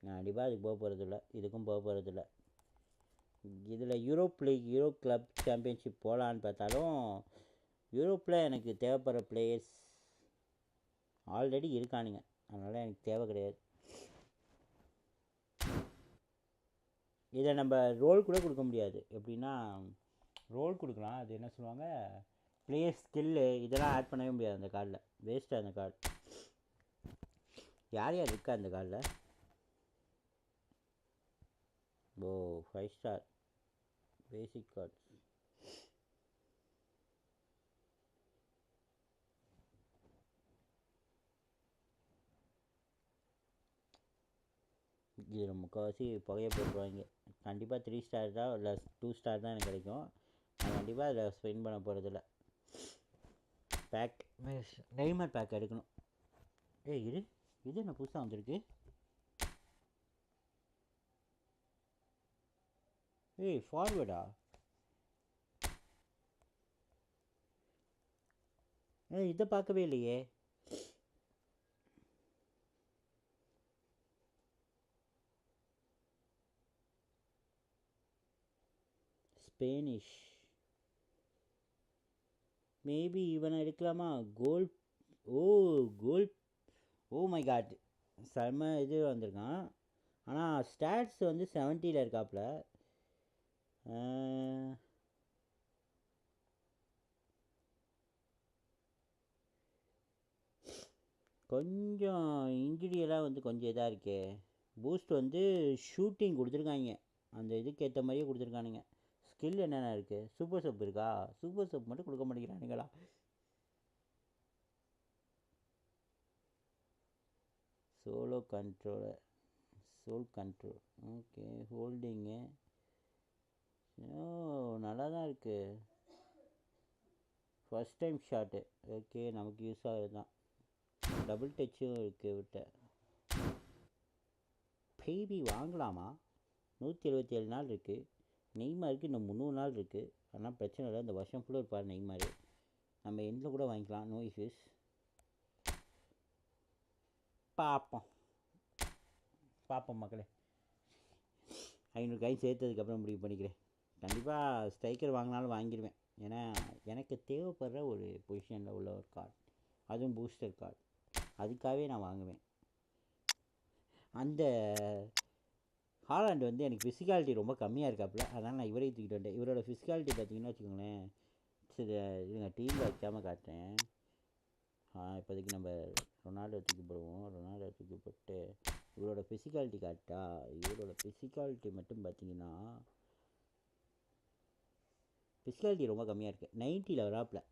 நான் கண்டிப்பாக அதுக்கு போக போகிறதில்ல, இதுக்கும் போக போகிறதில்ல. இதில் Europe league, Europe club championship போகலான்னு பார்த்தாலும் யூரோப்பில் எனக்கு தேவைப்படுற பிளேயர்ஸ் ஆல்ரெடி இருக்கானுங்க. அதனால் எனக்கு தேவை கிடையாது. இதை நம்ம ரோல் கூட கொடுக்க முடியாது. எப்படின்னா ரோல் கொடுக்கலாம், அது என்ன சொல்லுவாங்க, பிளேயர் ஸ்கில்லு இதெல்லாம் ஆட் பண்ணவே முடியாது அந்த கார்டில். வேஸ்ட்டு அந்த கார்டு. யார் யார் இருக்கா அந்த கார்டில்? 5 ஸ்டார் பேசிக் கார்ட்ஸ். இதில் முக்கால்வாசி புகையை போட்டுருவாங்க. கண்டிப்பாக 3 ஸ்டார் தான் இல்லை 2 ஸ்டார் தான் எனக்கு கிடைக்கும். நான் கண்டிப்பாக அதில் ஸ்பெண்ட் பண்ண போகிறதில்ல. பேக் நெய்மர் பேக் எடுக்கணும். ஏய் இது என்ன புதுசாக வந்திருக்கு? ஏய் ஃபார்வேர்டா? இதை பார்க்கவே இல்லையே. ஸ்பேனிஷ் மேபி இவனை எடுக்கலாமா? கோல் ஓ மை காட், செம்ம இது வந்திருக்கான். ஆனால் ஸ்டாட்ஸ் வந்து 70 இருக்காப்புல. கொஞ்சம் இன்ஜுரியெல்லாம் வந்து கொஞ்சம் இதாக இருக்கே. பூஸ்ட் வந்து ஷூட்டிங் கொடுத்துருக்காங்க, அந்த இதுக்கு ஏற்ற மாதிரியே கொடுத்துருக்கானுங்க. ஸ்கில் என்னென்ன இருக்குது? சூப்பர் சப் இருக்கா? சூப்பர் சப் மட்டும் கொடுக்க மாட்டேங்கிறானுங்களா? சோல் கண்ட்ரோல் ஓகே. ஹோல்டிங்கு நல்லா தான் இருக்குது. ஃபஸ்ட் டைம் ஷாட்டு ஓகே, நமக்கு யூஸ் ஆகுது தான். டபுள் டச்சும் இருக்குது விட்ட. பேபி வாங்கலாமா? 177 நாள் இருக்குது. நெய்மாருக்கு இன்னும் 300 நாள் இருக்குது. ஆனால் பிரச்சனை இல்லை, இந்த வருஷம் ஃபுல்லாக இருப்பார் நெய்மார். நம்ம எண்டில் கூட வாங்கிக்கலாம், நோ இஷ்யூஸ். பார்ப்போம் மக்களே. 500 காயின் சேர்த்ததுக்கப்புறம் முடிவு பண்ணிக்கிறேன். கண்டிப்பாக ஸ்ட்ரைக்கர் வாங்கினாலும் வாங்கிடுவேன். ஏன்னா எனக்கு தேவைப்படுற ஒரு பொசிஷனில் உள்ள ஒரு கார்டு, அதுவும் பூஸ்டர் கார்டு. அதுக்காகவே நான் வாங்குவேன். அந்த ஹாலாண்டு வந்து எனக்கு ஃபிசிக்காலிட்டி ரொம்ப கம்மியாக இருக்காப்புல, அதனால் நான் இவரே தூக்கிட்டு வந்துட்டேன். இவரோட ஃபிசிக்காலிட்டி பார்த்தீங்கன்னா வச்சுக்கோங்களேன். சரி இதுங்க டீமில் வைக்காமல் காட்டுறேன். இப்போதைக்கு நம்ம ரொனால்டோ தூக்கி போடுவோம். ரொனால்டோ தூக்கி போட்டு இவரோட ஃபிசிக்காலிட்டி காட்டா. இவரோட ஃபிசிக்காலிட்டி மட்டும் பார்த்தீங்கன்னா ஃபிசிக்காலிட்டி ரொம்ப கம்மியாக இருக்குது. 90 வராப்பில்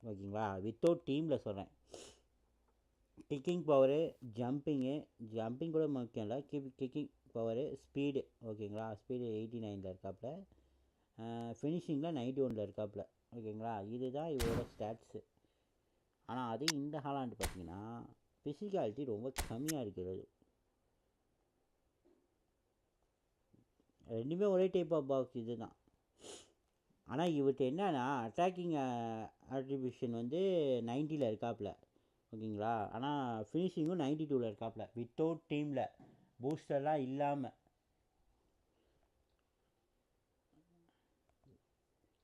ஓகேங்களா. வித்தவுட் டீமில் சொல்கிறேன். கிக்கிங் பவரு, ஜம்பிங் கூட முக்கியம் இல்லை. கிக்கிங் பவரு, ஸ்பீடு ஓகேங்களா. ஸ்பீடு 89 இருக்காப்புல. ஃபினிஷிங்கில் 91 இருக்காப்புல ஓகேங்களா. இதுதான் இவரோட ஸ்டாட்ஸு. ஆனால் அது இந்த ஹாலாண்டு பார்த்தீங்கன்னா ஃபிசிக்காலிட்டி ரொம்ப கம்மியாக இருக்கிறது. ரெண்டுமே ஒரே டைப் ஆஃப் பாக்ஸ் இது தான். ஆனால் இவர்கிட்ட என்னன்னா அட்டாக்கிங் ஆட்ரிபியூஷன் வந்து 90 இருக்காப்புல ஓகேங்களா. ஆனால் ஃபினிஷிங்கும் 92 இருக்காப்புல வித்தவுட் டீமில், பூஸ்டர்லாம் இல்லாமல்.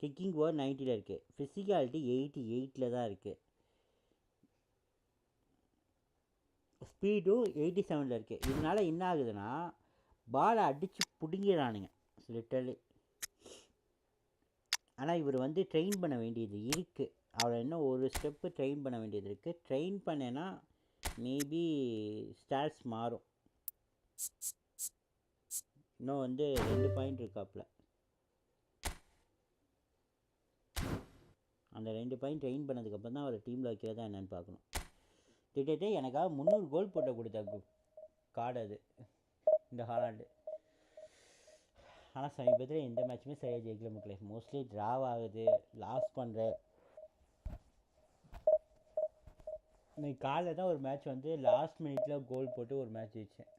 கிக்கிங் பவர் 90 இருக்குது. ஃபிசிக்காலிட்டி 88 தான் இருக்குது. ஸ்பீடும் 87 இருக்குது. இதனால் என்ன ஆகுதுன்னா பாலை அடித்து பிடுங்கிறானுங்க லிட்டரலி. ஆனால் இவர் வந்து ட்ரெயின் பண்ண வேண்டியது இருக்குது. அவரை இன்னும் ஒரு ஸ்டெப்பு ட்ரெயின் பண்ண வேண்டியது இருக்குது. ட்ரெயின் பண்ணேன்னா மேபி ஸ்டாட்ஸ் மாறும். இன்னும் வந்து 2 பாயிண்ட் இருக்காப்புல. அந்த 2 பாயிண்ட் ட்ரெயின் பண்ணதுக்கப்புறம் தான் அவர் டீமில் வைக்கிறதா என்னென்னு பார்க்கணும். கிட்டத்தட்ட எனக்காக 300 கோல் போட்ட கொடுத்த கார்டு அது இந்த ஹாலாண்டு. ஆனால் சமீபத்தில் எந்த மேட்சுமே சரியாக ஜெயிக்கல மக்களே. மோஸ்ட்லி ட்ராவ் ஆகுது, லாஸ் பண்ணுறேன். இன்னைக்கு காலையில் தான் ஒரு மேட்ச் வந்து லாஸ்ட் மினிட்டில் கோல் போட்டு ஒரு மேட்ச் ஜெயித்தேன்.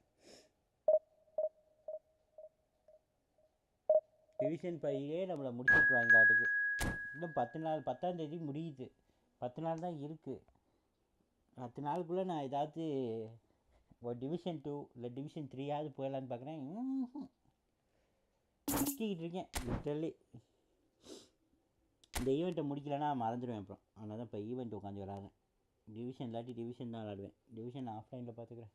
டிவிஷன் 5 நம்மளை முடிச்சுட்ருவாங்க. அதுக்கு இன்னும் 10 தேதி முடியுது. 10 நாள் தான் இருக்குது. 10 நாளுக்குள்ளே நான் ஏதாவது ஒரு டிவிஷன் 2 இல்லை டிவிஷன் 3 போயிடலான்னு பார்க்குறேன். சுற்றிக்கிட்டு இருக்கேன் லிட்டரலி. இந்த ஈவெண்ட்டை முடிக்கலைன்னா மறந்துடுவேன் அப்புறம். அதனால தான் இப்போ ஈவெண்ட் உட்காந்து விளாட்றேன். டிவிஷன் இல்லாட்டி டிவிஷன் தான் விளாடுவேன். டிவிஷன் ஆஃப்லைனில் பார்த்துக்கிறேன்.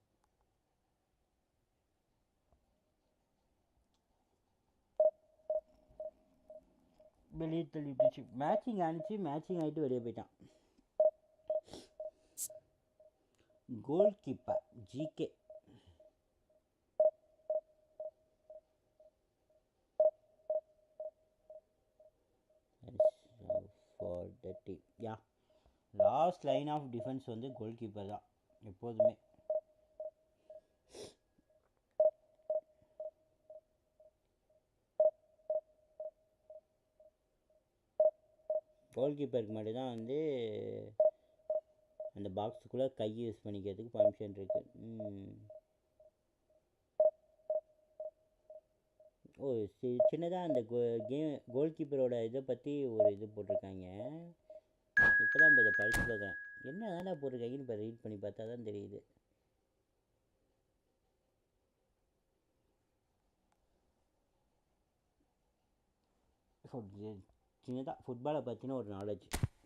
வெளியே தள்ளிட்டுச்சு. மேட்சிங் ஆகிட்டு வெளியே போயிட்டான். Goalkeeper GK. For the team yeah. Last line of defence வந்து கோல் கீப்பர் தான் எப்போதுமே. கோல் கீப்பருக்கு மட்டும் தான் வந்து அந்த பாக்ஸுக்குள்ளே கை யூஸ் பண்ணிக்கிறதுக்கு பர்மிஷன் இருக்குது. ஓ சின்னதாக அந்த கோல் கீப்பரோட இதை பற்றி ஒரு இது போட்டிருக்காங்க. இப்போ தான் இதை படித்து பார்க்குறேன். என்ன தானே போட்டிருக்காங்கன்னு இப்போ ரீட் பண்ணி பார்த்தா தான் தெரியுது. சின்னதாக ஃபுட்பாலை பற்றின ஒரு நாலேஜ்.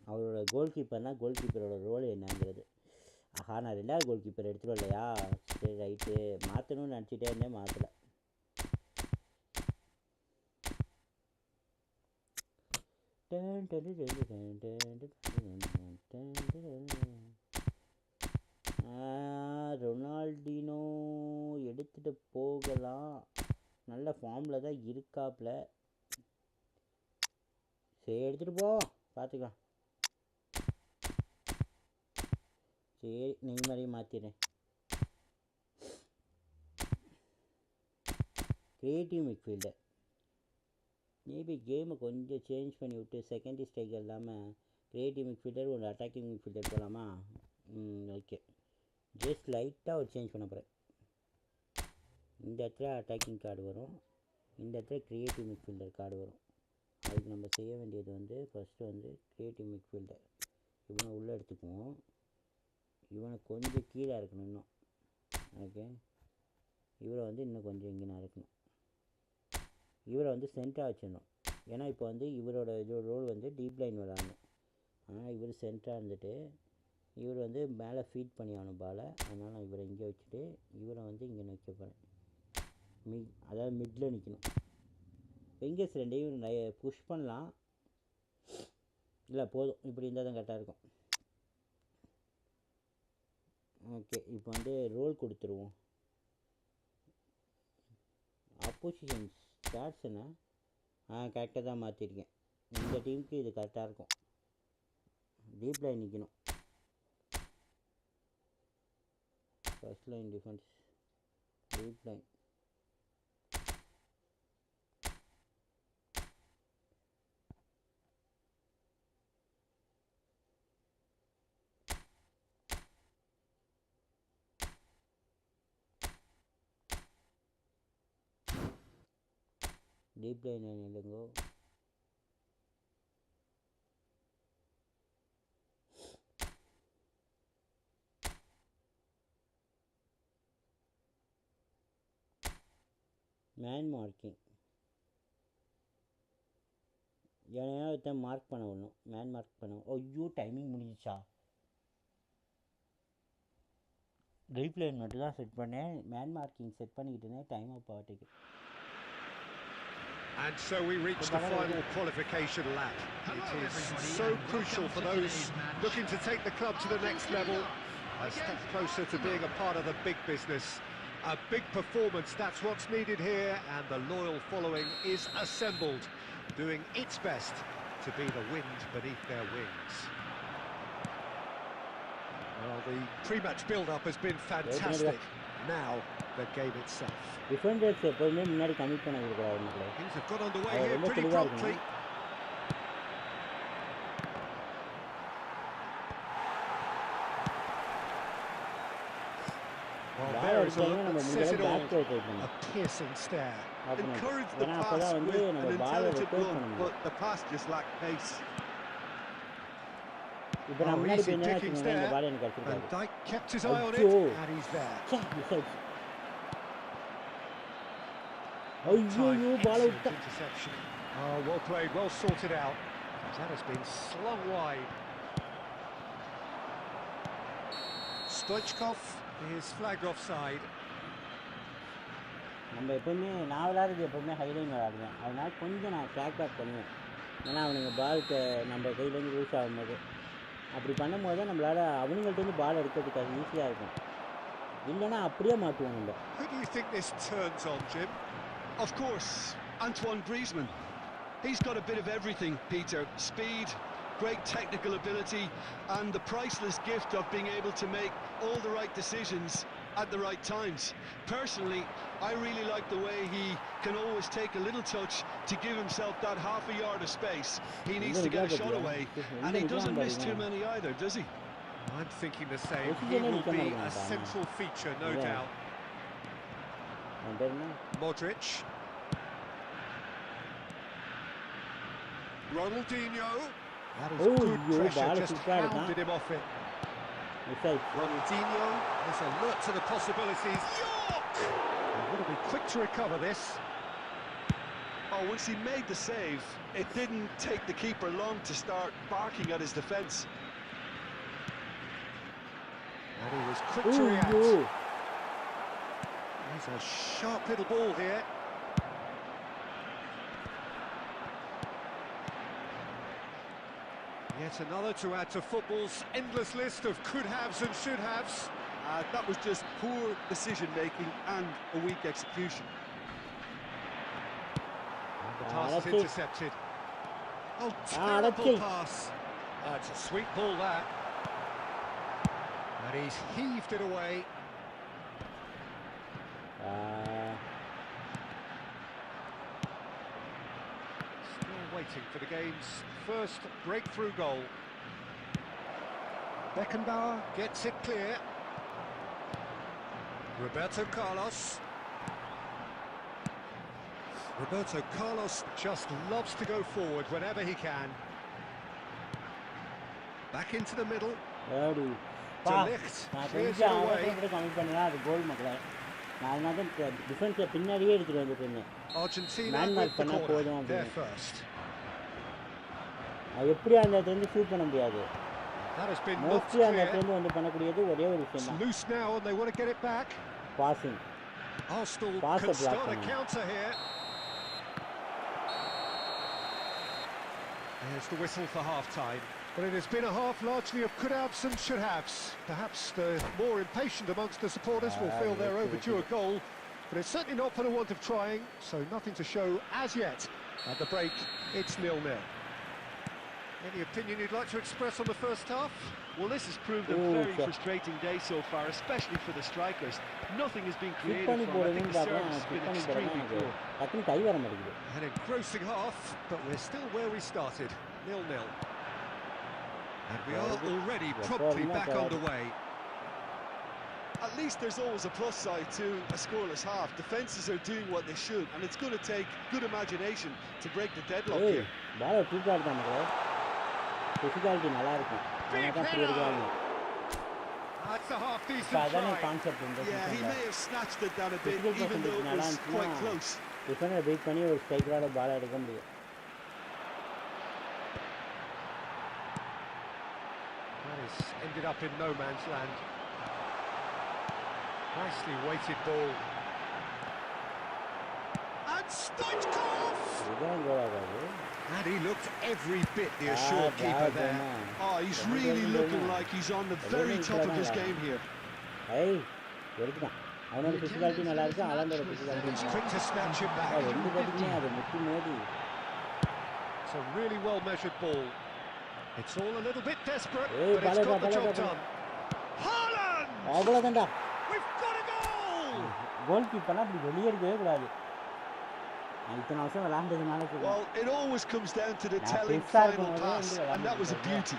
அவரோட கோல் கீப்பர்னால் கோல் கீப்பரோட ரோல் என்னங்கிறது. ஆஹா, நான் 2வது கோல் கீப்பர் எடுத்துகிட்டு இல்லையா? சரி ரைட்டு, மாற்றணும்னு நினச்சிட்டே இருந்தேன், மாற்றலை. ரொனால்டினோ எடுத்துகிட்டு போகலாம், நல்ல ஃபார்மில் தான் இருக்காப்புல. சரி எடுத்துகிட்டு போ, பார்த்துக்கலாம். சரி நெய்மரையும் மாற்றிடுறேன். கிரியேட்டிவ் மிட்ஃபீல்டர் மேபி கேமை கொஞ்சம் சேஞ்ச் பண்ணி விட்டு செகண்டரி ஸ்ட்ரைக்கர் இல்லாமல் கிரியேட்டிவ் மிட்ஃபீல்டர் ஒரு அட்டாக்கிங் மிட்ஃபீல்டர் போகலாமா? ஓகே, ஜஸ்ட் லைட்டாக ஒரு சேஞ்ச் பண்ண போகிறேன். இந்த இடத்துல அட்டாக்கிங் கார்டு வரும், இந்த இடத்துல கிரியேட்டிவ் மிட்ஃபீல்டர் கார்டு வரும். அதுக்கு நம்ம செய்ய வேண்டியது வந்து ஃபஸ்ட்டு வந்து கிரியேட்டிவ் மிட்ஃபீல்டர் இவனை உள்ளே எடுத்துக்குவோம். இவனை கொஞ்சம் கீழே இருக்கணும் இன்னும். ஓகே, இவரை வந்து இன்னும் கொஞ்சம் இங்கே நான் இருக்கணும். இவரை வந்து சென்டராக வச்சிடணும். ஏன்னா இப்போ வந்து இவரோட ரோல் வந்து டீப் லைன் விளாடணும். ஆனால் இவர் சென்டராக இருந்துட்டு இவர் வந்து மேலே ஃபீட் பண்ணி ஆகணும் பாலை. அதனால் நான் இவரை இங்கே வச்சுட்டு இவரை வந்து இங்கே நிற்க போகிறேன். அதாவது மிட்டில் நிற்கணும். ஃபிங்கர்ஸ் ரெண்டையும் புஷ் பண்ணலாம், இல்லை போதும், இப்படி இருந்தால் தான் கரெக்டாக இருக்கும். ஓகே, இப்போ வந்து ரோல் கொடுத்துருவோம். அப்போசிஷன் ஸ்டார்ட்ஸ் என்ன கரெக்டாக தான் மாற்றிருக்கேன். இந்த டீமுக்கு இது கரெக்டாக இருக்கும். டீப் லைன் நிற்கணும். First line defence, deep line. Deep line இல்லைங்கோ. மேன் மார்க்கிங் ஏன்னா மார்க் பண்ண விடணும். மேன் மார்க் பண்ண. ஐயோ டைமிங் முடிஞ்சிச்சா? டீப் லைன் மட்டும் தான் செட் பண்ணேன், மேன் மார்க்கிங் செட் பண்ணிக்கிட்டு இருந்தேன். டைம் அப் ஆகிட்டு. And so we reach the final qualification lap. It is so crucial for those looking to take the club to the next level, a step closer to being a part of the big business. A big performance, that's what's needed here, and the loyal following is assembled, doing its best to be the wind beneath their wings. Well, the pre-match build-up has been fantastic. Now, the game itself. Defenders எப்பவுமே முன்னாடி commit பண்ண கொடுக்குறாங்க. Things have got underway here pretty promptly. Well, there is a look that says it all. A piercing stare. Encouraged the pass with an intelligent run, but the pass just lacked pace. Oh, easy pickings there. Van Dijk kept his eye on it, and he's there. Interception. Oh, well played, well sorted out. That has been slung wide. Stoichkov is flagged offside. நம்ம எப்பவுமே நான் விளையாடுறது எப்பவுமே Highline விளையாடுவேன். அதனால கொஞ்சம் நான் track back பண்ணுவேன். ஏன்னா அவனுங்க பாலுக்கு நம்ம கையிலேருந்து லூஸ் ஆகும்போது அப்படி பண்ணும்போது தான் நம்மளால் அவனுங்கள்ட்டேருந்து பால் எடுக்கிறதுக்கு அது ஈஸியாக இருக்கும். இல்லைன்னா அப்படியே மாட்டுவோம் நம்ம. Who do you think this turns on, Jim? Of course, Antoine Griezmann. He's got a bit of everything, Peter. Speed, great technical ability and the priceless gift of being able to make all the right decisions at the right times. Personally, I really like the way he can always take a little touch to give himself that half a yard of space. He needs to get a shot away, and he doesn't miss too many either, does he? I'm thinking the same. He will be a central feature, no doubt. Modric. Ronaldinho. That is good pressure, just hounded him off it. Ronaldinho is alert to the possibilities. York! He's going to be quick to recover this. Oh, once he made the save, it didn't take the keeper long to start barking at his defence. And he was quick to react. There's a sharp little ball here. Yet another to add to football's endless list of could-haves and should-haves. That was just poor decision-making and a weak execution. The pass is intercepted. Oh, terrible pass. It's a sweet ball, that. And he's heaved it away. Still waiting for the game's first breakthrough goal. Beckenbauer gets it clear. Roberto Carlos. Roberto Carlos just loves to go forward whenever he can. Back into the middle. Delicht clears it away. Argentina with the corner. They're first. That has been knocked clear. It's loose now and they want to get it back. Arsenal can start a counter here. There's the whistle for half-time. But it has been a half largely of could-haves and should-haves. Perhaps the more impatient amongst the supporters will feel they're overdue a goal, but it's certainly not for the want of trying, so nothing to show as yet. At the break, it's 0-0. Any opinion you'd like to express on the first half? Well, this has proved a very frustrating day so far, especially for the strikers. Nothing has been created from them. I think the service has been extremely poor. An engrossing half, but we're still where we started, 0-0. And we are already promptly back underway. At least there's always a plus side to a scoreless half. Defences are doing what they should, and it's going to take good imagination to break the deadlock here. That's a half-decent try. Yeah, he may have snatched it down a bit, even though it was quite close. That has ended up in no man's land. Nicely weighted ball. And Stoichkov! And he looked every bit the assured keeper there. Oh, he's really looking like he's on the very top of his game here. He's quick to snatch it back. It's a really well-measured ball. It's all a little bit desperate, but it's got the job done. Haaland! We've got a goal! Well, it always comes down to the telling final pass, and that was a beauty.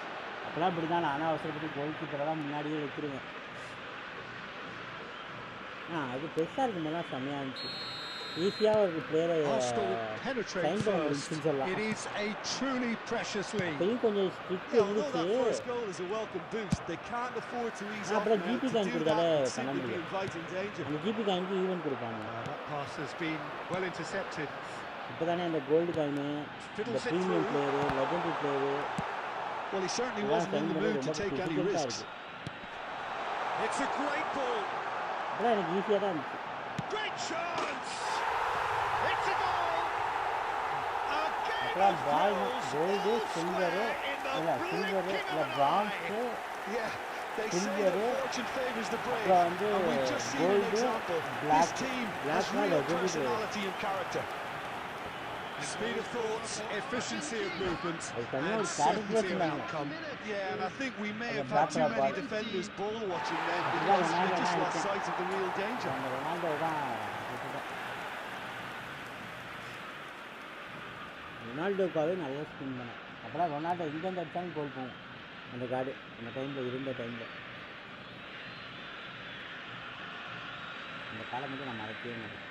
Arsenal penetrate first. It is a truly precious lead. Although that first goal is a welcome boost, they can't afford to ease off now. To do that would simply be inviting danger. That pass has been well intercepted. Fiddles it through. Well, he certainly wasn't in the mood to take any risks. It's a great ball. Great chance! It's a goal! A game of goals, elsewhere in the blinking of an eye. Yeah, they say that fortune favours the brave, and we've just seen an example. This team has real personality and character. Speed of thought, efficiency of movement, and Card certainty of சொன்னாங்க outcome. Yeah, and I think we may அந்த have had too Patra many defenders ball watching then அதுதான் because they just Ronaldo lost sight of the real danger. அந்த Ronaldo தான் ரொனால்டோக்காகவே நல்லா spin பண்ணேன். அப்போலாம் Ronaldo எங்கேருந்து அடித்தாலும் கோல் போகும் அந்த கார்டு அந்த டைமில் இருந்த டைமில். அந்த காலம் மட்டும் நான் மறக்கவே மாட்டேன்.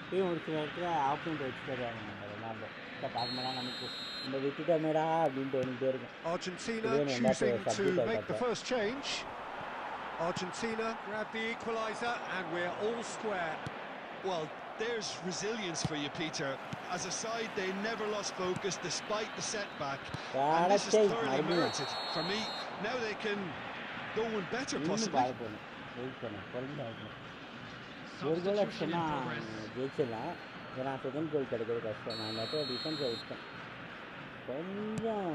இப்பயும் ஒரு சில இடத்துல ஆப்போனண்ட் வச்சு தருவாங்க நம்ம ரொனால்டோ. பார்க்கும்போது நமக்கு இந்த விட்டுட்டோமேடா அப்படின்னு தோணிகிட்டே இருக்கும். Argentina choosing to make the first change. Argentina grab the equaliser and we're all square. Well, there's resilience for you, Peter. As a side, they never lost focus despite the setback. And this is thoroughly merited. For me, now they can go one better, possibly. ஒரு கோல் அடிச்சோன்னா ஜெயிச்சிடலாம். ஏன்னா second goal கிடைக்கிறது கஷ்டம். நான் அந்த இடத்துல டிஃபென்ஸை விட்டேன் கொஞ்சம்.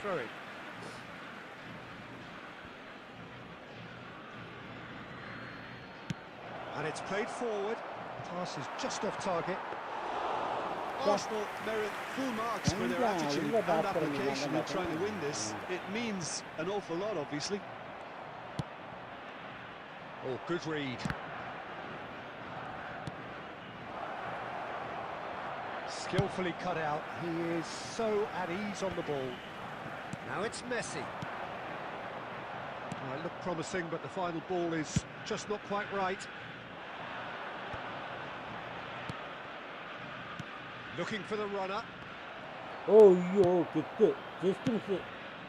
Throw it. And it's played forward. Pass is just off target. Arsenal merit full marks for their attitude and application in trying to win this. It means an awful lot, obviously. Oh, good read. Skillfully cut out. He is so at ease on the ball. Now it's Messi. Well, it looked promising, but the final ball is just not quite right. Looking for the runner. Oh, yo, kick. Just miss.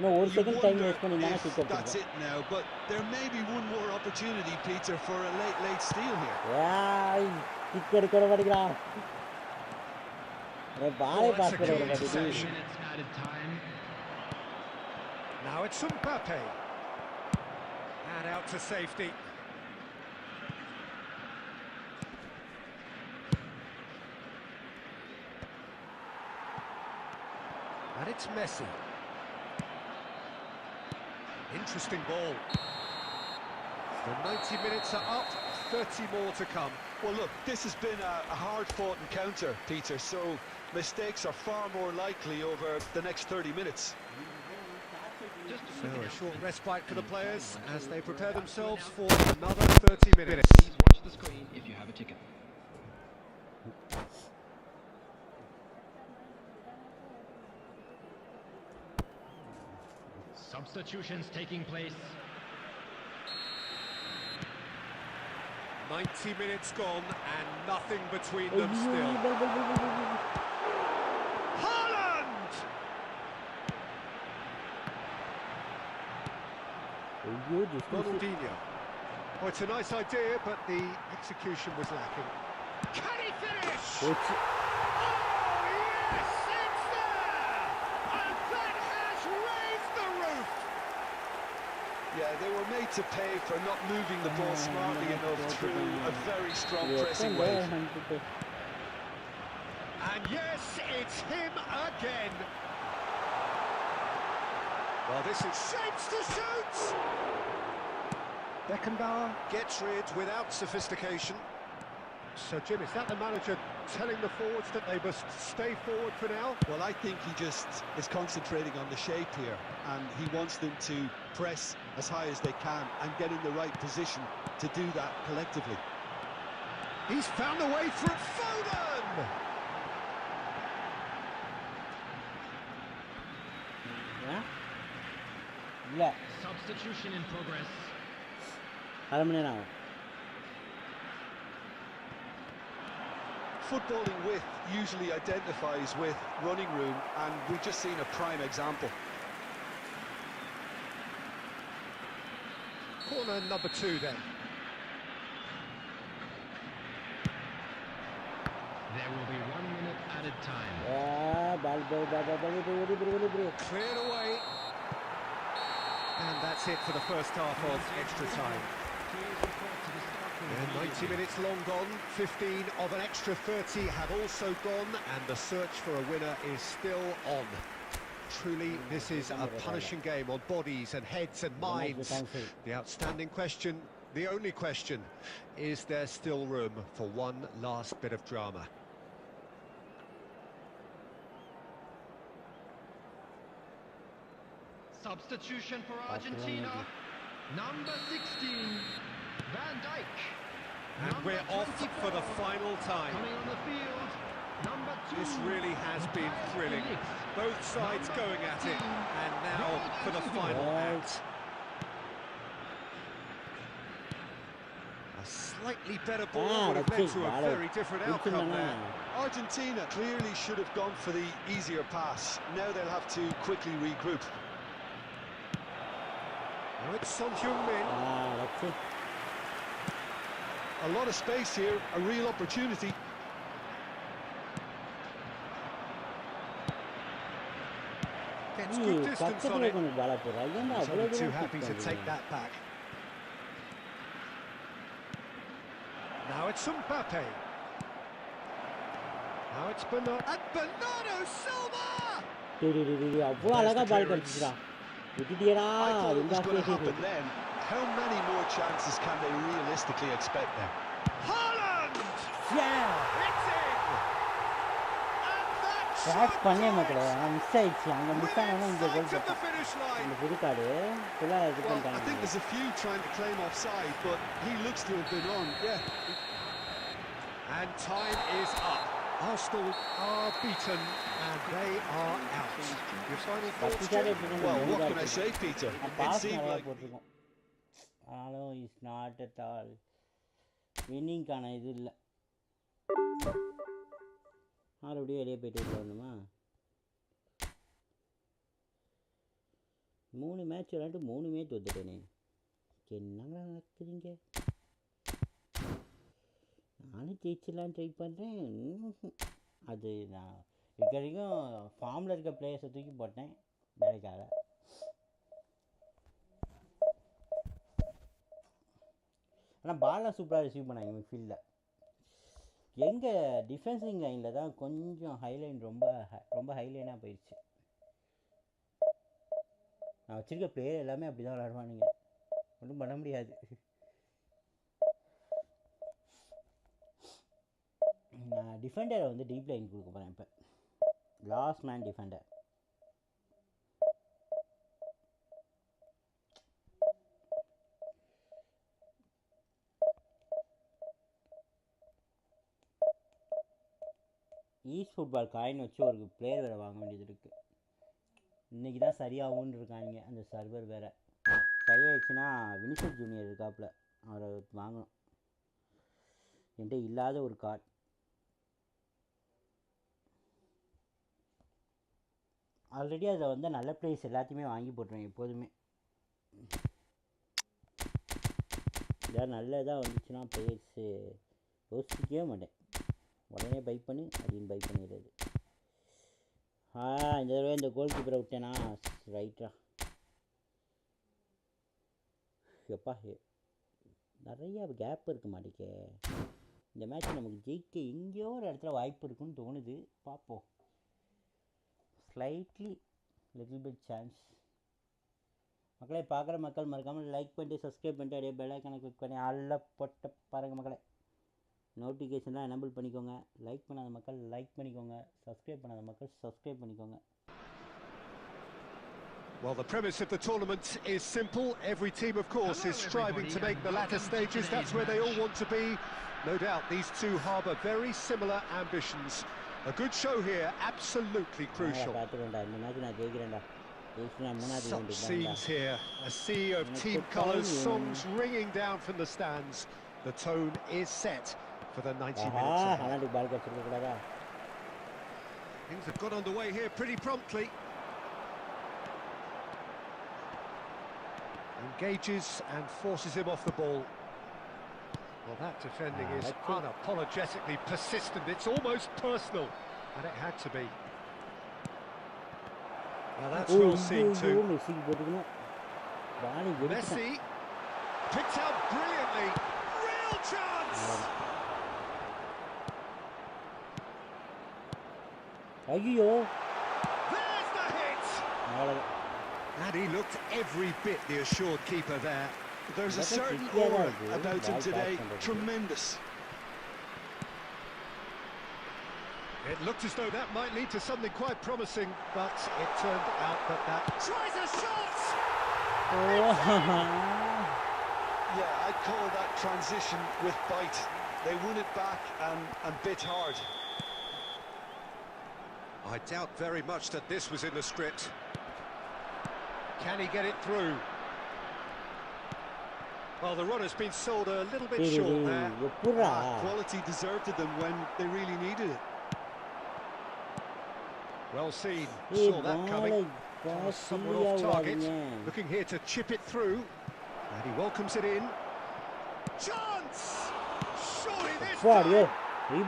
No, 1 second time waste பண்ணினானா kick up. That's it now, but there may be one more opportunity, Peter, for a late steal here. Yeah, kick எடுக்கற மாட்டேங்கிறான். பாலே pass பண்ண மாட்டேங்குது. Now it's Mbappe. And out to safety. And it's Messi. Interesting ball. The 90 minutes are up, 30 more to come. Well, look, this has been a hard-fought encounter, Peter, so mistakes are far more likely over the next 30 minutes. So a short respite for the players as they prepare themselves for another 30 minutes. Please watch the screen if you have a ticket. Substitutions taking place. 90 minutes gone and nothing between them still. Haaland! Ronaldinho. Oh, it's a nice idea, but the execution was lacking. Can he finish? Oh, yes, it's there! And that has raised the roof! Yeah, they were made to pay for not moving the ball smartly enough through a very strong pressing wave. And yes, it's him again. Well, this is shapes to shoot! Beckenbauer gets rid without sophistication. So, Jim, is that the manager telling the forwards that they must stay forward for now? Well, I think he just is concentrating on the shape here, and he wants them to press as high as they can and get in the right position to do that collectively. He's found a way through. Foden! Yeah. Substitution in progress. Footballing width usually identifies with running room, and we've just seen a prime example. Corner number 2 then. There will be 1 minute added time. Cleared away. And that's it for the first half of extra time. Yeah, 90 minutes long gone, 15 of an extra 30 have also gone, and the search for a winner is still on. Truly, this is a punishing game on bodies and heads and minds. The outstanding question, the only question, is there still room for one last bit of drama? Substitution for Argentina. Number 16, Van Dijk. And we're off for the final time. Coming on the field, number 2. This really has been thrilling. Both sides going at it, and now for the final act. A slightly better ball would have led to a very different outcome there. Argentina clearly should have gone for the easier pass. Now they'll have to quickly regroup. Now it's Son Heung-min. A lot of space here, a real opportunity. Gets good distance on it. He's only too happy to take that back. Now it's Mbappe. Now it's Bernardo. And Bernardo Silva! I thought it was going to happen then. How many more chances can they realistically expect there? Haaland! Yeah! It's in! That's funny, மக்களே. Miss ஆயிடுச்சு. அங்க miss ஆனவங்க இந்த கோல் Sides of the finish line. இந்த புதுக்காடு ஃபுல்லா இது Well, I think பண்ணிட்டாங்க. there's a few trying to claim offside, but he looks to have been on. Yeah. And time is up. Arsenal are beaten and they are out. Your final thoughts, Jim? Well, what can I say, Peter? It seemed like... ஆனாலும் is not at all வின்னிங்கான இது இல்லை. மறுபடியும் வெளியே போயிட்டு வரணுமா? 3 match விளையாண்டு 3மே தோத்துட்டேனே. என்னங்க நடக்குதுங்க? நானும் ஜெயிச்சிடலான்னு ட்ரை பண்ணுறேன். அது நான் இது வரைக்கும் ஃபார்மில் இருக்க பிளேயர்ஸை தூக்கி போட்டேன், வேலைக்காக. ஆனால் பால்லாம் சூப்பராக ரிசீவ் பண்ணாங்க மிட்ஃபீல்டில். எங்கள் டிஃபென்சிங் லைனில் தான் கொஞ்சம் ஹைலைன் ரொம்ப ஹைலைனாக போயிடுச்சு. நான் வச்சுருக்க பிளேயர் எல்லாமே அப்படி தான் விளாடுவானுங்க, ஒன்றும் பண்ண முடியாது. நான் டிஃபெண்டரை வந்து டீப் லைன் கொடுக்க போகிறேன். இப்போ last man Defender. eFootball coin வச்சு ஒரு பிளேயர் வேறு வாங்க வேண்டியது இருக்குது. இன்றைக்கி தான் சரியாகும்னு இருக்காங்க. அந்த சர்வர் வேறு சரியாயிடுச்சுன்னா வினிஷர் ஜூனியர் இருக்காப்புல, அவரை வாங்கணும். என்கிட்ட இல்லாத ஒரு கார்டு. ஆல்ரெடி அதில் வந்து நல்ல பிளேஸ் எல்லாத்தையுமே வாங்கி போட்டுருவேன் எப்போதுமே. ஏதாவது நல்லதாக வந்துச்சுன்னா பிளேஸு யோசிக்கவே மாட்டேன், உடனே பை பண்ணி அப்படின்னு பை பண்ணிடுறது. இந்த தடவை இந்த கோல் கீப்பரை விட்டேனா ரைட்டா. எப்பா நிறையா கேப் இருக்க மாட்டேங்க. இந்த மேட்ச் நமக்கு ஜெயிக்க எங்கேயோ ஒரு இடத்துல வாய்ப்பு இருக்குன்னு தோணுது, பார்ப்போம். Slightly little bit chance. மக்களை பார்க்குற மக்கள் மறக்காமல் லைக் பண்ணிட்டு சப்ஸ்கிரைப் பண்ணிட்டு அப்படியே பெல் ஐக்கானை கிளிக் பண்ணி அல்ல போட்ட பாருங்கள் மக்களை. நோட்டிஃபிகேஷன்லாம் எனேபிள் பண்ணிக்கோங்க. லைக் பண்ணாத மக்கள் லைக் பண்ணிக்கோங்க, சப்ஸ்கிரைப் பண்ணாத மக்கள் சப்ஸ்கிரைப் பண்ணிக்கோங்க. Well, the premise of the tournament is simple. Every team, of course, is striving to make the latter stages. That's where they all want to be. No doubt these two harbour very similar ambitions. A good show here, absolutely crucial. Such scenes here. A sea of team colours, songs ringing down from the stands. The tone is set for the 90 minutes ahead. Things have got underway here pretty promptly. Engages and forces him off the ball. Well, that defending is unapologetically persistent. It's almost personal, and it had to be. Now that's well seen too. Messi picked out brilliantly. Real Goal chance! ஐயோ There's the hit! And he looked every bit the assured keeper there. There's a certain aura about him today. Tremendous. It looked as though that might lead to something quite promising, but it turned out that tries a shot! Yeah, I'd call that transition with bite. They won it back and bit hard. I doubt very much that this was in the script. Can he get it through? Well, the run has been sold a little bit short there. Quality deserted them when they really needed it. Well seen, saw that coming. Someone off target, looking here to chip it through. And he welcomes it in. Chance! Surely this time! And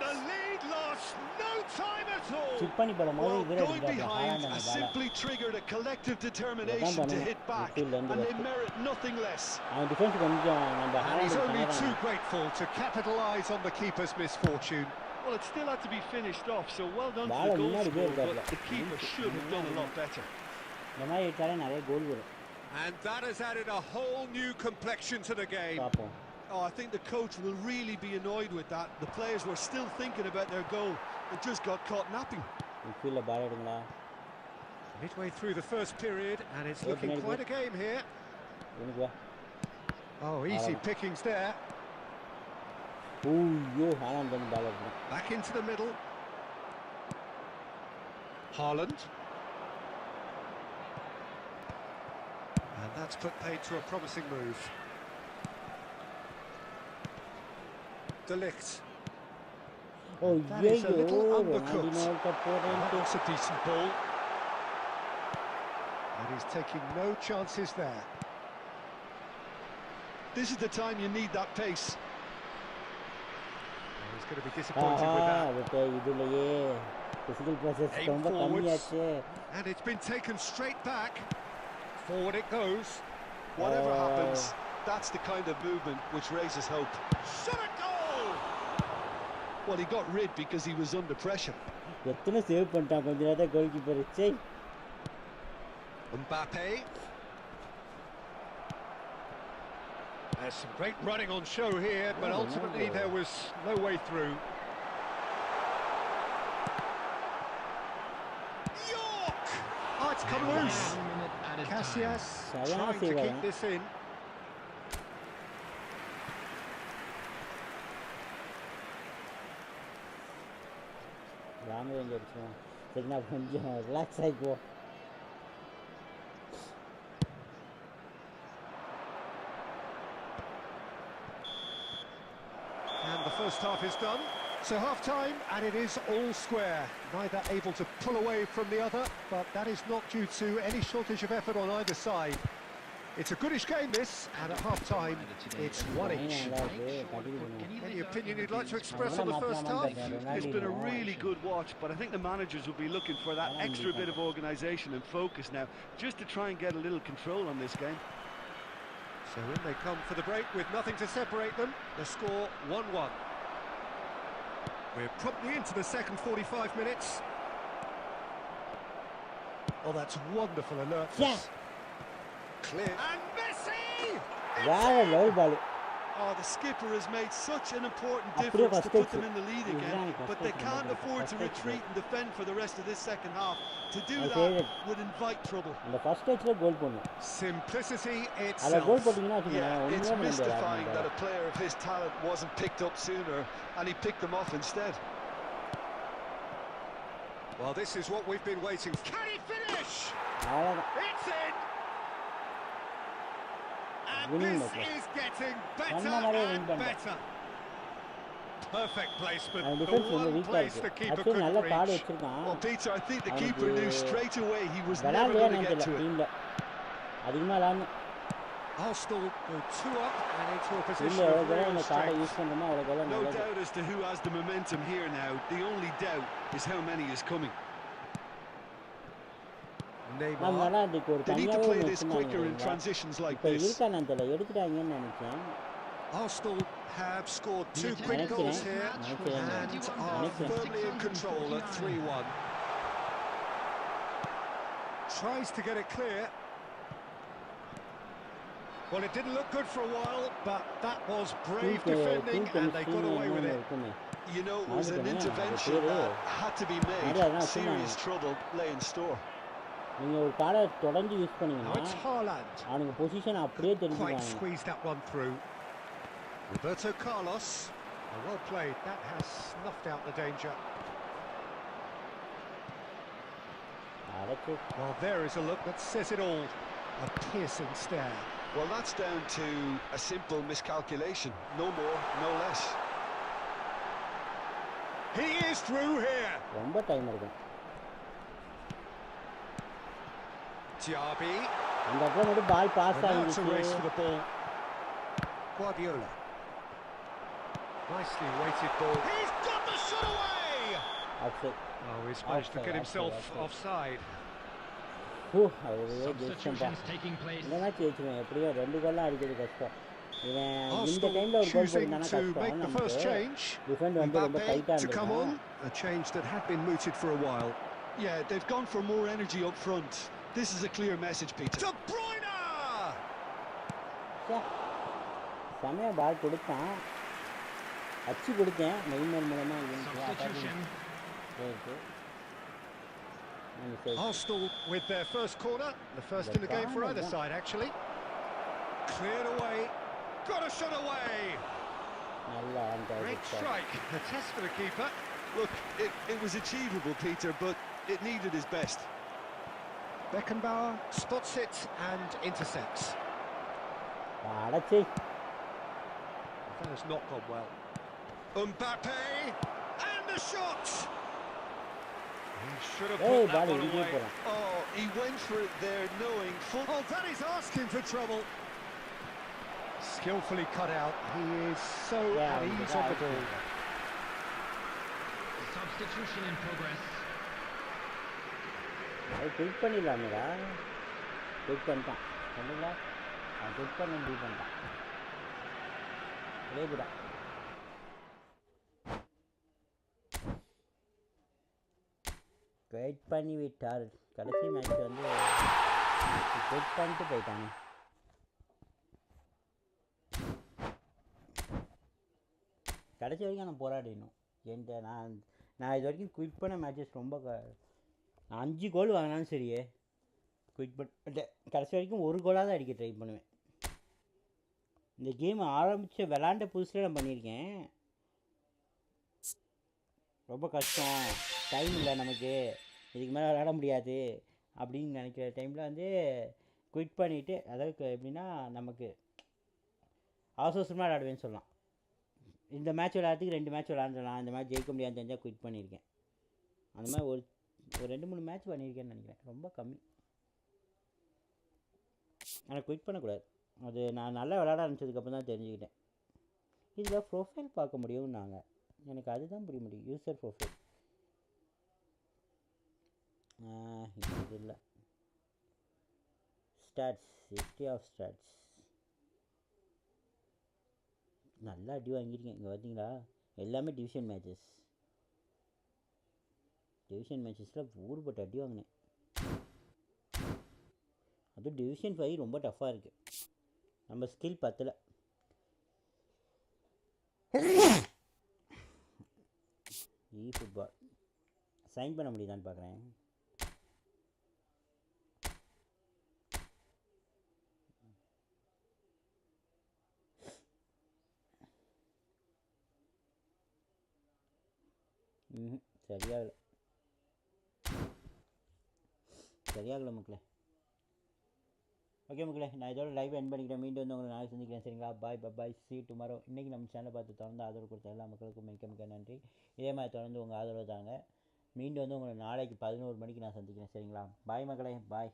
the lead lost no time at all! Well, going behind has simply triggered a collective determination to hit back, and they merit nothing less. And he's only too grateful to capitalise on the keeper's misfortune. Well, it still had to be finished off, so well done to the goal scorer, but the keeper should have done a lot better. And that has added a whole new complexion to the game. Oh, I think the coach will really be annoyed with that. The players were still thinking about their goal and just got caught napping. Midway through the first period, and it's looking quite a game here. Oh, easy pickings there. Back into the middle. Haaland. And that's put paid to a promising move. De Ligt. That is a little undercooked. That's a decent ball. And he's taking no chances there. This is the time you need that pace. He's going to be disappointed with that. Aim forwards. And it's been taken straight back. Forward it goes. Whatever happens, that's the kind of movement which raises hope. Shot a goal! Well, he got rid because he was under pressure. Mbappe. There's some great running on show here, but ultimately there was no way through. York! Oh, it's come loose. Casillas trying to keep this in. And the first half is done. So half-time, and it is all square. Neither able to pull away from the other, but that is not due to any shortage of effort on either side. It's a goodish game, this, and at half-time, it's one each. Any opinion you'd like to express on the first half? It's been a really good watch, but I think the managers will be looking for that extra bit of organisation and focus now, just to try and get a little control on this game. So in they come for the break with nothing to separate them. The score 1-1. We're promptly into the second 45 minutes. Oh, that's wonderful alertness. Yeah. Clear. And Messi! Oh, the skipper has made such an important difference to put them in the lead again, but they can't afford to retreat and defend for the rest of this second half. To do that would invite trouble. Simplicity itself. Yeah, it's mystifying that a player of his talent wasn't picked up sooner, and he picked them off instead. Well, this is what we've been waiting for. Can he finish? It's in! And this is getting better and better. Perfect placement, the one place the keeper couldn't reach. Well, Peter, I think the keeper knew straight away he was never going to get to it. Arsenal go 2 up and into a position of real strength. No doubt as to who has the momentum here now. The only doubt is how many is coming. Neymar. They need to play this quicker in transitions like this. Arsenal have scored 2 quick goals here and are firmly in control at 3-1. Tries to get it clear. Well, it didn't look good for a while, but that was brave defending and they got away with it. You know, it was an intervention that had to be made. Serious trouble lay in store. நீங்கள் ஒரு காலை தொடர்ந்து use Now it's Haaland. அவனுக்கு position அப்படியே Quite தெரிஞ்சுக்குவாங்க. squeezed that one through. Roberto Carlos. Well played. That has snuffed out the danger. Well, there is a look that says it all. A piercing stare. Well, that's down to a simple miscalculation. No more, no less. He is through here. ரொம்ப time எடுக்கும். Tiabi. அந்த இடத்துல மட்டும் ball pass Now it's a race ஆகிடுச்சு. for the ball. Guardiola. Nicely weighted ball. He's got the shot away. Offside. Oh, he's managed to get himself offside. அவர் ஜெயிச்சம்பா. இந்த match ஜெயிச்சுவேன். எப்படியோ 2 கோல்லாம் அடிக்கிறது கஷ்டம். இவன் இந்த டைம்ல ஒரு கோல் போடுறானா கஷ்டம். டிஃபெண்ட் வந்து ரொம்ப டைட்டா இருந்துச்சு. A change that had been mooted for a while. Yeah, they've gone for more energy up front. This is a clear message, Peter. De Bruyne! சமய பால் கொடுத்தான். அச்சு கொடுத்தேன் நெய்மர் மூலமா Arsenal with their first corner, the first in the game for either side actually. Cleared away, got a shot away. Great strike, a test for the keeper. Look, it was achievable, Peter, but it needed his best. Beckenbauer spots it and intercepts. That has not gone well. Mbappe and the shot. He should have put that one away. Oh, he went for it there, knowing full. Oh, that is asking for trouble. Skillfully cut out. He is so at ease on the ball. Substitution in progress. அது quick பண்ணிடலாமேடா. Quick பண்ணிட்டான் சொல்லுங்களா? Quick பண்ண முடிவு பண்ணிட்டான். ரேபிடா quick பண்ணி விட்டார். கடைசி match வந்து குயிக் பண்ணிட்டு போயிட்டாங்க. கடைசி வரைக்கும் நான் போராடினோம். என்கிட்ட நான் இது வரைக்கும் குயிக் பண்ண மேட்சஸ் ரொம்ப 5 கோல் வாங்கினாலும் சரியே குயிக் பண்ணிட்டு கடைசி வரைக்கும் 1 கோலாக தான் அடிக்க ட்ரை பண்ணுவேன். இந்த கேம் ஆரம்பித்த விளாண்ட புதுசில் நான் பண்ணியிருக்கேன். ரொம்ப கஷ்டம், டைம் இல்லை நமக்கு, இதுக்கு மேலே விளாட முடியாது அப்படின்னு நினைக்கிற டைமில் வந்து குயிட் பண்ணிவிட்டு, அதாவது எப்படின்னா நமக்கு அவசரமாக விளாடுவேன்னு சொல்லலாம். இந்த மேட்ச் விளையாடுறதுக்கு 2 மேட்ச் விளாண்டுலாம், இந்த மேட்ச் ஜெயிக்க முடியாதுன்னு தெரிஞ்சால் குயிட் பண்ணியிருக்கேன். அந்த மாதிரி ஒரு 2-3 மேட்ச் பண்ணியிருக்கேன்னு நினைக்கிறேன், ரொம்ப கம்மி. ஆனால் குயிட் பண்ணக்கூடாது, அது நான் நல்லா விளாட ஆரம்பிச்சதுக்கப்புறம் தான் தெரிஞ்சுக்கிட்டேன். இதில் ப்ரொஃபைல் பார்க்க முடியும்னாங்க, எனக்கு அதுதான் புரிய முடியும். யூசர் ப்ரொஃபைல் இது இல்லை. Stats, history of stats. நல்லா அடி வாங்கியிருக்கேன். இங்கே பார்த்தீங்களா, எல்லாமே டிவிஷன் மேட்சஸ். டிவிஷன் மேட்சஸில் ஊர்பட்ட அடி வாங்கினேன். அதுவும் டிவிஷன் 5 ரொம்ப டஃப்பாக இருக்குது, நம்ம ஸ்கில் பத்தலை. eFootball சைன் பண்ண முடியுதான்னு பார்க்குறேன். சரியாகலை மக்களே. ஓகே மக்களே, நான் இதோட லைவ் எண்ட் பண்ணிக்கிறேன். மீண்டும் வந்து உங்களை நாளைக்கு சந்திக்கிறேன். சரிங்களா? பாய் பாய், see you tomorrow. இன்றைக்கி நம்ம சேனலை பார்த்து தொடர்ந்து ஆதரவு கொடுத்த எல்லா மக்களுக்கும் மிக்க மிக்க நன்றி. இதே மாதிரி தொடர்ந்து உங்கள் ஆதரவு தாங்க. மீண்டும் வந்து உங்களை நாளைக்கு 11 மணிக்கு நான் சந்திக்கிறேன். சரிங்களா? பாய் மக்களே, பாய்.